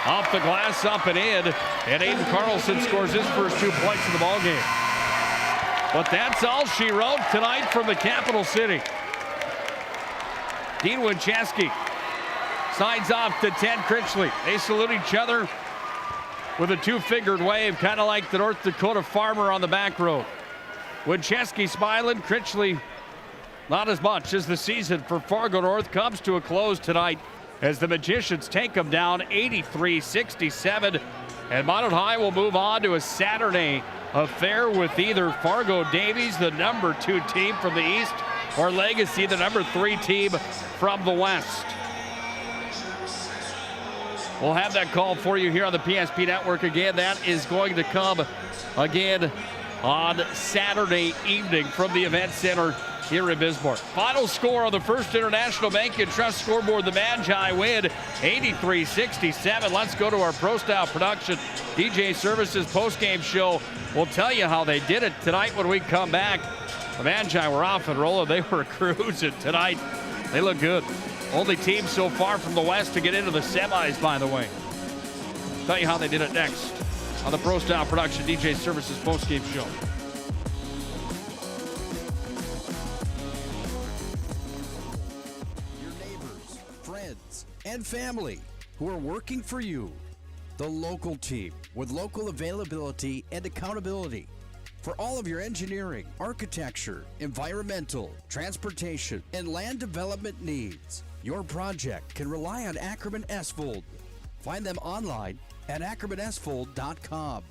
Off the glass, up and in. And Aiden Carlson scores his first 2 points in the ballgame. But that's all she wrote tonight from the capital city. Dean Winchesky signs off to Ted Critchley. They salute each other with a two-fingered wave, kind of like the North Dakota farmer on the back row. Winchesky smiling, Critchley not as much as the season for Fargo North comes to a close tonight as the Magicians take them down 83-67. And Minot High will move on to a Saturday affair with either Fargo Davies, the number 2 team from the East, or Legacy, the number 3 team from the West. We'll have that call for you here on the PSP network again. That is going to come again on Saturday evening from the Event Center here in Bismarck. Final score on the First International Bank and Trust scoreboard, the Magi win 83-67. Let's go to our Pro Style Production DJ Services postgame show. We'll tell you how they did it tonight when we come back. The Magi were off and rolling. They were cruising tonight. They look good. Only team so far from the West to get into the semis, by the way. Tell you how they did it next on the Pro Style Production DJ Services postgame show. Your neighbors, friends, and family who are working for you. The local team with local availability and accountability for all of your engineering, architecture, environmental, transportation, and land development needs. Your project can rely on Ackerman Esfold. Find them online at ackermanesfold.com.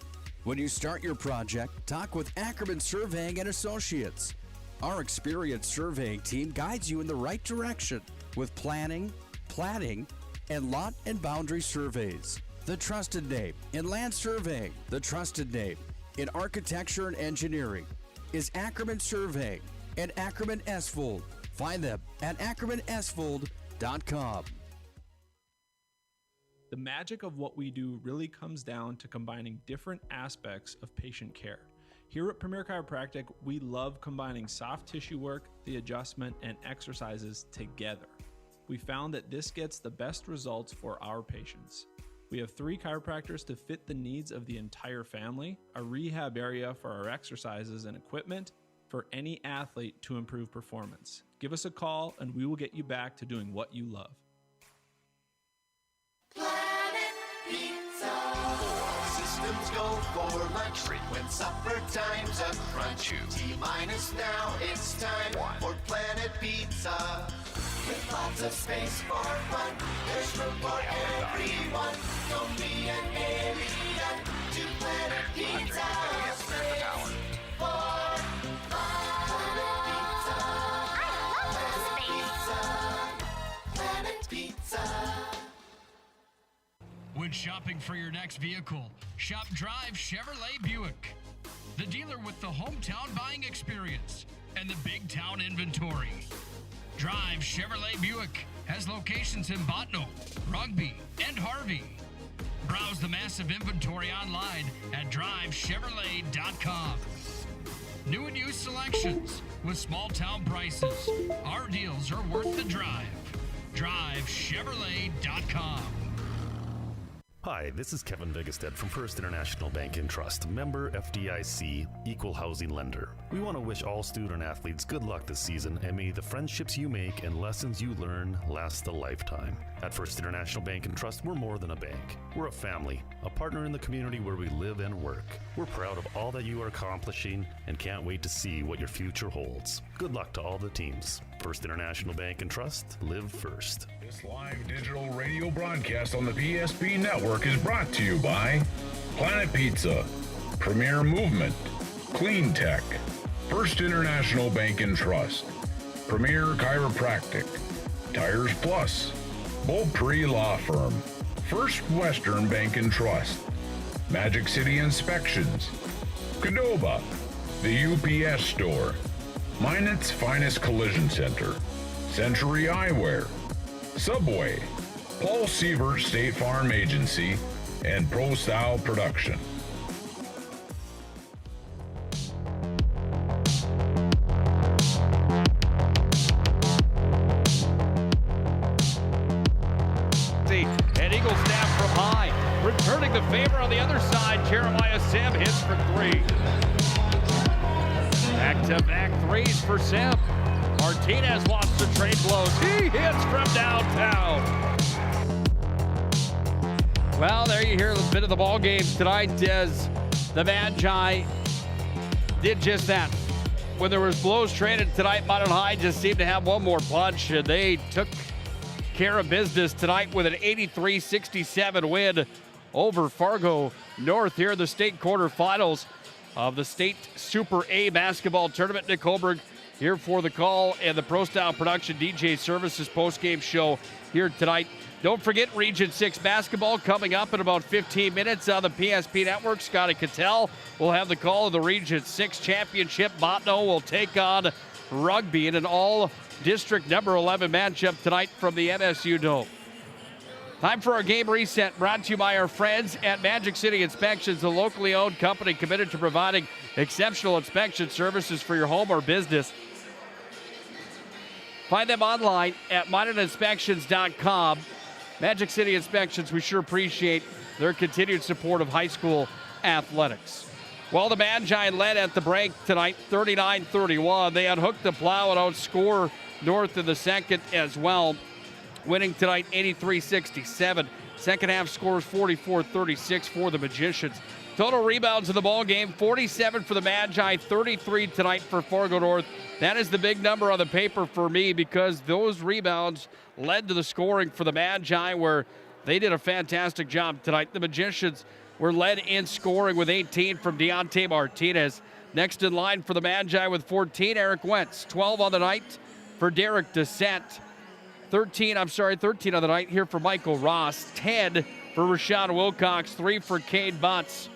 When you start your project, talk with Ackerman Surveying and Associates. Our experienced surveying team guides you in the right direction with planning, platting, and lot and boundary surveys. The trusted name in land surveying, the trusted name in architecture and engineering is Ackerman Surveying and Ackerman Esfold. Find them at ackermanesfold.com. The magic of what we do really comes down to combining different aspects of patient care. Here at Premier Chiropractic, we love combining soft tissue work, the adjustment, and exercises together. We found that this gets the best results for our patients. We have 3 chiropractors to fit the needs of the entire family, a rehab area for our exercises and equipment for any athlete to improve performance. Give us a call and we will get you back to doing what you love. Planet Pizza. Systems go for lunch when supper time's a crunch. T-minus now, it's time for Planet Pizza. With lots of space for fun, there's room for everyone. Don't be an alien to Planet Pizza. Space for fun. Planet Pizza. When shopping for your next vehicle, shop Drive Chevrolet Buick, the dealer with the hometown buying experience and the big town inventory. Drive Chevrolet Buick has locations in Botno, Rugby, and Harvey. Browse the massive inventory online at drivechevrolet.com. New and used selections with small town prices. Our deals are worth the drive. drivechevrolet.com. Hi, this is Kevin Vigestead from First International Bank and Trust, member FDIC, equal housing lender. We want to wish all student athletes good luck this season, and may the friendships you make and lessons you learn last a lifetime. At First International Bank and Trust, we're more than a bank. We're a family, a partner in the community where we live and work. We're proud of all that you are accomplishing and can't wait to see what your future holds. Good luck to all the teams. First International Bank and Trust, live first. This live digital radio broadcast on the PSP Network is brought to you by Planet Pizza, Premier Movement, Clean Tech, First International Bank and Trust, Premier Chiropractic, Tires Plus, Beaupre Law Firm, First Western Bank and Trust, Magic City Inspections, Qdoba, the UPS Store, Minot's Finest Collision Center, Century Eyewear, Subway, Paul Sievert State Farm Agency, and Pro Style Production. And Eagle snap from high. Returning the favor on the other side, Jeremiah Sim hits for three. Back-to-back threes for Sim. Martinez wants to trade blows. He hits from downtown. Well, there you hear a bit of the ball game tonight as the Magi did just that. When there was blows traded tonight, Minot High just seemed to have one more punch, and they took care of business tonight with an 83-67 win over Fargo North here in the state quarterfinals of the state Super A basketball tournament. Nick Holberg here for the call and the Pro Style Production DJ Services postgame show here tonight. Don't forget Region 6 basketball coming up in about 15 minutes on the PSP Network. Scotty Cattell will have the call of the Region 6 championship. Botno will take on rugby in an all-district number 11 matchup tonight from the MSU Dome. Time for our game reset, brought to you by our friends at Magic City Inspections, a locally owned company committed to providing exceptional inspection services for your home or business. Find them online at minotinspections.com. Magic City Inspections, we sure appreciate their continued support of high school athletics. Well, the Magi led at the break tonight, 39-31. They unhooked the plow and outscore North in the second as well, winning tonight 83-67. Second half scores 44-36 for the Magicians. Total rebounds in the ball game, 47 for the Magi, 33 tonight for Fargo North. That is the big number on the paper for me because those rebounds led to the scoring for the Magi, where they did a fantastic job tonight. The Magicians were led in scoring with 18 from Deontay Martinez. Next in line for the Magi with 14, Eric Wentz. 12 on the night for Derek Descent. 13 on the night here for Michael Ross. 10 for Rashawn Wilcox. 3 for Cade Butts.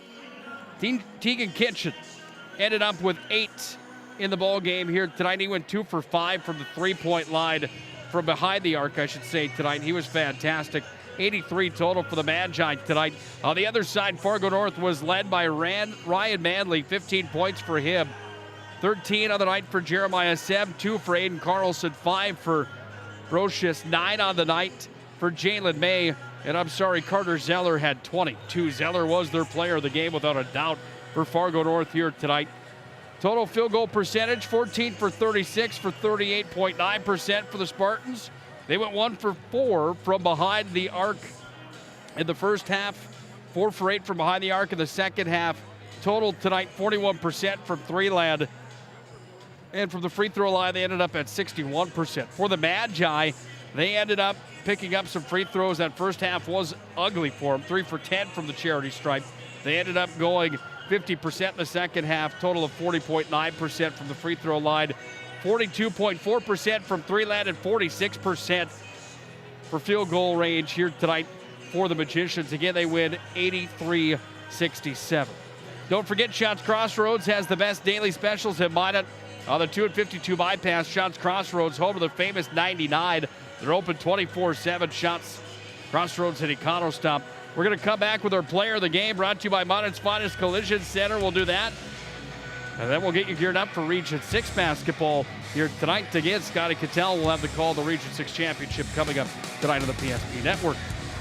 Tegan Kitchen ended up with 8 in the ball game here tonight. He went 2 for 5 from the three-point line, from behind the arc, I should say, tonight. He was fantastic. 83 total for the Magi tonight. On the other side, Fargo North was led by Ryan Manley, 15 points for him. 13 on the night for Jeremiah Seb, 2 for Aiden Carlson, 5 for Brocious, 9 on the night for Jalen May. And Carter Zeller had 22. Zeller was their player of the game without a doubt for Fargo North here tonight. Total field goal percentage, 14 for 36 for 38.9% for the Spartans. They went 1 for 4 from behind the arc in the first half, 4 for 8 from behind the arc in the second half. Total tonight, 41% from three-land. And from the free throw line, they ended up at 61%. For the Magi, they ended up picking up some free throws. That first half was ugly for them, 3 for 10 from the charity stripe. They ended up going 50% in the second half, total of 40.9% from the free throw line, 42.4% from three-land, and 46% for field goal range here tonight for the Magicians. Again, they win 83-67. Don't forget, Shots Crossroads has the best daily specials at Minot. On the 2 and 52 bypass, Shots Crossroads, home of the famous 99. They're open 24/7. Shots Crossroads at Econo Stop. We're going to come back with our player of the game, brought to you by Minot's Finest Collision Center. We'll do that. And then we'll get you geared up for Region 6 basketball here tonight. Again, Scotty Cattell will have the call of the Region 6 championship coming up tonight on the PSP Network.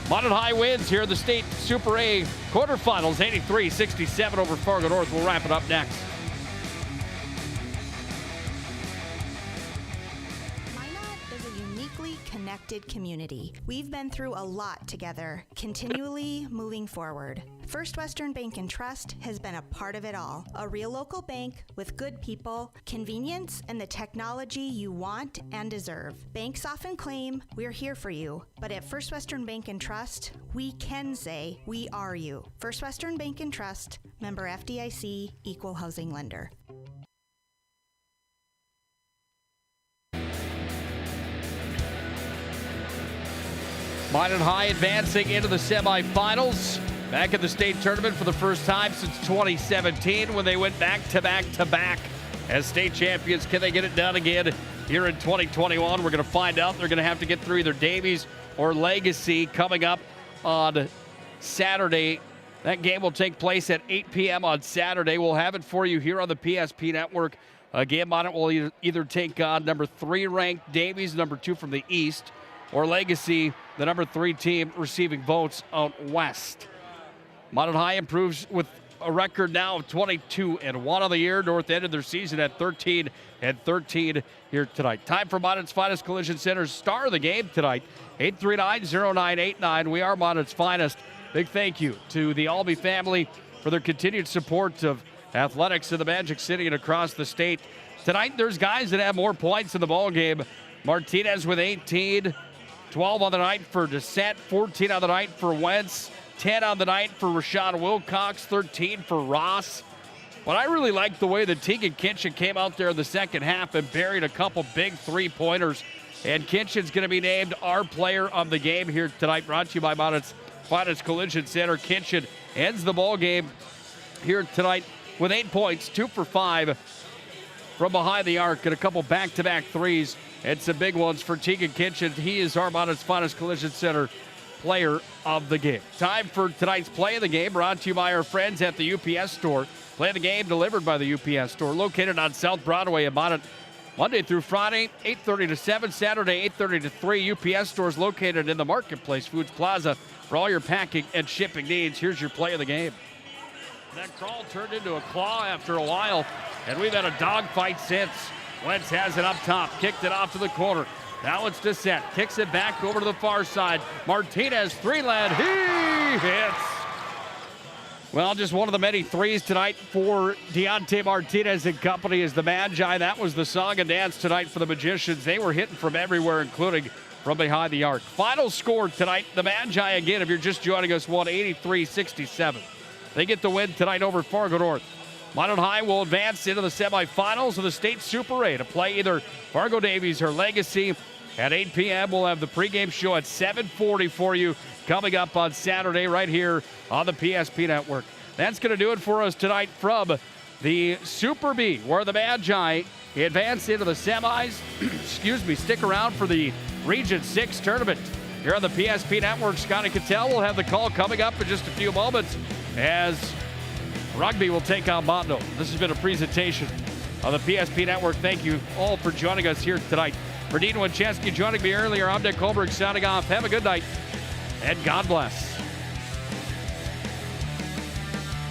Minot High wins here in the state Super A quarterfinals, 83-67 over Fargo North. We'll wrap it up next. Connected community. We've been through a lot together, continually moving forward. First Western Bank and Trust has been a part of it all. A real local bank with good people, convenience, and the technology you want and deserve. Banks often claim we're here for you, but at First Western Bank and Trust, we can say we are you. First Western Bank and Trust, member FDIC, equal housing lender. Minot High advancing into the semifinals. Back in the state tournament for the first time since 2017 when they went back-to-back as state champions. Can they get it done again here in 2021? We're going to find out. They're going to have to get through either Davies or Legacy coming up on Saturday. That game will take place at 8 p.m. on Saturday. We'll have it for you here on the PSP Network. Again, Minot will either take on number 3 ranked Davies, number 2 from the East, or Legacy, the number 3 team receiving votes out west. Minot High improves with a record now of 22-1 on the year. North ended their season at 13-13 here tonight. Time for Minot's Finest Collision Center's star of the game tonight, 839-0989. We are Minot's Finest. Big thank you to the Albee family for their continued support of athletics in the Magic City and across the state. Tonight, there's guys that have more points in the ball game. Martinez with 18. 12 on the night for Descent, 14 on the night for Wentz, 10 on the night for Rashawn Wilcox, 13 for Ross. But I really like the way that Tegan Kinchin came out there in the second half and buried a couple big three-pointers. And Kinchin's going to be named our player of the game here tonight, brought to you by Minot's Finest Collision Center. Kinchin ends the ball game here tonight with 8 points, 2 for 5 from behind the arc, and a couple back-to-back threes. And some big ones for Tegan Kinchin. He is our Minot's Finest Collision Center player of the game. Time for tonight's play of the game, brought to you by our friends at the UPS store. Play of the game delivered by the UPS store, located on South Broadway in Minot. Monday through Friday, 8:30 to 7, Saturday, 8:30 to 3. UPS stores located in the Marketplace Foods Plaza for all your packing and shipping needs. Here's your play of the game. That crawl turned into a claw after a while, and we've had a dogfight since. Wentz has it up top, kicked it off to the corner. Now it's Descent, kicks it back over to the far side. Martinez, three-lead, he hits. Well, just one of the many threes tonight for Deontay Martinez and company is the Magi. That was the song and dance tonight for the Magicians. They were hitting from everywhere, including from behind the arc. Final score tonight, the Magi, again, if you're just joining us, won 83-67. They get the win tonight over Fargo North. Minot High will advance into the semifinals of the state Super A to play either Fargo Davies or Legacy. At 8 p.m., we'll have the pregame show at 7:40 for you coming up on Saturday right here on the PSP Network. That's going to do it for us tonight from the Super B, where the Magi advance into the semis. Stick around for the Region 6 tournament. Here on the PSP Network, Scotty Cattell will have the call coming up in just a few moments as Rugby will take on Monto. This has been a presentation of the PSP Network. Thank you all for joining us here tonight. For Dean Winchesky joining me earlier, I'm Dick Holbrook signing off. Have a good night, and God bless.